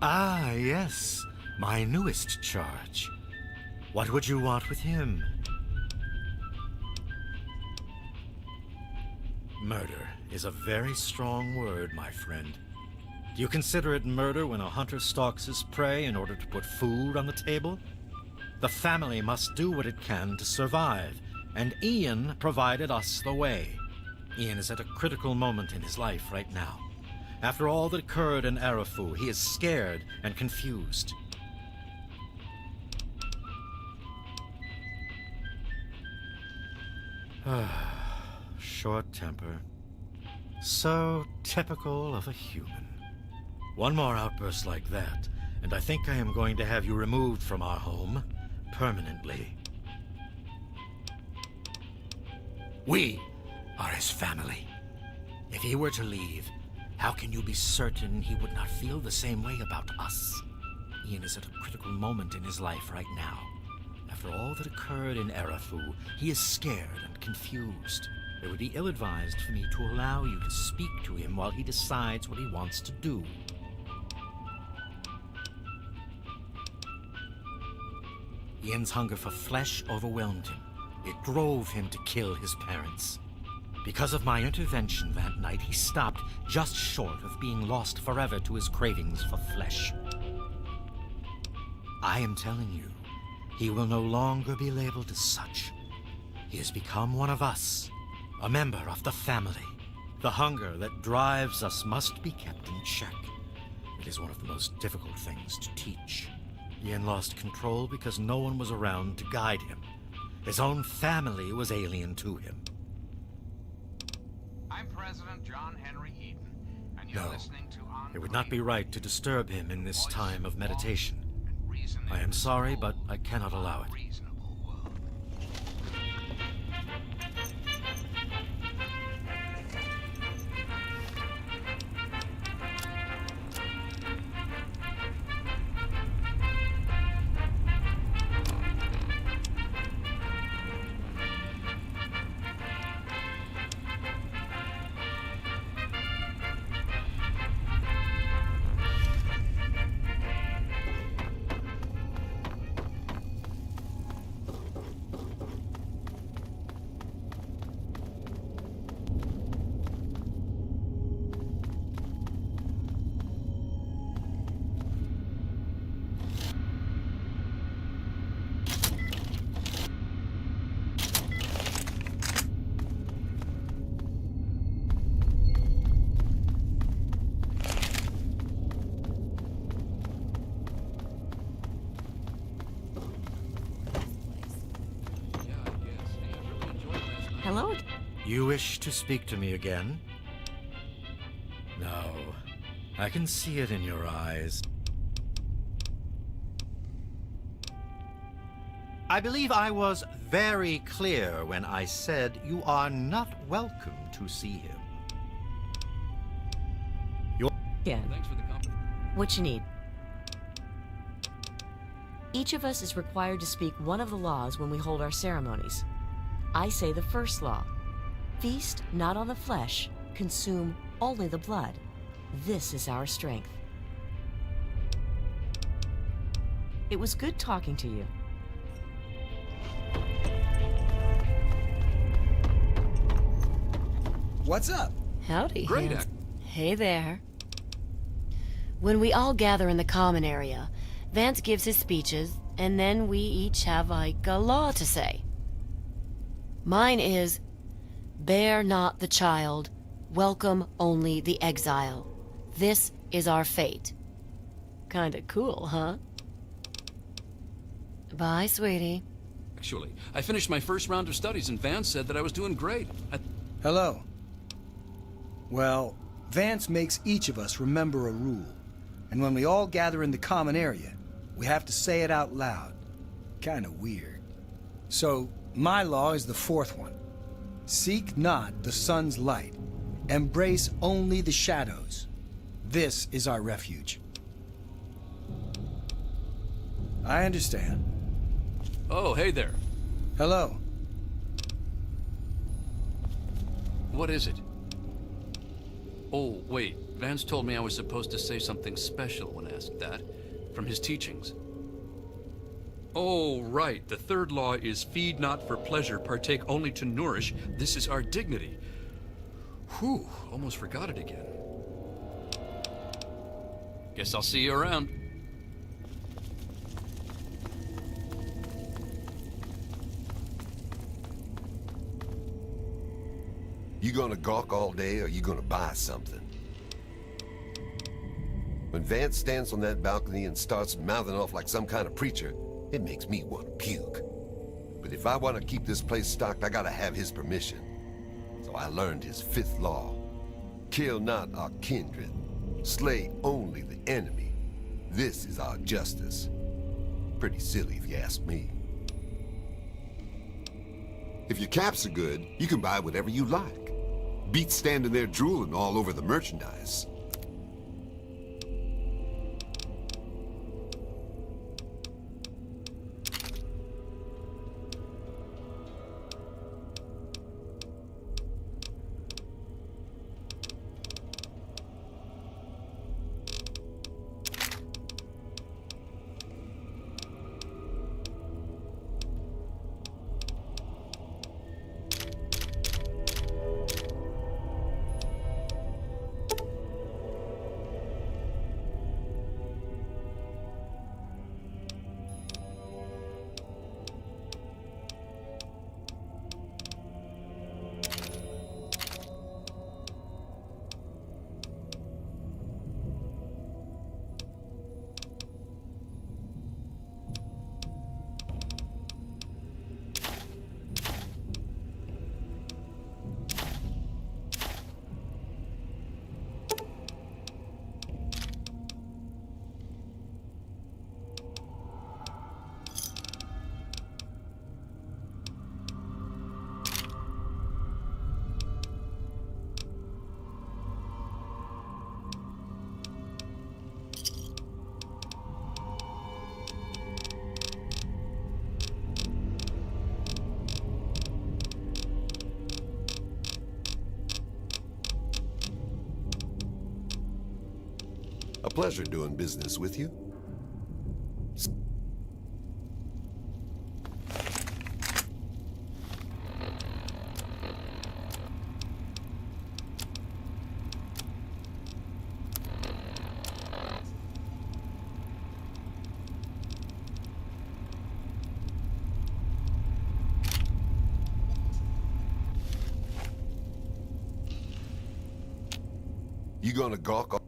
Ah, yes, my newest charge. What would you want with him? Murder is a very strong word, my friend. Do you consider it murder when a hunter stalks his prey in order to put food on the table? The family must do what it can to survive, and Ian provided us the way. Ian is at a critical moment in his life right now. After all that occurred in Arafu, he is scared and confused. Short temper. So typical of a human. One more outburst like that, and I think I am going to have you removed from our home permanently. We are his family. If he were to leave, how can you be certain he would not feel the same way about us? Ian is at a critical moment in his life right now. After all that occurred in Arafu, he is scared and confused. It would be ill-advised for me to allow you to speak to him while he decides what he wants to do. Ian's hunger for flesh overwhelmed him. It drove him to kill his parents. Because of my intervention that night, he stopped just short of being lost forever to his cravings for flesh. I am telling you, he will no longer be labeled as such. He has become one of us, a member of the family. The hunger that drives us must be kept in check. It is one of the most difficult things to teach. Ian lost control because no one was around to guide him. His own family was alien to him. I'm President John Henry Eden, and you're listening to It would not be right to disturb him in this time of meditation. I am sorry, but I cannot allow it. Hello? You wish to speak to me again? No. I can see it in your eyes. I believe I was very clear when I said you are not welcome to see him. Yeah. Thanks for the company. What you need? Each of us is required to speak one of the laws when we hold our ceremonies. I say the first law. Feast not on the flesh, consume only the blood. This is our strength. It was good talking to you. What's up? Howdy. Great Hans. Hey there. When we all gather in the common area, Vance gives his speeches, and then we each have like a law to say. Mine is, bear not the child, welcome only the exile. This is our fate. Kinda cool, huh? Bye, sweetie. Actually, I finished my first round of studies and Vance said that I was doing great. Hello. Well, Vance makes each of us remember a rule. And when we all gather in the common area, we have to say it out loud. Kinda weird. So, my law is the fourth one. Seek not the sun's light. Embrace only the shadows. This is our refuge. I understand. Oh, hey there. Hello. What is it? Oh, wait. Vance told me I was supposed to say something special when asked that, from his teachings. Oh, right. The third law is feed not for pleasure, partake only to nourish. This is our dignity. Whew, almost forgot it again. Guess I'll see you around. You gonna gawk all day, or you gonna buy something? When Vance stands on that balcony and starts mouthing off like some kind of preacher, it makes me want to puke. But if I want to keep this place stocked, I gotta have his permission. So I learned his fifth law. Kill not our kindred. Slay only the enemy. This is our justice. Pretty silly if you ask me. If your caps are good, you can buy whatever you like. Beats standing there drooling all over the merchandise. A pleasure doing business with you. You gonna gawk off?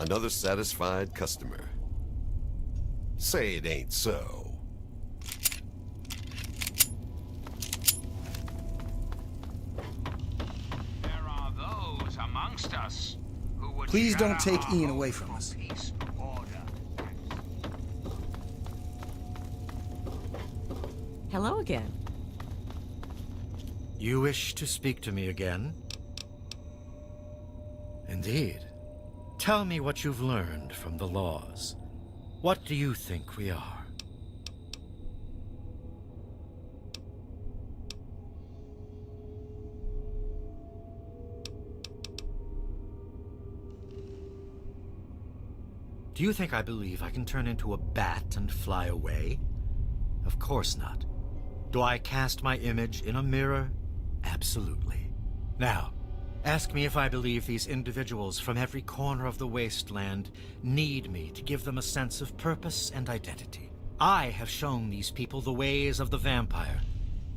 Another satisfied customer. Say it ain't so. There are those amongst us who would Please shatter don't take our Ian hope away from for us. peace and order. Hello again. You wish to speak to me again? Indeed. Tell me what you've learned from the laws. What do you think we are? Do you think I believe I can turn into a bat and fly away? Of course not. Do I cast my image in a mirror? Absolutely. Now, ask me if I believe these individuals from every corner of the wasteland need me to give them a sense of purpose and identity. I have shown these people the ways of the vampire.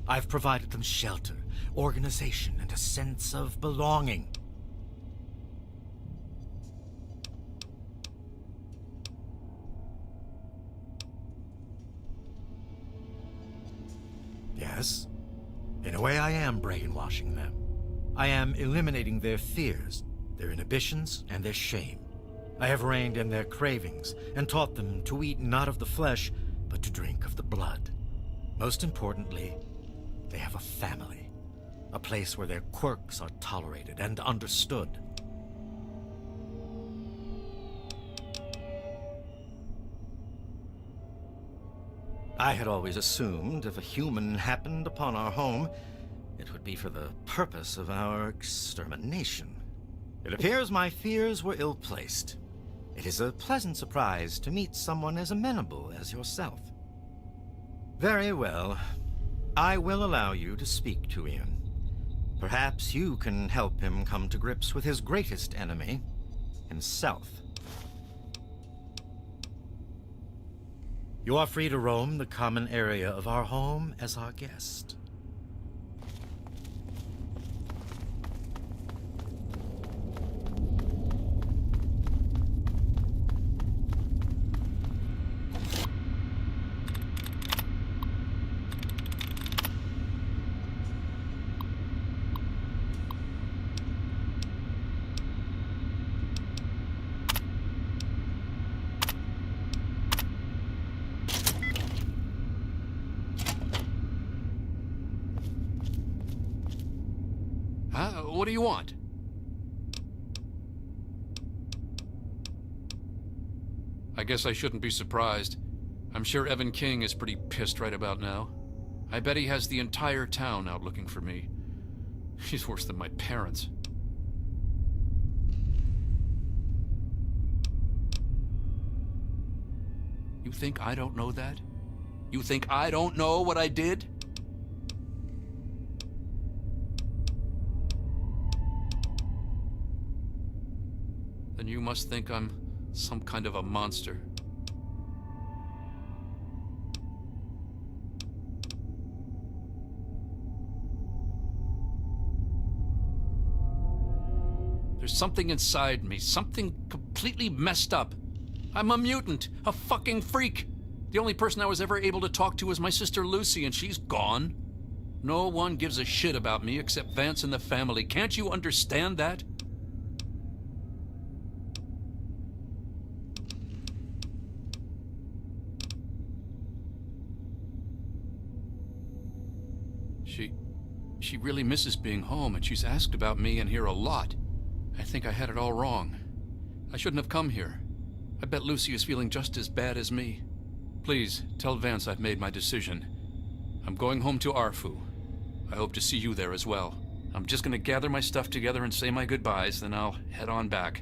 I've provided them shelter, organization, and a sense of belonging. Yes, in a way I am brainwashing them. I am eliminating their fears, their inhibitions, and their shame. I have reined in their cravings and taught them to eat not of the flesh, but to drink of the blood. Most importantly, they have a family, a place where their quirks are tolerated and understood. I had always assumed if a human happened upon our home, it would be for the purpose of our extermination. It appears my fears were ill-placed. It is a pleasant surprise to meet someone as amenable as yourself. Very well. I will allow you to speak to Ian. Perhaps you can help him come to grips with his greatest enemy, himself. You are free to roam the common area of our home as our guest. What do you want? I guess I shouldn't be surprised. I'm sure Evan King is pretty pissed right about now. I bet he has the entire town out looking for me. He's worse than my parents. You think I don't know that? You think I don't know what I did? Then you must think I'm some kind of a monster. There's something inside me, something completely messed up. I'm a mutant, a fucking freak. The only person I was ever able to talk to was my sister Lucy, and she's gone. No one gives a shit about me except Vance and the family. Can't you understand that? She really misses being home, and she's asked about me and here a lot. I think I had it all wrong. I shouldn't have come here. I bet Lucy is feeling just as bad as me. Please, tell Vance I've made my decision. I'm going home to Arfu. I hope to see you there as well. I'm just gonna gather my stuff together and say my goodbyes, then I'll head on back.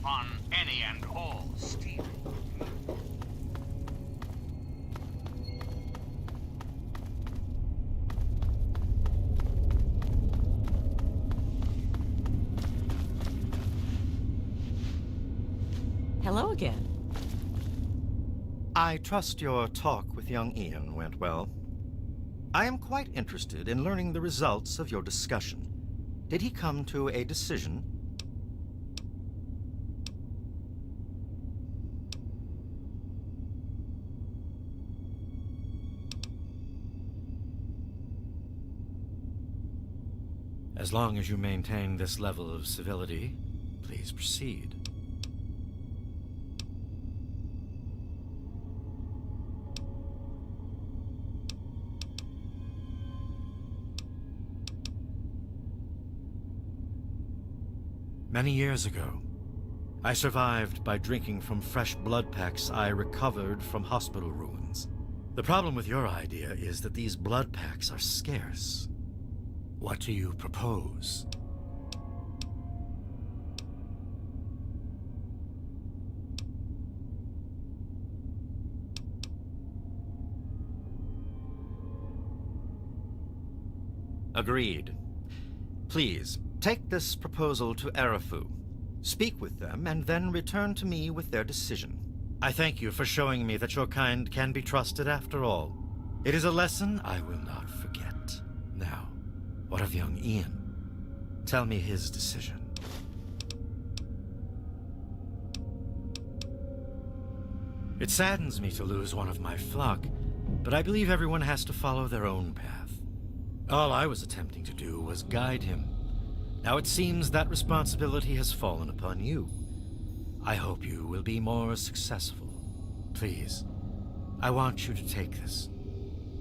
upon any and all stealing. Hello again. I trust your talk with young Ian went well. I am quite interested in learning the results of your discussion. Did he come to a decision? As long as you maintain this level of civility, please proceed. Many years ago, I survived by drinking from fresh blood packs I recovered from hospital ruins. The problem with your idea is that these blood packs are scarce. What do you propose? Agreed. Please, take this proposal to Arafu. Speak with them, and then return to me with their decision. I thank you for showing me that your kind can be trusted after all. It is a lesson I will not forget. Now, what of young Ian? Tell me his decision. It saddens me to lose one of my flock, but I believe everyone has to follow their own path. All I was attempting to do was guide him. Now it seems that responsibility has fallen upon you. I hope you will be more successful. Please, I want you to take this.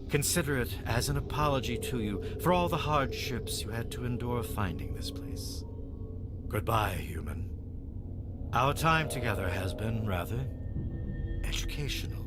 Consider it as an apology to you for all the hardships you had to endure finding this place. Goodbye, human. Our time together has been rather educational.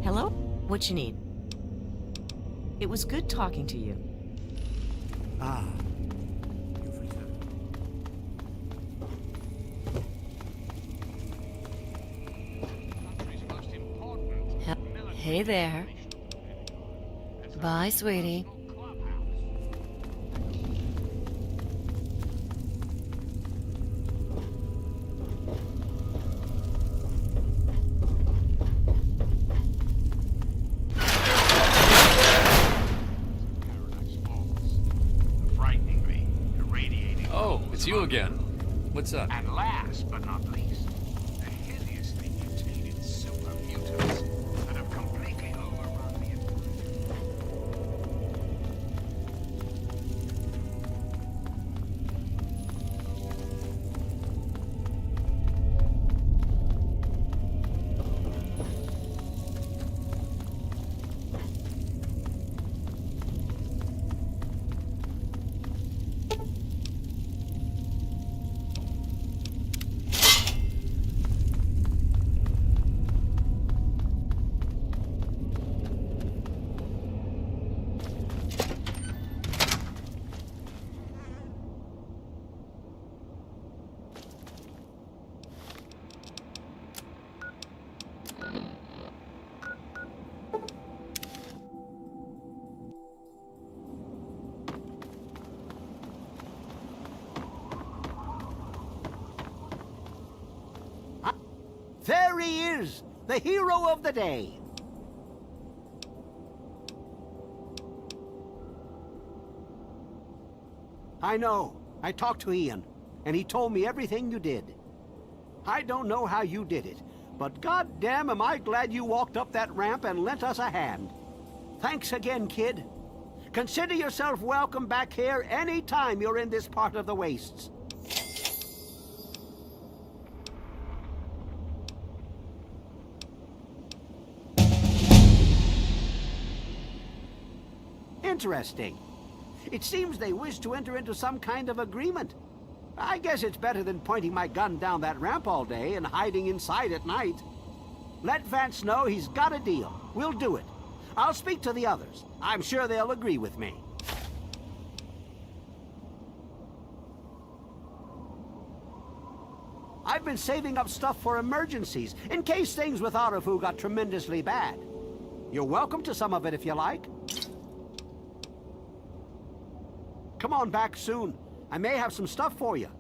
Hello? What you need? It was good talking to you. Ah. Hey there. Bye, sweetie. Oh, it's you again. What's up? And last but not least, the hideously mutated super mutants that have completely overrun the There he is, the hero of the day. I know. I talked to Ian, and he told me everything you did. I don't know how you did it, but goddamn am I glad you walked up that ramp and lent us a hand. Thanks again, kid. Consider yourself welcome back here any time you're in this part of the wastes. Interesting. It seems they wish to enter into some kind of agreement. I guess it's better than pointing my gun down that ramp all day and hiding inside at night. Let Vance know he's got a deal. We'll do it. I'll speak to the others. I'm sure they'll agree with me. I've been saving up stuff for emergencies, in case things with Arafu got tremendously bad. You're welcome to some of it if you like. Come on back soon. I may have some stuff for you.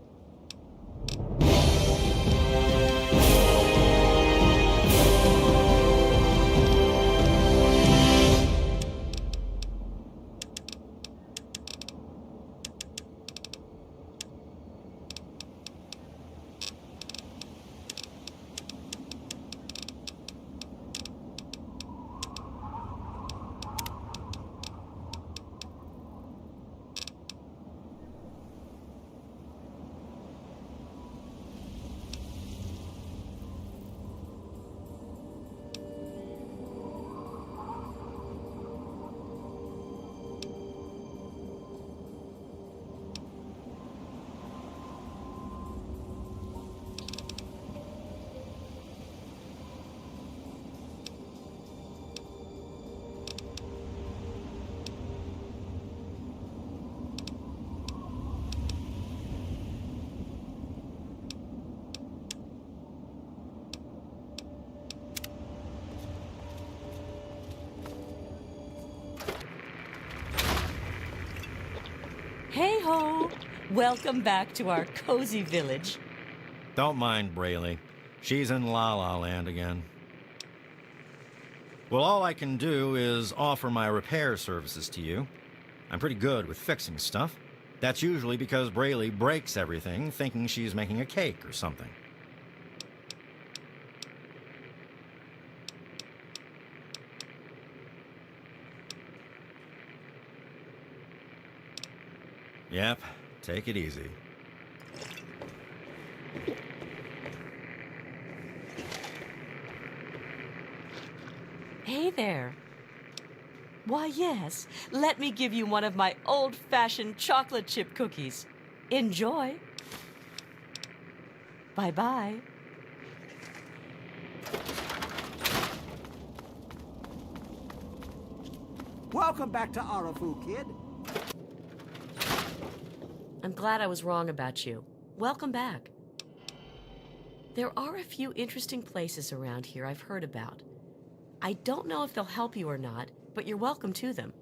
Hey-ho! Welcome back to our cozy village. Don't mind Brayley. She's in La La Land again. Well, all I can do is offer my repair services to you. I'm pretty good with fixing stuff. That's usually because Brayley breaks everything, thinking she's making a cake or something. Yep, take it easy. Hey there. Why, yes, let me give you one of my old-fashioned chocolate chip cookies. Enjoy. Bye-bye. Welcome back to Arafu, kid. I'm glad I was wrong about you. Welcome back. There are a few interesting places around here I've heard about. I don't know if they'll help you or not, but you're welcome to them.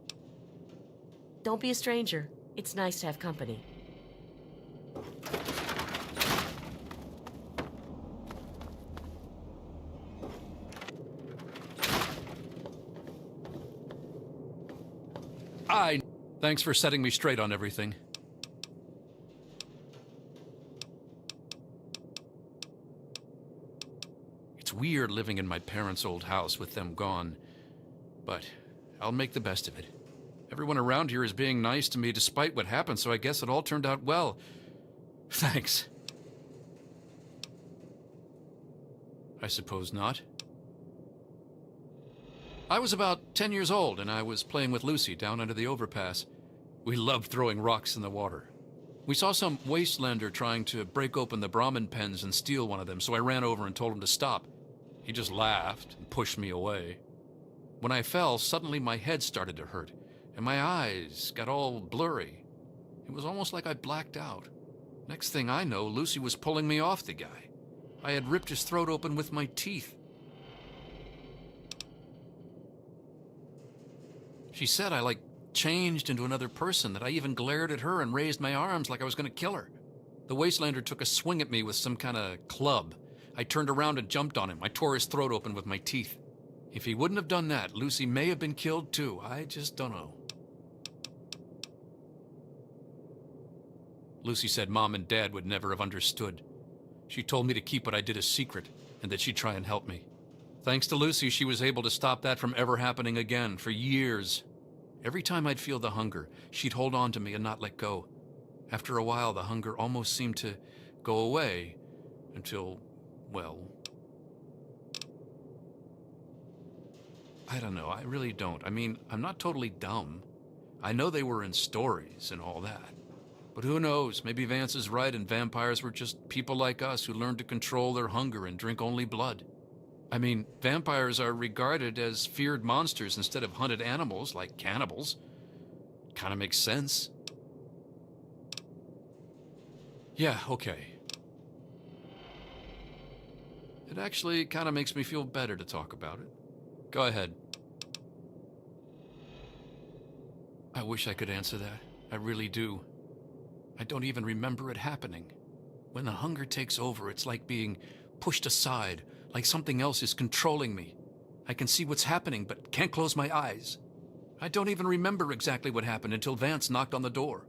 Don't be a stranger. It's nice to have company. Thanks for setting me straight on everything. It's weird living in my parents' old house with them gone, but I'll make the best of it. Everyone around here is being nice to me despite what happened, so I guess it all turned out well. Thanks. I suppose not. I was about 10 years old, and I was playing with Lucy down under the overpass. We loved throwing rocks in the water. We saw some wastelander trying to break open the Brahmin pens and steal one of them, so I ran over and told him to stop. He just laughed and pushed me away. When I fell, suddenly my head started to hurt, and my eyes got all blurry. It was almost like I blacked out. Next thing I know, Lucy was pulling me off the guy. I had ripped his throat open with my teeth. She said I, changed into another person, that I even glared at her and raised my arms like I was going to kill her. The wastelander took a swing at me with some kind of club. I turned around and jumped on him. I tore his throat open with my teeth. If he wouldn't have done that, Lucy may have been killed too. I just don't know. Lucy said Mom and Dad would never have understood. She told me to keep what I did a secret and that she'd try and help me. Thanks to Lucy, she was able to stop that from ever happening again for years. Every time I'd feel the hunger, she'd hold on to me and not let go. After a while, the hunger almost seemed to go away until, well, I don't know. I really don't. I mean, I'm not totally dumb. I know they were in stories and all that. But who knows, maybe Vance is right and vampires were just people like us who learned to control their hunger and drink only blood. I mean, vampires are regarded as feared monsters instead of hunted animals like cannibals. Kinda makes sense. Yeah, okay. It actually kinda makes me feel better to talk about it. Go ahead. I wish I could answer that. I really do. I don't even remember it happening. When the hunger takes over, it's like being pushed aside, like something else is controlling me. I can see what's happening, but can't close my eyes. I don't even remember exactly what happened until Vance knocked on the door.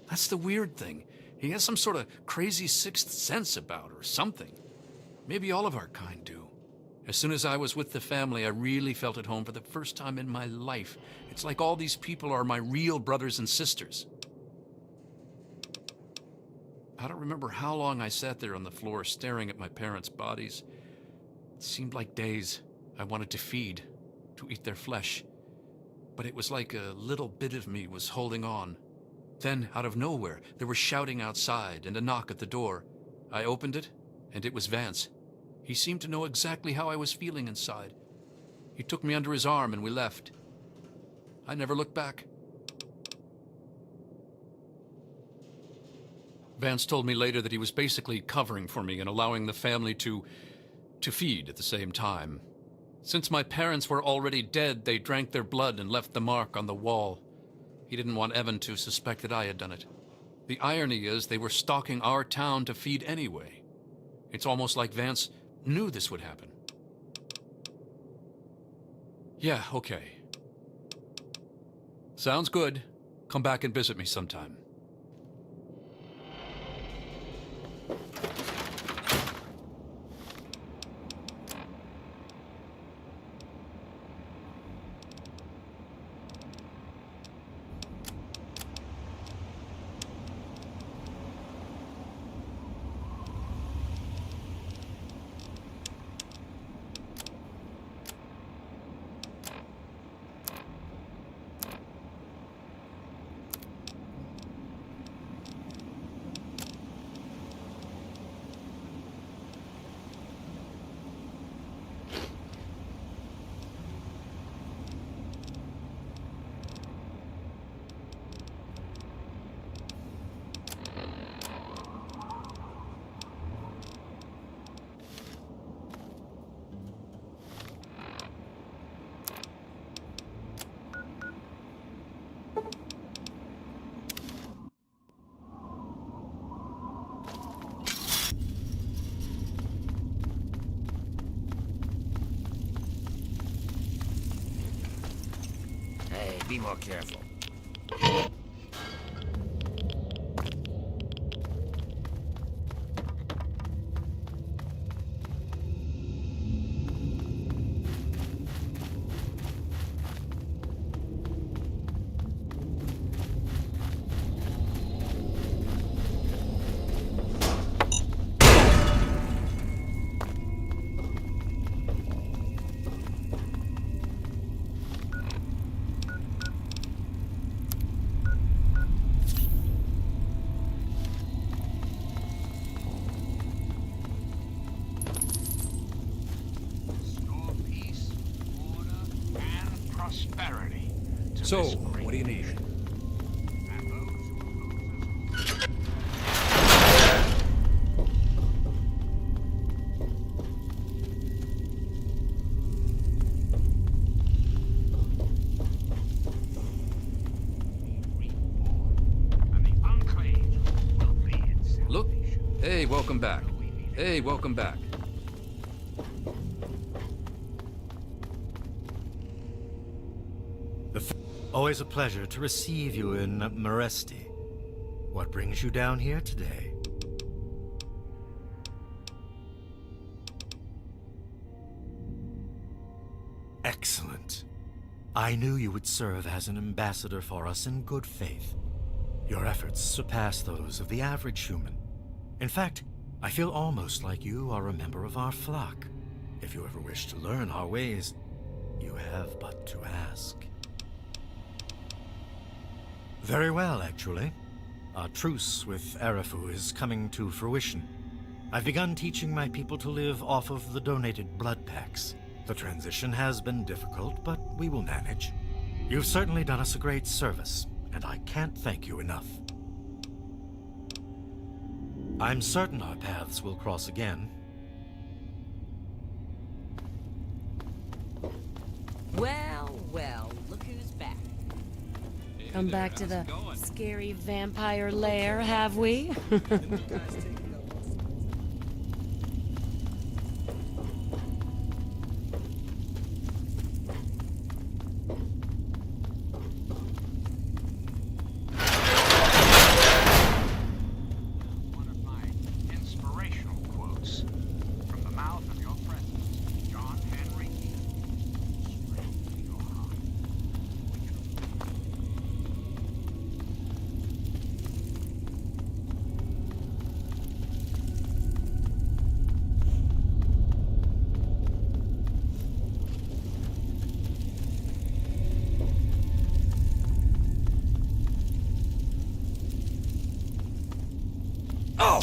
That's the weird thing. He has some sort of crazy sixth sense about her, or something. Maybe all of our kind do. As soon as I was with the family, I really felt at home for the first time in my life. It's like all these people are my real brothers and sisters. I don't remember how long I sat there on the floor staring at my parents' bodies. It seemed like days. I wanted to feed, to eat their flesh. But it was like a little bit of me was holding on. Then, out of nowhere, there was shouting outside and a knock at the door. I opened it, and it was Vance. He seemed to know exactly how I was feeling inside. He took me under his arm and we left. I never looked back. Vance told me later that he was basically covering for me and allowing the family to feed at the same time. Since my parents were already dead, they drank their blood and left the mark on the wall. He didn't want Evan to suspect that I had done it. The irony is they were stalking our town to feed anyway. It's almost like Vance knew this would happen. Yeah, okay. Sounds good. Come back and visit me sometime. Hey, be more careful. Prosperity. So, what do you need? Look. Hey, welcome back. Hey, welcome back. Always a pleasure to receive you in Meresti. What brings you down here today? Excellent. I knew you would serve as an ambassador for us in good faith. Your efforts surpass those of the average human. In fact, I feel almost like you are a member of our flock. If you ever wish to learn our ways, you have but to ask. Very well, actually. Our truce with Arafu is coming to fruition. I've begun teaching my people to live off of the donated blood packs. The transition has been difficult, but we will manage. You've certainly done us a great service, and I can't thank you enough. I'm certain our paths will cross again. Well, well, look who's back. Come back to the scary vampire lair, have we? Inspirational quotes from the mouth of your president, John Henry Eaton. Straight to your heart. Oh!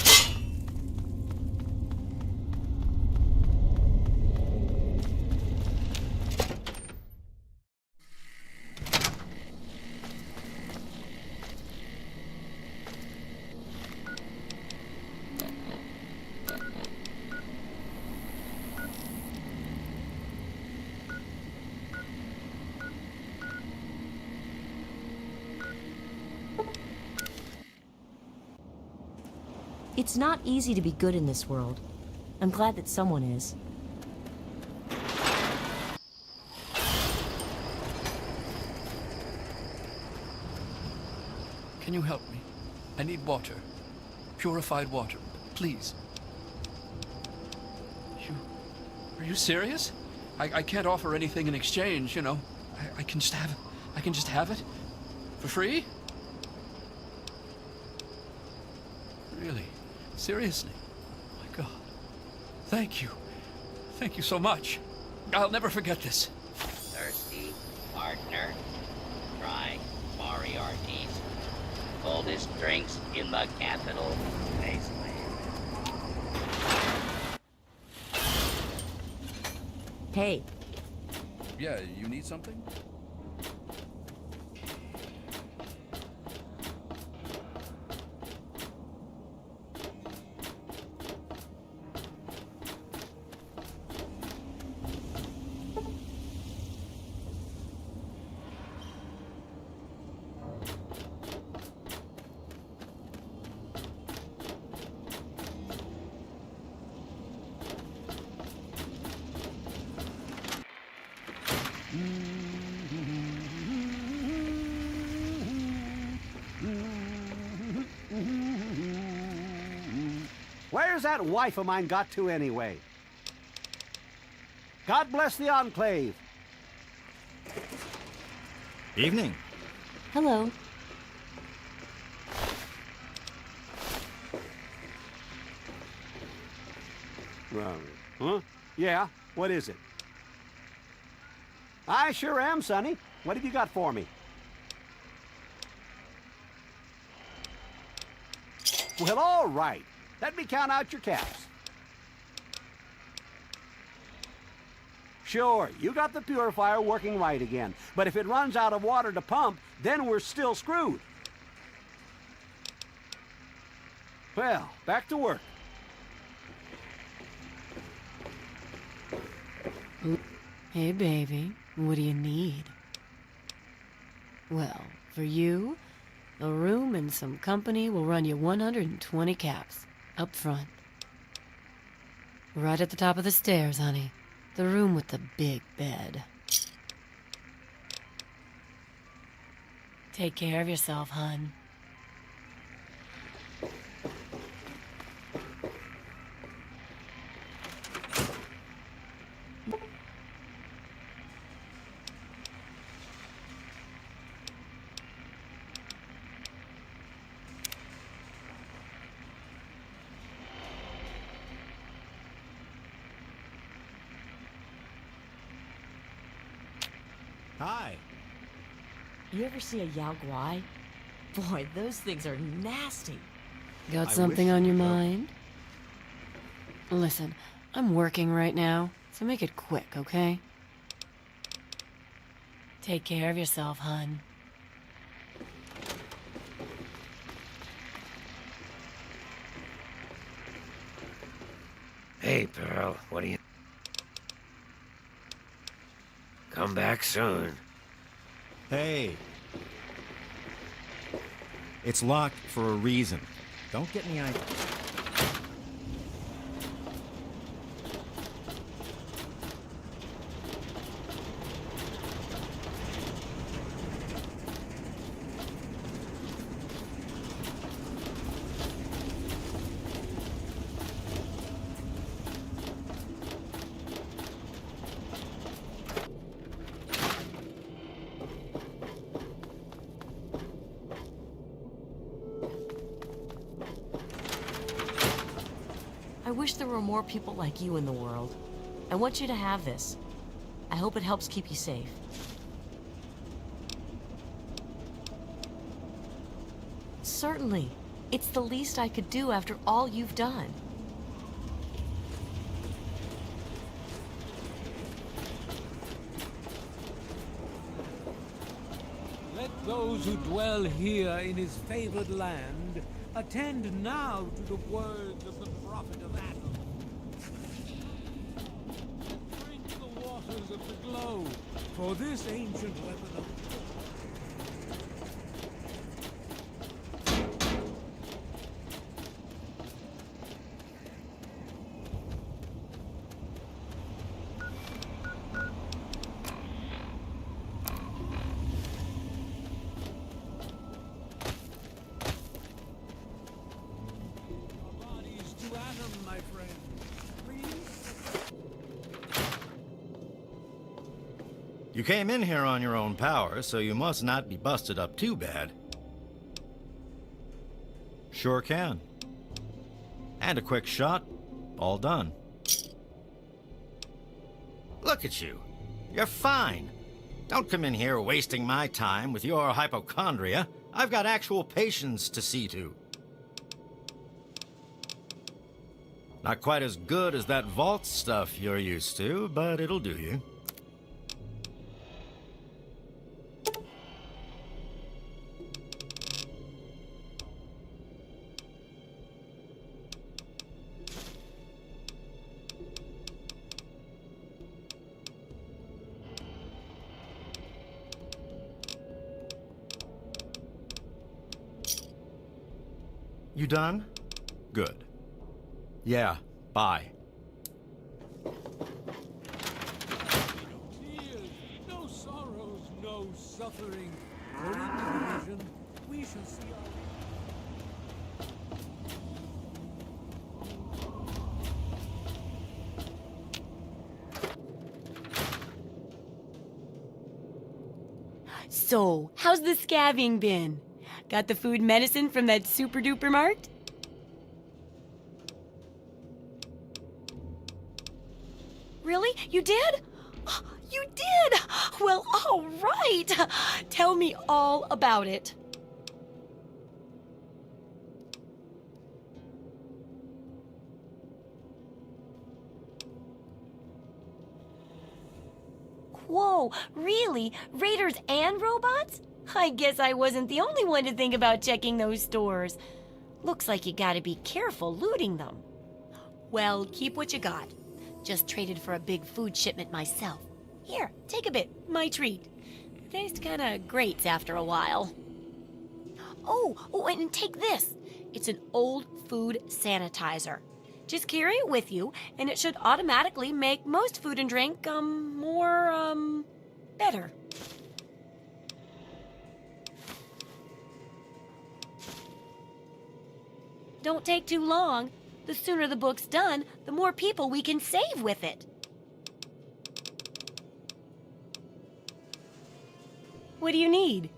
It's not easy to be good in this world. I'm glad that someone is. Can you help me? I need water. Purified water, please. Are you serious? I can't offer anything in exchange, you know. I can just have it? For free? Really? Seriously? My God. Thank you. Thank you so much. I'll never forget this. Thirsty, partner? Try Moriarty's. Coldest drinks in the capital wasteland. Hey. Yeah, you need something? Where's that wife of mine got to anyway? God bless the Enclave. Evening. Hello. Huh? Yeah, what is it? I sure am, Sonny. What have you got for me? Well, all right. Let me count out your caps. Sure, you got the purifier working right again. But if it runs out of water to pump, then we're still screwed. Well, back to work. Hey, baby, what do you need? Well, for you, a room and some company will run you 120 caps, up front. Right at the top of the stairs, honey. The room with the big bed. Take care of yourself, hun. Hi. You ever see a Yao Guai? Boy, those things are nasty. Got something on your mind? Listen, I'm working right now, so make it quick, okay? Take care of yourself, hun. Hey, Pearl, what do you... Come back soon. Hey. It's locked for a reason. Don't get any ideas. I wish there were more people like you in the world. I want you to have this. I hope it helps keep you safe. Certainly. It's the least I could do after all you've done. Let those who dwell here in his favored land attend now to the words of the prophet of Atom. Drink the waters of the glow, for this ancient weapon of my friend. You came in here on your own power, so you must not be busted up too bad. Sure can. And a quick shot, all done. Look at you. You're fine. Don't come in here wasting my time with your hypochondria. I've got actual patients to see to. Not quite as good as that vault stuff you're used to, but it'll do you. You done? Good. Yeah, bye. no tears, no sorrows, no suffering. For in the vision we shall see our... So, how's the scavving been? Got the food medicine from that super duper mart? Really? You did? You did? Well, all right. Tell me all about it. Whoa, really? Raiders and robots? I guess I wasn't the only one to think about checking those stores. Looks like you gotta be careful looting them. Well, keep what you got. Just traded for a big food shipment myself. Here, take a bit. My treat. Tastes kinda grates after a while. Oh, and take this. It's an old food sanitizer. Just carry it with you, and it should automatically make most food and drink, more, better. Don't take too long. The sooner the book's done, the more people we can save with it. What do you need?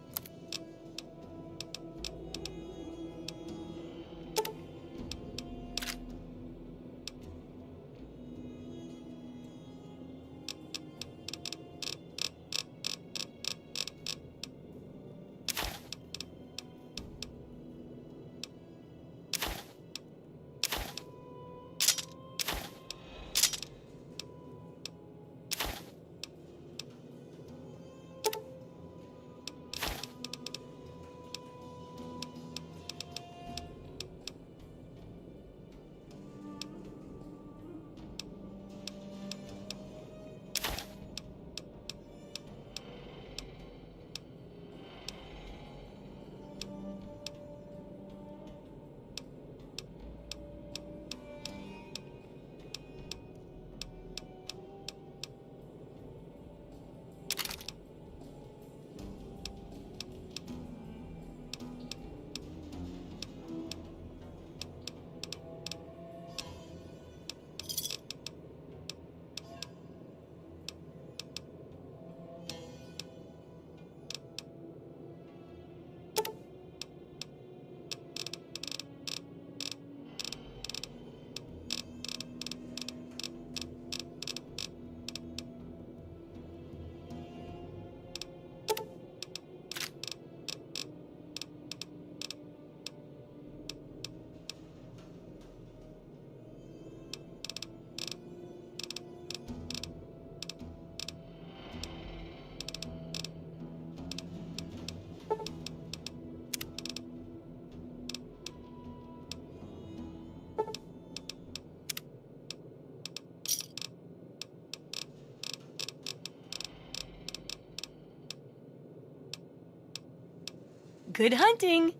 Good hunting.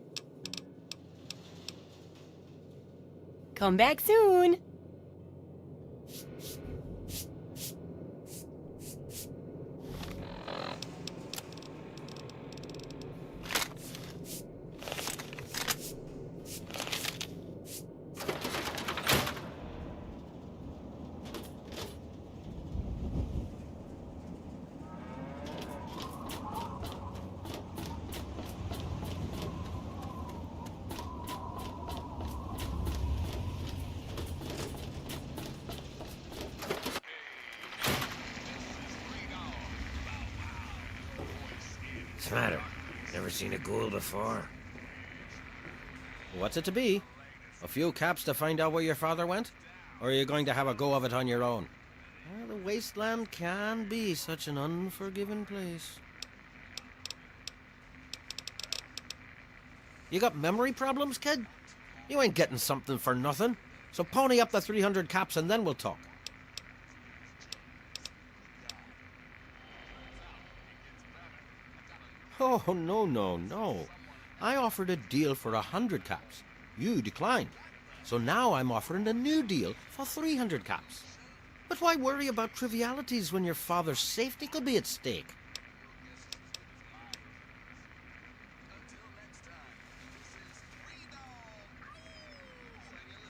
Come back soon. What's the matter? Never seen a ghoul before? What's it to be? A few caps to find out where your father went? Or are you going to have a go of it on your own? Well, the wasteland can be such an unforgiving place. You got memory problems, kid? You ain't getting something for nothing. So pony up the 300 caps and then we'll talk. Oh, no. I offered a deal for 100 caps. You declined. So now I'm offering a new deal for 300 caps. But why worry about trivialities when your father's safety could be at stake?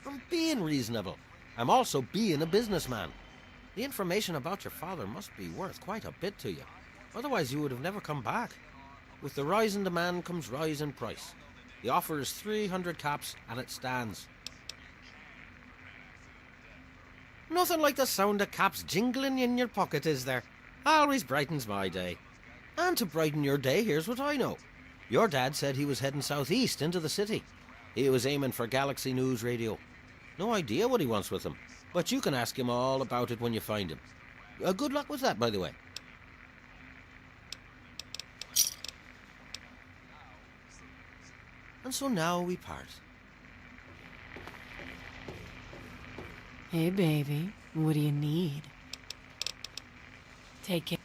I'm being reasonable. I'm also being a businessman. The information about your father must be worth quite a bit to you. Otherwise you would have never come back. With the rise in demand comes rise in price. The offer is 300 caps, and it stands. Nothing like the sound of caps jingling in your pocket, is there? Always brightens my day. And to brighten your day, here's what I know. Your dad said he was heading southeast into the city. He was aiming for Galaxy News Radio. No idea what he wants with him, but you can ask him all about it when you find him. Good luck with that, by the way. And so now we part. Hey, baby, what do you need? Take care.